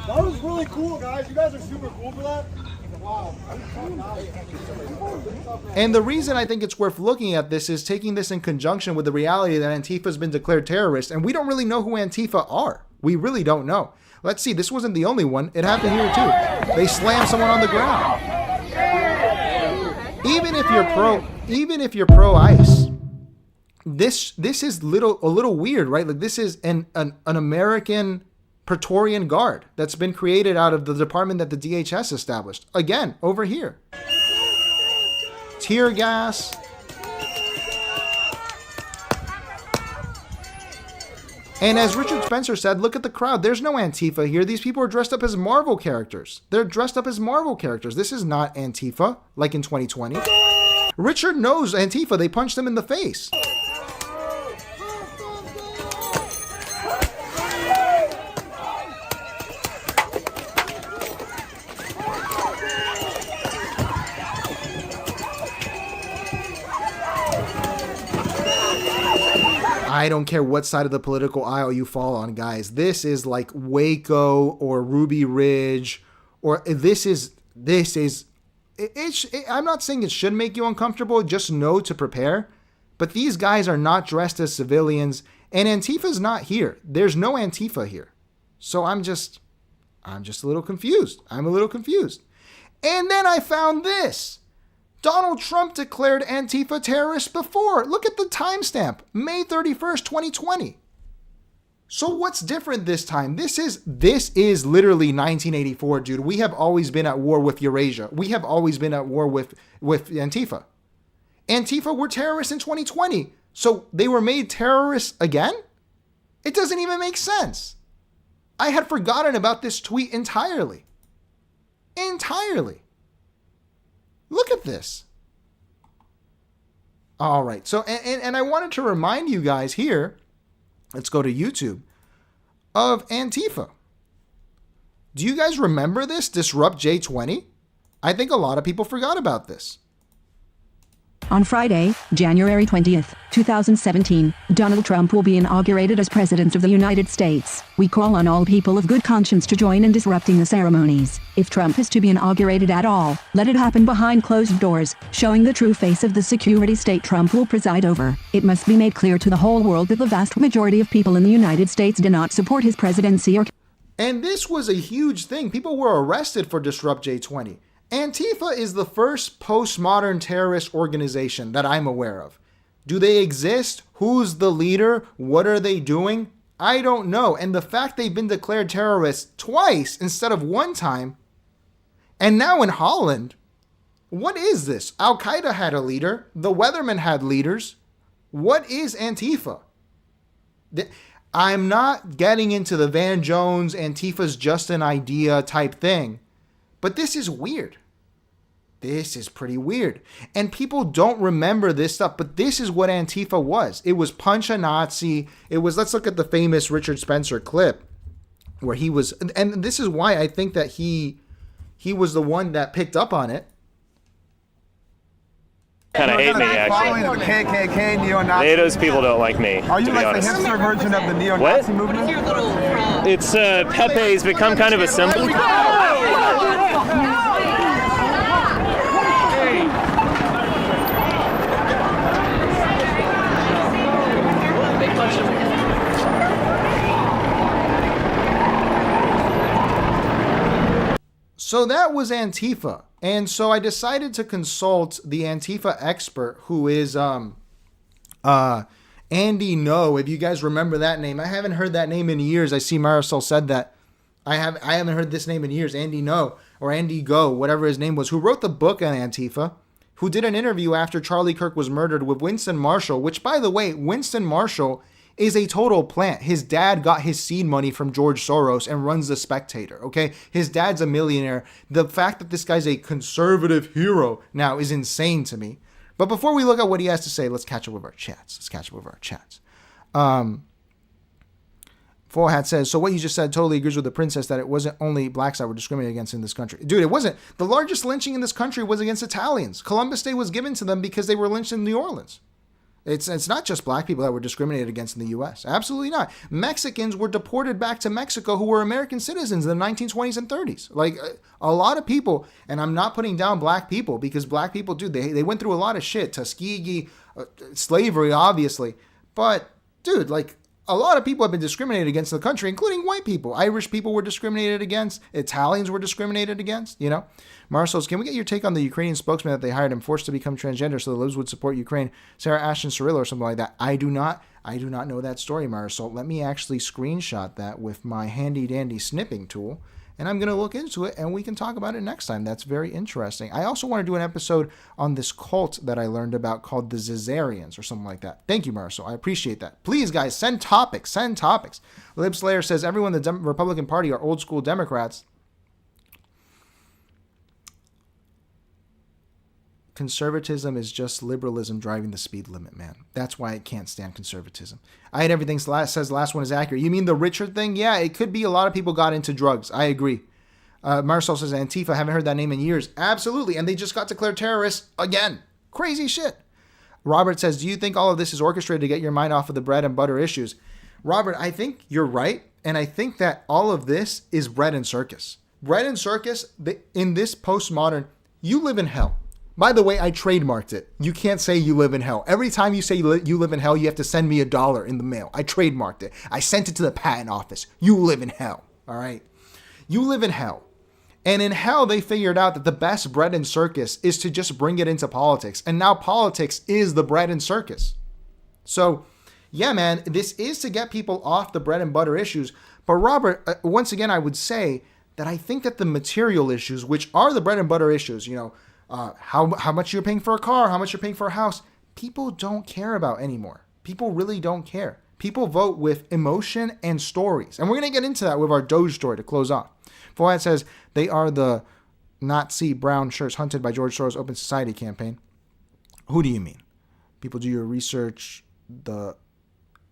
That was really cool, guys. You guys are super cool for that. Wow. And the reason I think it's worth looking at this is taking this in conjunction with the reality that Antifa has been declared terrorist, and we don't really know who Antifa are. We really don't know. Let's see. This wasn't the only one. It happened here too. They slammed someone on the ground. Even if you're pro ICE, this is a little weird, right? Like this is an American Praetorian Guard that's been created out of the department that the DHS established. Again, over here. Tear gas. And as Richard Spencer said, look at the crowd. There's no Antifa here. These people are dressed up as Marvel characters. They're dressed up as Marvel characters. This is not Antifa, like in 2020. Richard knows Antifa. They punched him in the face. I don't care what side of the political aisle you fall on, guys. This is like Waco or Ruby Ridge, or I'm not saying it should make you uncomfortable. Just know to prepare. But these guys are not dressed as civilians, and Antifa's not here. There's no Antifa here. So I'm just a little confused. I'm a little confused. And then I found this. Donald Trump declared Antifa terrorists before. Look at the timestamp, May 31st, 2020. So what's different this time? This is literally 1984, dude. We have always been at war with Eurasia. We have always been at war with Antifa. Antifa were terrorists in 2020. So they were made terrorists again? It doesn't even make sense. I had forgotten about this tweet entirely. Entirely. Look at this. All right. So, and I wanted to remind you guys here, let's go to YouTube, of Antifa. Do you guys remember this? Disrupt J20? I think a lot of people forgot about this. On Friday, January 20th, 2017, Donald Trump will be inaugurated as President of the United States. We call on all people of good conscience to join in disrupting the ceremonies. If Trump is to be inaugurated at all, let it happen behind closed doors, showing the true face of the security state Trump will preside over. It must be made clear to the whole world that the vast majority of people in the United States do not support his presidency or... And this was a huge thing. People were arrested for Disrupt J20. Antifa is the first postmodern terrorist organization that I'm aware of. Do they exist? Who's the leader? What are they doing? I don't know. And the fact they've been declared terrorists twice instead of one time, and now in Holland, what is this? Al-Qaeda had a leader. The Weathermen had leaders. What is Antifa? I'm not getting into the Van Jones, Antifa's just an idea type thing. But this is weird. This is pretty weird. And people don't remember this stuff, but this is what Antifa was. It was punch a Nazi. It was, let's look at the famous Richard Spencer clip where he was, and this is why I think that he was the one that picked up on it. Kind of hate me, actually. The KKK, neo-Nazi. Those people don't like me. Are you like the hipster version of the neo-Nazi movement? It's Pepe's become kind of a symbol. So that was Antifa. And so I decided to consult the Antifa expert, who is Andy No. If you guys remember that name. I haven't heard that name in years. I see Marisol said that. I haven't heard this name in years. Andy No, or Andy Go, whatever his name was, who wrote the book on Antifa, who did an interview after Charlie Kirk was murdered with Winston Marshall, which, by the way, Winston Marshall is a total plant. His dad got his seed money from George Soros and runs The Spectator, okay? His dad's a millionaire. The fact that this guy's a conservative hero now is insane to me. But before we look at what he has to say, let's catch up with our chats. Full Hat says, so what you just said totally agrees with the princess that it wasn't only blacks that were discriminated against in this country. Dude, it wasn't. The largest lynching in this country was against Italians. Columbus Day was given to them because they were lynched in New Orleans. It's not just black people that were discriminated against in the U.S. Absolutely not. Mexicans were deported back to Mexico who were American citizens in the 1920s and 30s. Like a lot of people, and I'm not putting down black people because black people, dude, they went through a lot of shit. Tuskegee, slavery, obviously. But, dude, like a lot of people have been discriminated against in the country, including white people. Irish people were discriminated against. Italians were discriminated against, you know. Marcel's, can we get your take on the Ukrainian spokesman that they hired and forced to become transgender so the libs would support Ukraine? Sarah Ashton Cirillo or something like that. I do not know that story, Marcel. Let me actually screenshot that with my handy dandy snipping tool. And I'm going to look into it, and we can talk about it next time. That's very interesting. I also want to do an episode on this cult that I learned about called the Zazarians or something like that. Thank you, Marcel. I appreciate that. Please, guys, send topics. Lib Slayer says, everyone in the Republican Party are old school Democrats. Conservatism is just liberalism driving the speed limit, man. That's why I can't stand conservatism. I had everything says the last one is accurate. You mean the Richard thing? Yeah, it could be a lot of people got into drugs. I agree. Marcel says Antifa. Haven't heard that name in years. Absolutely. And they just got declared terrorists again. Crazy shit. Robert says, do you think all of this is orchestrated to get your mind off of the bread and butter issues? Robert, I think you're right. And I think that all of this is bread and circus. Bread and circus, in this postmodern, you live in hell. By the way, I trademarked it. You can't say you live in hell. Every time you say you live in hell, you have to send me $1 in the mail. I trademarked it. I sent it to the patent office. You live in hell. All right? You live in hell. And in hell, they figured out that the best bread and circus is to just bring it into politics. And now politics is the bread and circus. So, yeah, man, this is to get people off the bread and butter issues. But Robert, once again, I would say that I think that the material issues, which are the bread and butter issues, you know, how much you're paying for a car, how much you're paying for a house, people don't care about anymore. People really don't care. People vote with emotion and stories. And we're going to get into that with our Doge story to close off. Fuad says they are the Nazi brown shirts hunted by George Soros' Open Society campaign. Who do you mean? People do your research. Are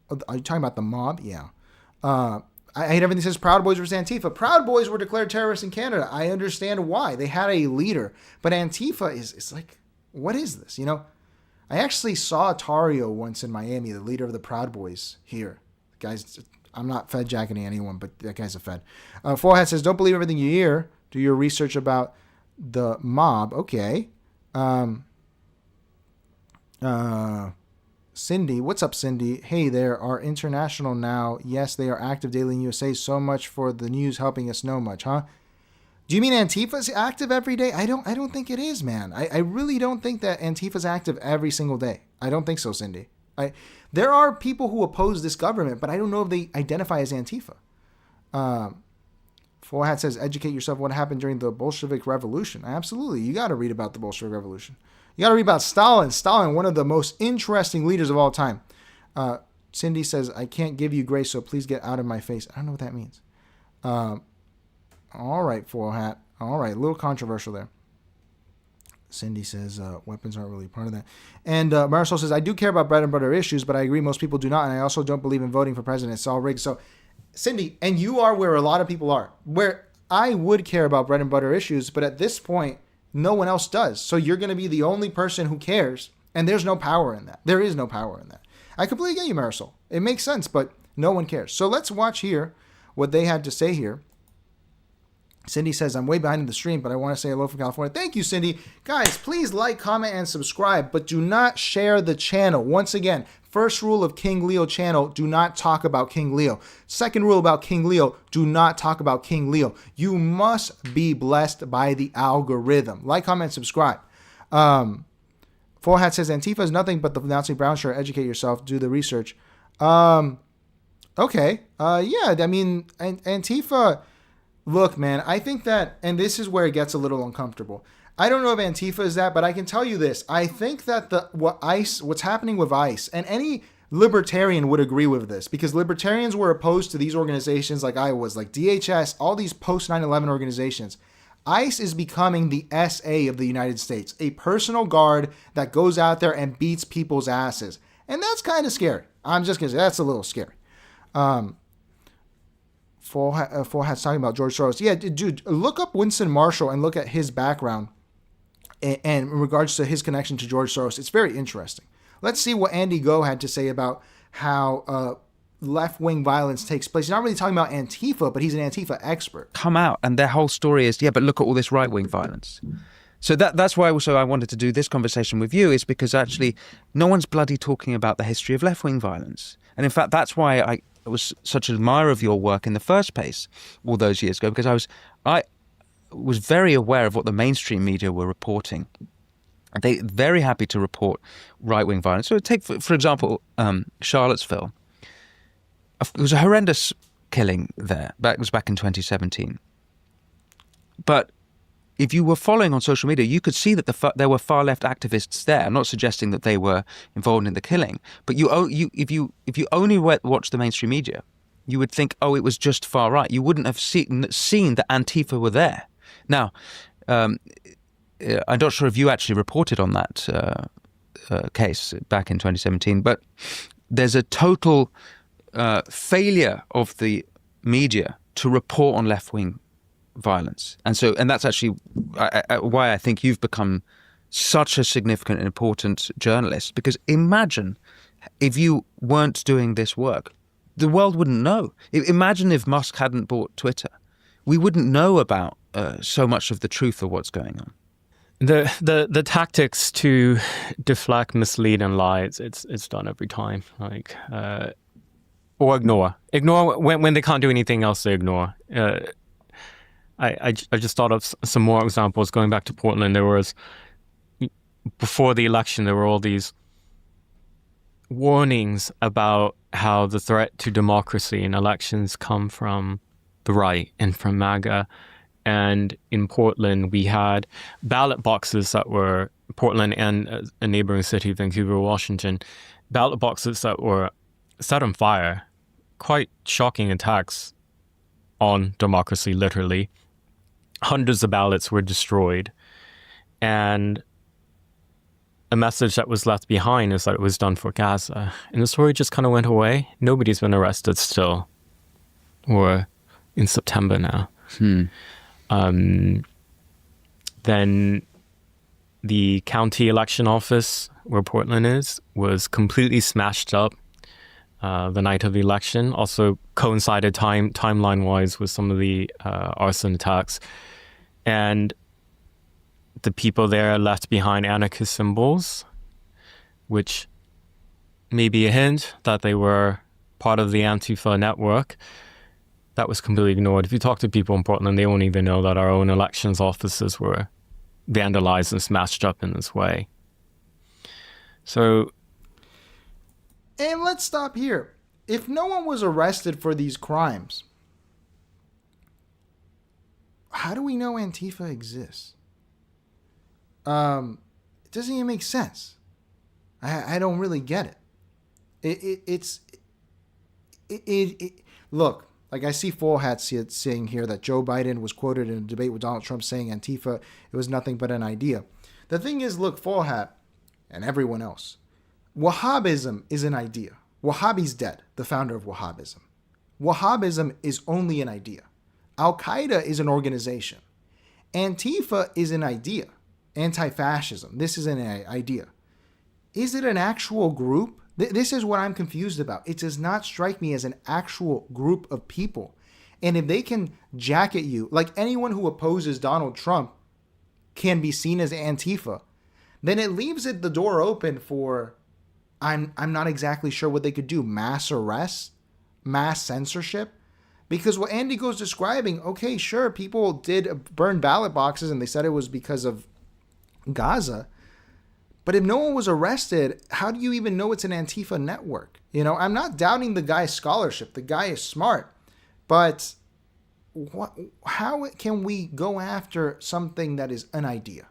you talking about the mob? Yeah. I hate everything that says Proud Boys versus Antifa. Proud Boys were declared terrorists in Canada. I understand why. They had a leader. But Antifa is like, what is this? You know, I actually saw Tario once in Miami, the leader of the Proud Boys here. Guys, I'm not Fed jacketing anyone, but that guy's a Fed. Forehead says, don't believe everything you hear. Do your research about the mob. Okay. Cindy, what's up, Cindy? Hey, there are international now. Yes, they are active daily in USA. So much for the news helping us know much, huh? Do you mean Antifa's active every day? I don't think it is, man. I really don't think that Antifa's active every single day. I don't think so, Cindy. There are people who oppose this government, but I don't know if they identify as Antifa. Forehead says, educate yourself what happened during the Bolshevik Revolution. Absolutely. You got to read about the Bolshevik Revolution. You got to read about Stalin. Stalin, one of the most interesting leaders of all time. Cindy says, I can't give you grace, so please get out of my face. I don't know what that means. All right, Forehead. All right, a little controversial there. Cindy says, weapons aren't really part of that. And Marisol says, I do care about bread and butter issues, but I agree most people do not, and I also don't believe in voting for president. It's all rigged. So, Cindy, and you are where a lot of people are, where I would care about bread and butter issues, but at this point, no one else does. So you're going to be the only person who cares, and there's no power in that. There is no power in that. I completely get you, Marisol. It makes sense, but no one cares. So let's watch here what they had to say here. Cindy says, I'm way behind in the stream, but I want to say hello from California. Thank you, Cindy. Guys, please like, comment, and subscribe, but do not share the channel. Once again, first rule of King Leo channel, do not talk about King Leo. Second rule about King Leo, do not talk about King Leo. You must be blessed by the algorithm. Like, comment, subscribe. Forehead says, Antifa is nothing but the Nazi brown shirt. Educate yourself. Do the research. Okay. Yeah, I mean, Antifa... Look, man, I think that, and this is where it gets a little uncomfortable. I don't know if Antifa is that, but I can tell you this. I think that what's happening with ICE, and any libertarian would agree with this, because libertarians were opposed to these organizations like I was, like DHS, all these post 9/11 organizations. ICE is becoming the SA of the United States, a personal guard that goes out there and beats people's asses. And that's kind of scary. I'm just going to say that's a little scary. Forehead's talking about George Soros. Yeah, dude, look up Winston Marshall and look at his background and in regards to his connection to George Soros. It's very interesting. Let's see what Andy Go had to say about how left-wing violence takes place. He's not really talking about Antifa, but he's an Antifa expert. Come out, and their whole story is, yeah, but look at all this right-wing violence. So that's why also I wanted to do this conversation with you, is because actually no one's bloody talking about the history of left-wing violence. And in fact, that's why I was such an admirer of your work in the first place all those years ago, because I was very aware of what the mainstream media were reporting. They very happy to report right-wing violence. So take, for example, Charlottesville. It was a horrendous killing there. It was back in 2017. But if you were following on social media, you could see that there were far-left activists there. I'm not suggesting that they were involved in the killing, but if you only watch the mainstream media, you would think, oh, it was just far right. You wouldn't have seen that Antifa were there. Now, I'm not sure if you actually reported on that case back in 2017, but there's a total failure of the media to report on left-wing violence. And that's actually why I think you've become such a significant and important journalist, because imagine if you weren't doing this work, the world wouldn't know. Imagine if Musk hadn't bought Twitter. We wouldn't know about so much of the truth of what's going on. The tactics to deflect, mislead, and lie, it's done every time. Or ignore when they can't do anything else. They ignore. I just thought of some more examples going back to Portland. There was, before the election, there were all these warnings about how the threat to democracy in elections come from the right and from MAGA. And in Portland, we had ballot boxes that were, Portland and a neighboring city, Vancouver, Washington, ballot boxes that were set on fire. Quite shocking attacks on democracy, literally. Hundreds of ballots were destroyed. And a message that was left behind is that it was done for Gaza. And the story just kind of went away. Nobody's been arrested still. We're in September now. Then the county election office where Portland is, was completely smashed up the night of the election. Also coincided timeline-wise with some of the arson attacks. And the people there left behind anarchist symbols, which may be a hint that they were part of the Antifa network. That was completely ignored. If you talk to people in Portland, they won't even know that our own elections offices were vandalized and smashed up in this way. So... And let's stop here. If no one was arrested for these crimes, how do we know Antifa exists? It doesn't even make sense. I don't really get it. Look, like I see Full Hat saying here that Joe Biden was quoted in a debate with Donald Trump saying Antifa, it was nothing but an idea. The thing is, look, Full Hat and everyone else, Wahhabism is an idea. Wahhabi's dead, the founder of Wahhabism. Wahhabism is only an idea. Al-Qaeda is an organization. Antifa is an idea. Anti-fascism, this is an idea. Is it an actual group? This is what I'm confused about. It does not strike me as an actual group of people. And if they can jacket you, like anyone who opposes Donald Trump can be seen as Antifa, then it leaves the door open for, I'm not exactly sure what they could do. Mass arrests? Mass censorship? Because what Andy goes describing, okay, sure, people did burn ballot boxes and they said it was because of Gaza. But if no one was arrested, how do you even know it's an Antifa network? You know, I'm not doubting the guy's scholarship. The guy is smart. But how can we go after something that is an idea?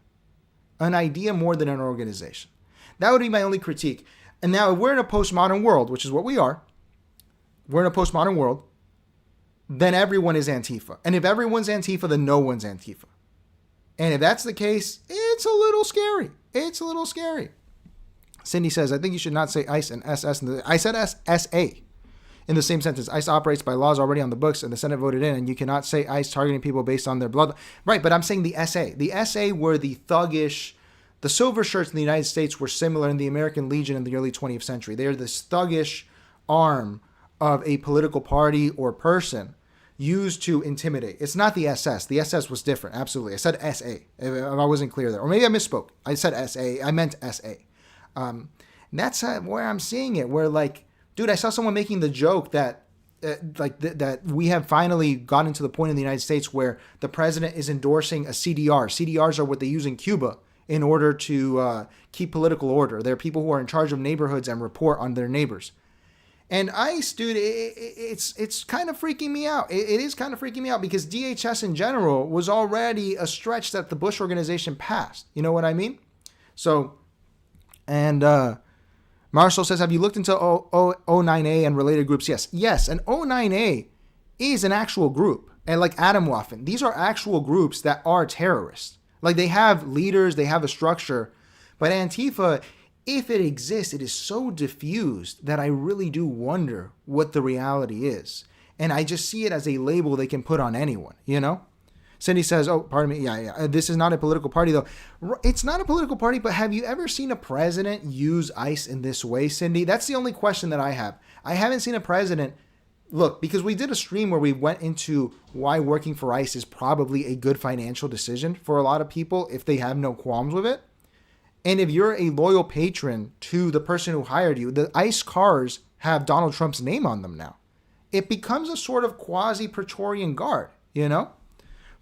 An idea more than an organization. That would be my only critique. And now if we're in a postmodern world, which is what we are, we're in a postmodern world, then everyone is Antifa. And if everyone's Antifa, then no one's Antifa. And if that's the case, it's a little scary. It's a little scary. Cindy says, I think you should not say ICE and SS. I said SA in the same sentence. ICE operates by laws already on the books and the Senate voted in, and you cannot say ICE targeting people based on their blood. Right, but I'm saying the SA. The SA were the thuggish, the silver shirts in the United States were similar in the American Legion in the early 20th century. They are this thuggish arm of a political party or person used to intimidate. It's not the SS. The SS was different. Absolutely. I said SA. If I wasn't clear there. Or maybe I misspoke. I said SA. I meant SA. That's where I'm seeing it. Where like, dude, I saw someone making the joke that that we have finally gotten to the point in the United States where the president is endorsing a CDR. CDRs are what they use in Cuba in order to keep political order. They're people who are in charge of neighborhoods and report on their neighbors. And ICE, dude, it's kind of freaking me out. It is kind of freaking me out because DHS in general was already a stretch that the Bush organization passed. You know what I mean? So, and Marshall says, have you looked into O9A and related groups? Yes. And O9A is an actual group. And like Atomwaffen, these are actual groups that are terrorists. Like they have leaders, they have a structure. But Antifa, if it exists, it is so diffused that I really do wonder what the reality is. And I just see it as a label they can put on anyone, you know? Cindy says, oh, pardon me. Yeah. This is not a political party, though. It's not a political party, but have you ever seen a president use ICE in this way, Cindy? That's the only question that I have. I haven't seen a president... Look, because we did a stream where we went into why working for ICE is probably a good financial decision for a lot of people if they have no qualms with it. And if you're a loyal patron to the person who hired you, the ICE cars have Donald Trump's name on them now. It becomes a sort of quasi-Praetorian guard, you know?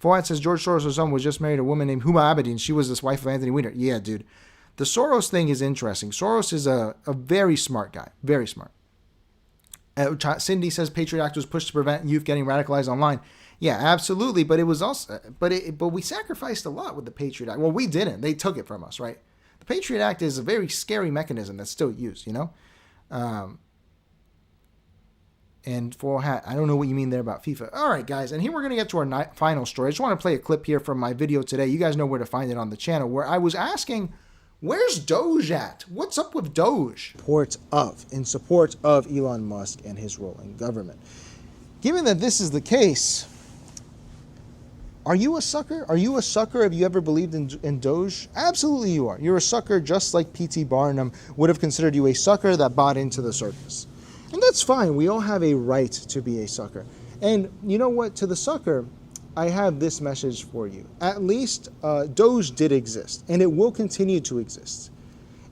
Fawad says George Soros' son was just married a woman named Huma Abedin. She was this wife of Anthony Weiner. Yeah, dude. The Soros thing is interesting. Soros is a very smart guy. Very smart. Cindy says Patriot Act was pushed to prevent youth getting radicalized online. Yeah, absolutely. But it was also, but we sacrificed a lot with the Patriot Act. Well, we didn't. They took it from us, right? The Patriot Act is a very scary mechanism that's still used, you know? And for hat, I don't know what you mean there about FIFA. All right, guys, and here we're going to get to our final story. I just want to play a clip here from my video today. You guys know where to find it on the channel, where I was asking, where's Doge at? What's up with Doge? In support of Elon Musk and his role in government. Given that this is the case, Are you a sucker? Are you a sucker? Have you ever believed in Doge? Absolutely you are. You're a sucker just like P.T. Barnum would have considered you a sucker that bought into the circus. And that's fine. We all have a right to be a sucker. And you know what? To the sucker, I have this message for you. At least Doge did exist, and it will continue to exist.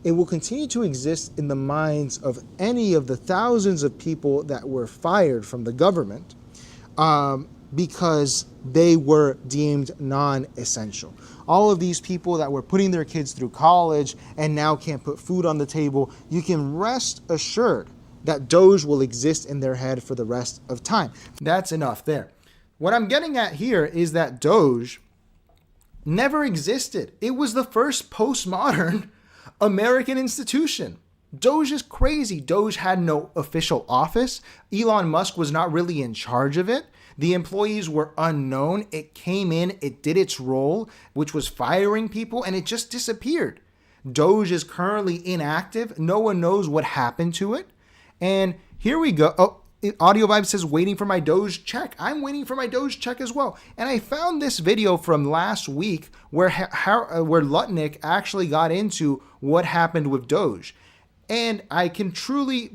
It will continue to exist in the minds of any of the thousands of people that were fired from the government because they were deemed non-essential. All of these people that were putting their kids through college and now can't put food on the table, you can rest assured that Doge will exist in their head for the rest of time. That's enough there. What I'm getting at here is that Doge never existed. It was the first postmodern American institution. Doge is crazy. Doge had no official office. Elon Musk was not really in charge of it. The employees were unknown. It came in, it did its role, which was firing people, and it just disappeared. Doge is currently inactive. No one knows what happened to it. And here we go. Oh, Audio Vibe says, waiting for my Doge check. I'm waiting for my Doge check as well. And I found this video from last week where Lutnick actually got into what happened with Doge. And I can truly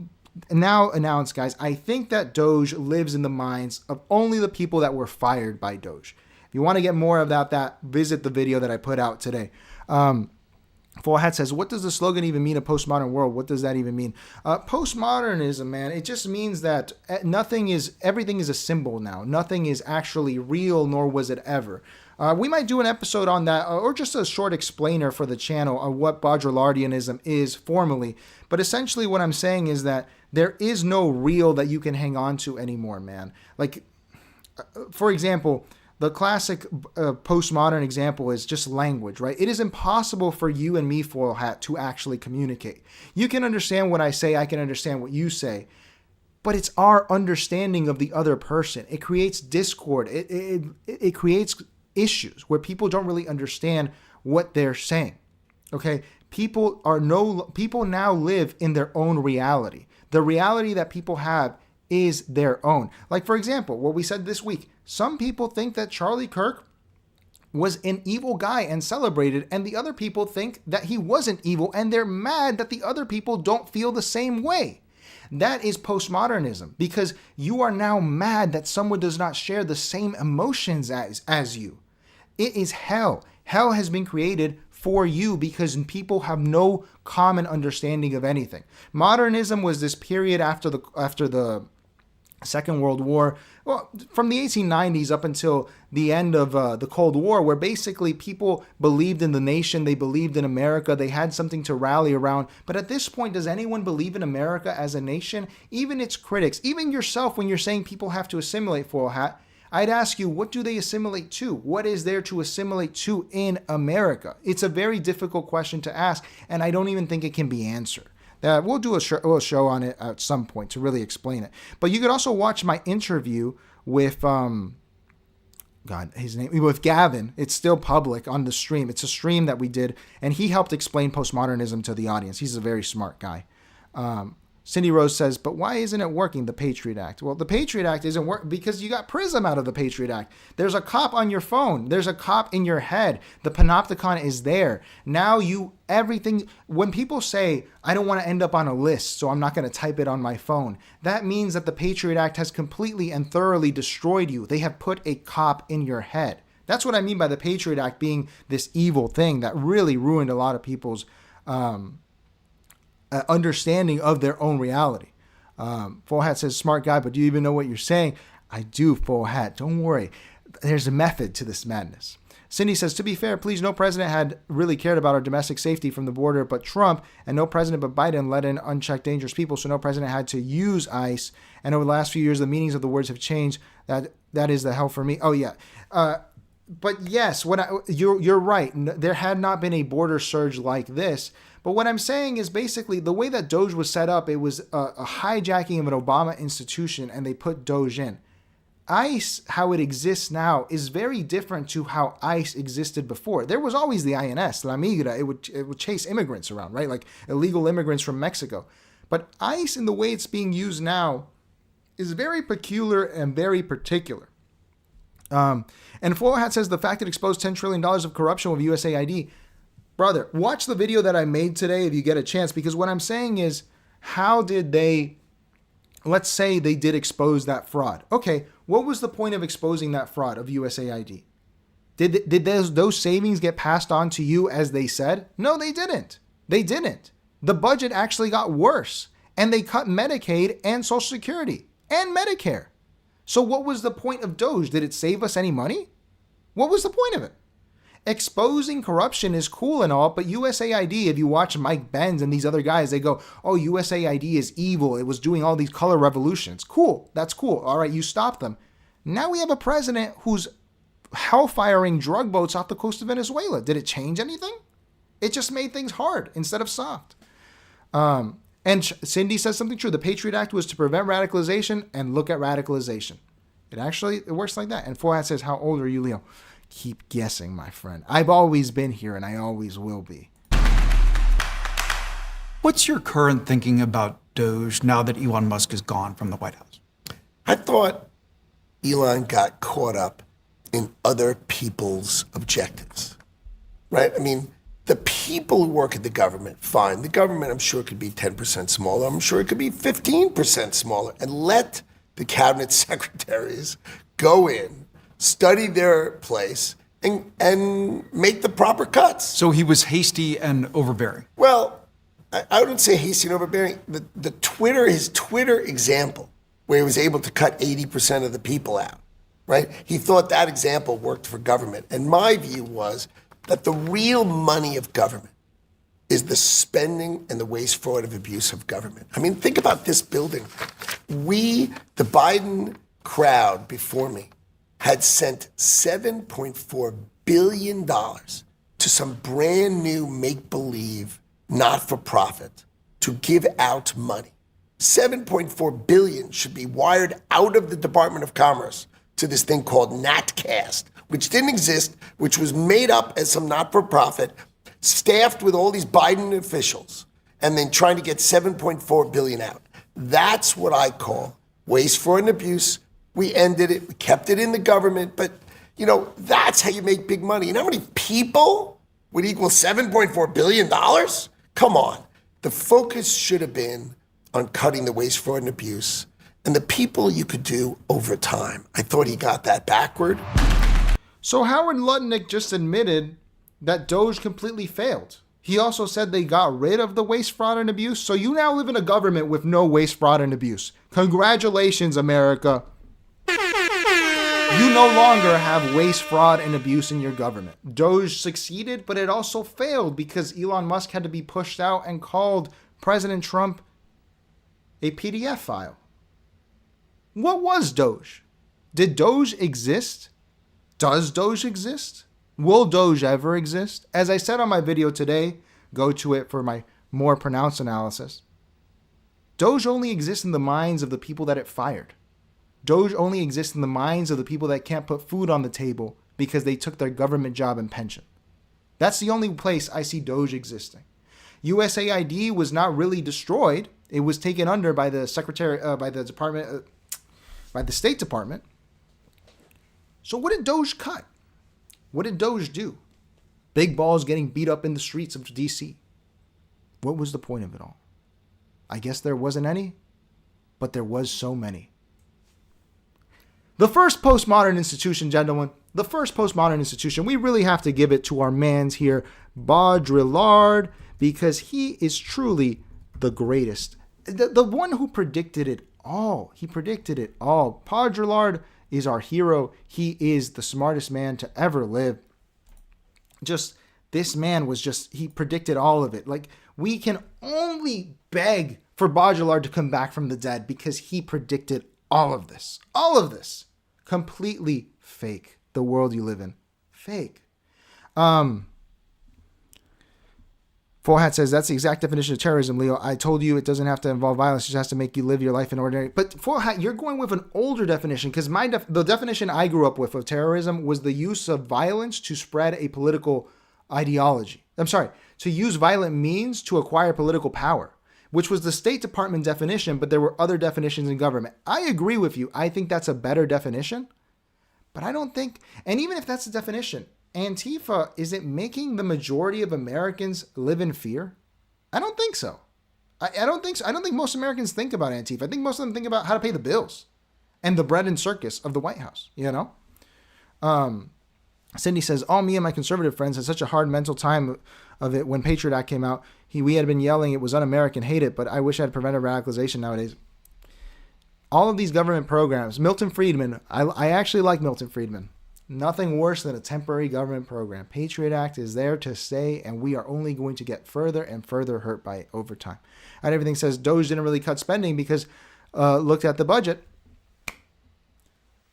now announce, guys, I think that Doge lives in the minds of only the people that were fired by Doge. If you want to get more about that, visit the video that I put out today. Full Hat says, what does the slogan even mean, a postmodern world? What does that even mean? Postmodernism, man, it just means that everything is a symbol now. Nothing is actually real, nor was it ever. We might do an episode on that, or just a short explainer for the channel of what Baudrillardianism is formally. But essentially what I'm saying is that there is no real that you can hang on to anymore, man. Like, for example, the classic postmodern example is just language, right? It is impossible for you and me, Foil Hat, to actually communicate. You can understand what I say, I can understand what you say, but it's our understanding of the other person. It creates discord. It creates issues where people don't really understand what they're saying. Okay? People now live in their own reality. The reality that people have is their own. Like, for example, what we said this week, some people think that Charlie Kirk was an evil guy and celebrated, and the other people think that he wasn't evil, and they're mad that the other people don't feel the same way. That is postmodernism, because you are now mad that someone does not share the same emotions as you. It is hell. Hell has been created for you because people have no common understanding of anything. Modernism was this period after the Second World War, well, from the 1890s up until the end of the Cold War, where basically people believed in the nation, they believed in America, they had something to rally around. But at this point, does anyone believe in America as a nation? Even its critics, even yourself, when you're saying people have to assimilate, Foil Hat, I'd ask you, what do they assimilate to? What is there to assimilate to in America? It's a very difficult question to ask, and I don't even think it can be answered. We'll do a show on it at some point to really explain it. But you could also watch my interview with, with Gavin. It's still public on the stream. It's a stream that we did, and he helped explain postmodernism to the audience. He's a very smart guy. Cindy Rose says, but why isn't it working, the Patriot Act? Well, the Patriot Act isn't working because you got PRISM out of the Patriot Act. There's a cop on your phone. There's a cop in your head. The panopticon is there. Now everything, when people say, I don't want to end up on a list, so I'm not going to type it on my phone, that means that the Patriot Act has completely and thoroughly destroyed you. They have put a cop in your head. That's what I mean by the Patriot Act being this evil thing that really ruined a lot of people's understanding of their own reality. Full Hat says, smart guy, but do you even know what you're saying? I do, Full Hat. Don't worry. There's a method to this madness. Cindy says, to be fair, please, no president had really cared about our domestic safety from the border but Trump, and no president but Biden let in unchecked dangerous people, so no president had to use ICE. And over the last few years, the meanings of the words have changed. That is the hell for me. Oh, yeah. But yes, you're right. There had not been a border surge like this. But what I'm saying is basically the way that Doge was set up, it was a hijacking of an Obama institution, and they put Doge in. ICE, how it exists now, is very different to how ICE existed before. There was always the INS, La Migra. It would chase immigrants around, right? Like illegal immigrants from Mexico. But ICE, in the way it's being used now, is very peculiar and very particular. And Full Hat says the fact it exposed $10 trillion of corruption with USAID. Brother, watch the video that I made today if you get a chance, because what I'm saying is, how did they, let's say they did expose that fraud. Okay, what was the point of exposing that fraud of USAID? Did those savings get passed on to you as they said? No, they didn't. They didn't. The budget actually got worse, and they cut Medicaid and Social Security and Medicare. So what was the point of Doge? Did it save us any money? What was the point of it? Exposing corruption is cool and all, but USAID, if you watch Mike Benz and these other guys, they go, oh, USAID is evil. It was doing all these color revolutions. Cool. That's cool. All right, you stop them. Now we have a president who's hellfiring drug boats off the coast of Venezuela. Did it change anything? It just made things hard instead of soft. And Cindy says something true. The Patriot Act was to prevent radicalization, and look at radicalization. It works like that. And Forhat says, how old are you, Leo? Keep guessing, my friend. I've always been here, and I always will be. What's your current thinking about Doge now that Elon Musk is gone from the White House? I thought Elon got caught up in other people's objectives, right? I mean, the people who work at the government, fine. The government, I'm sure, could be 10% smaller. I'm sure it could be 15% smaller. And let the cabinet secretaries go in, study their place, and make the proper cuts. So he was hasty and overbearing. Well, I wouldn't say hasty and overbearing. His Twitter example, where he was able to cut 80% of the people out, right? He thought that example worked for government. And my view was that the real money of government is the spending and the waste, fraud, and abuse of government. I mean, think about this building. The Biden crowd before me, had sent $7.4 billion to some brand new make-believe not-for-profit to give out money. $7.4 billion should be wired out of the Department of Commerce to this thing called NatCast, which didn't exist, which was made up as some not-for-profit, staffed with all these Biden officials, and then trying to get $7.4 billion out. That's what I call waste, fraud, and abuse. We ended it. We kept it in the government. But, that's how you make big money. You know how many people would equal $7.4 billion? Come on. The focus should have been on cutting the waste, fraud, and abuse. And the people you could do over time. I thought he got that backward. So Howard Lutnick just admitted that Doge completely failed. He also said they got rid of the waste, fraud, and abuse. So you now live in a government with no waste, fraud, and abuse. Congratulations, America. You no longer have waste, fraud, and abuse in your government. Doge succeeded, but it also failed because Elon Musk had to be pushed out and called President Trump a PDF file. What was Doge? Did Doge exist? Does Doge exist? Will Doge ever exist? As I said on my video today, go to it for my more pronounced analysis. Doge only exists in the minds of the people that it fired. Doge only exists in the minds of the people that can't put food on the table because they took their government job and pension. That's the only place I see Doge existing. USAID was not really destroyed. It was taken under by the State Department. So what did Doge cut? What did Doge do? Big balls getting beat up in the streets of DC. What was the point of it all? I guess there wasn't any, but there was so many. The first postmodern institution, gentlemen, the first postmodern institution, we really have to give it to our mans here, Baudrillard, because he is truly the greatest. The one who predicted it all. He predicted it all. Baudrillard is our hero. He is the smartest man to ever live. This man he predicted all of it. Like, we can only beg for Baudrillard to come back from the dead because he predicted all of this. All of this. Completely fake. The world you live in. Fake. Forhat says, that's the exact definition of terrorism, Leo. I told you it doesn't have to involve violence. It just has to make you live your life in ordinary. But Forhat, you're going with an older definition because the definition I grew up with of terrorism was the use of violence to spread a political ideology. To use violent means to acquire political power, which was the State Department definition, but there were other definitions in government. I agree with you. I think that's a better definition. But I don't think, and even if that's the definition, Antifa, is it making the majority of Americans live in fear? I don't think so. I don't think so. I don't think most Americans think about Antifa. I think most of them think about how to pay the bills and the bread and circus of the White House, you know? Cindy says, all me and my conservative friends had such a hard mental time of it when Patriot Act came out. We had been yelling it was un-American, hate it, but I wish I had prevented radicalization nowadays. All of these government programs, Milton Friedman, I actually like Milton Friedman. Nothing worse than a temporary government program. Patriot Act is there to stay, and we are only going to get further and further hurt by it over time. And everything says DOGE didn't really cut spending because looked at the budget.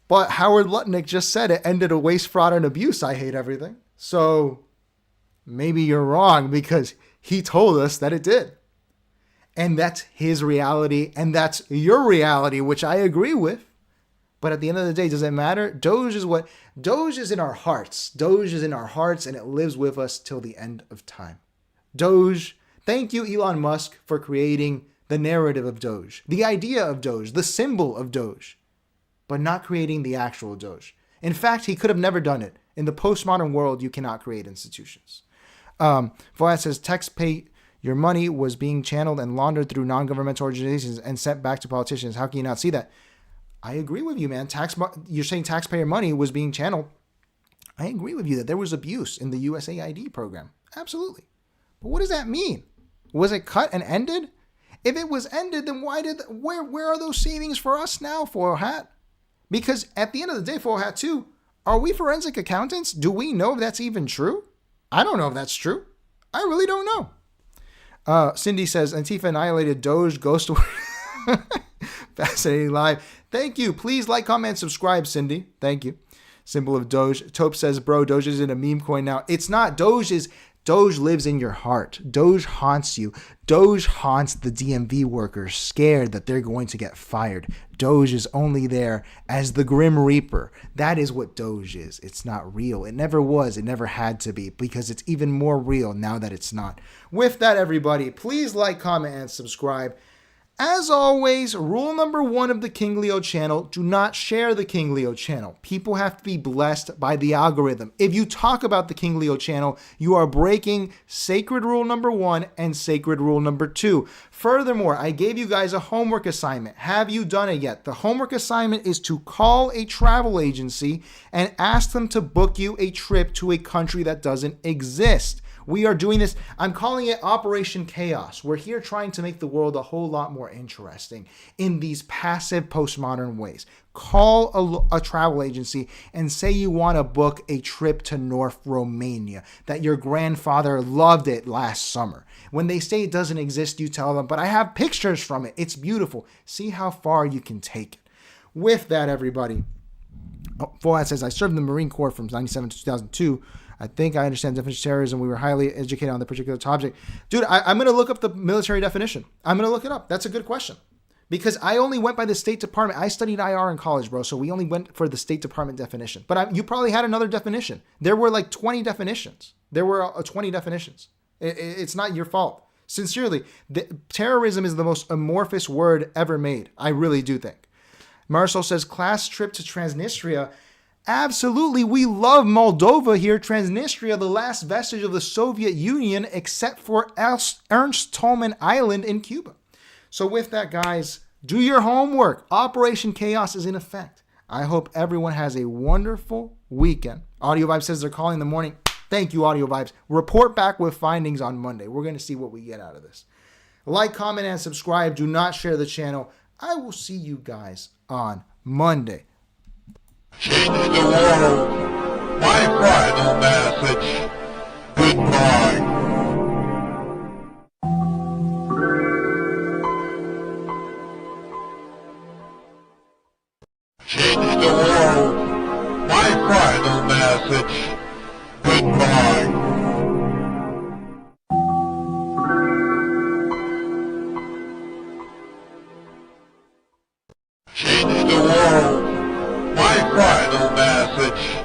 But Howard Lutnick just said it ended a waste, fraud, and abuse. I hate everything. So maybe you're wrong because he told us that it did. And that's his reality, and that's your reality, which I agree with. But at the end of the day, does it matter? DOGE is in our hearts. DOGE is in our hearts, and it lives with us till the end of time. DOGE, thank you, Elon Musk, for creating the narrative of DOGE, the idea of DOGE, the symbol of DOGE, but not creating the actual DOGE. In fact, he could have never done it. In the postmodern world, you cannot create institutions. Voyat says, tax pay your money was being channeled and laundered through non-governmental organizations and sent back to politicians. How can you not see that? I agree with you, man. You're saying taxpayer money was being channeled. I agree with you that there was abuse in the USAID program. Absolutely. But what does that mean? Was it cut and ended? If it was ended, then where are those savings for us now, Foil Hat? Because at the end of the day, Foil Hat 2, are we forensic accountants? Do we know if that's even true? I don't know if that's true. I really don't know. Cindy says, Antifa annihilated DOGE ghost. Fascinating live. Thank you. Please like, comment, subscribe, Cindy. Thank you. Symbol of Doge. Taupe says, bro, Doge is in a meme coin now. It's not. Doge lives in your heart. Doge haunts you. Doge haunts the DMV workers, scared that they're going to get fired. Doge is only there as the Grim Reaper. That is what Doge is. It's not real. It never was. It never had to be, because it's even more real now that it's not. With that, everybody, please like, comment, and subscribe. As always, rule number 1 of the King Leo channel, do not share the King Leo channel. People have to be blessed by the algorithm. If you talk about the King Leo channel, you are breaking sacred rule number 1 and sacred rule number 2. Furthermore, I gave you guys a homework assignment. Have you done it yet? The homework assignment is to call a travel agency and ask them to book you a trip to a country that doesn't exist. We are doing this. I'm calling it Operation Chaos. We're here trying to make the world a whole lot more interesting in these passive postmodern ways. Call a travel agency and say you want to book a trip to North Romania, that your grandfather loved it last summer. When they say it doesn't exist, you tell them, but I have pictures from it. It's beautiful. See how far you can take it. With that, everybody, Foyat says, I served in the Marine Corps from 1997 to 2002. I think I understand the definition of terrorism. We were highly educated on the particular topic. Dude, I'm going to look up the military definition. I'm going to look it up. That's a good question. Because I only went by the State Department. I studied IR in college, bro, so we only went for the State Department definition. But you probably had another definition. There were like 20 definitions. There were 20 definitions. It's not your fault. Sincerely, terrorism is the most amorphous word ever made. I really do think. Marcel says, class trip to Transnistria. Absolutely, we love Moldova here. Transnistria, the last vestige of the Soviet Union, except for Ernst Thälmann Island in Cuba. So with that, guys, do your homework. Operation Chaos is in effect. I hope everyone has a wonderful weekend. Audio Vibes says they're calling in the morning. Thank you, Audio Vibes. Report back with findings on Monday. We're going to see what we get out of this. Like, comment, and subscribe. Do not share the channel. I will see you guys on Monday. Changing the world. My final message. Goodbye. Changing the world. My final message. Goodbye. Changing the world. My final message.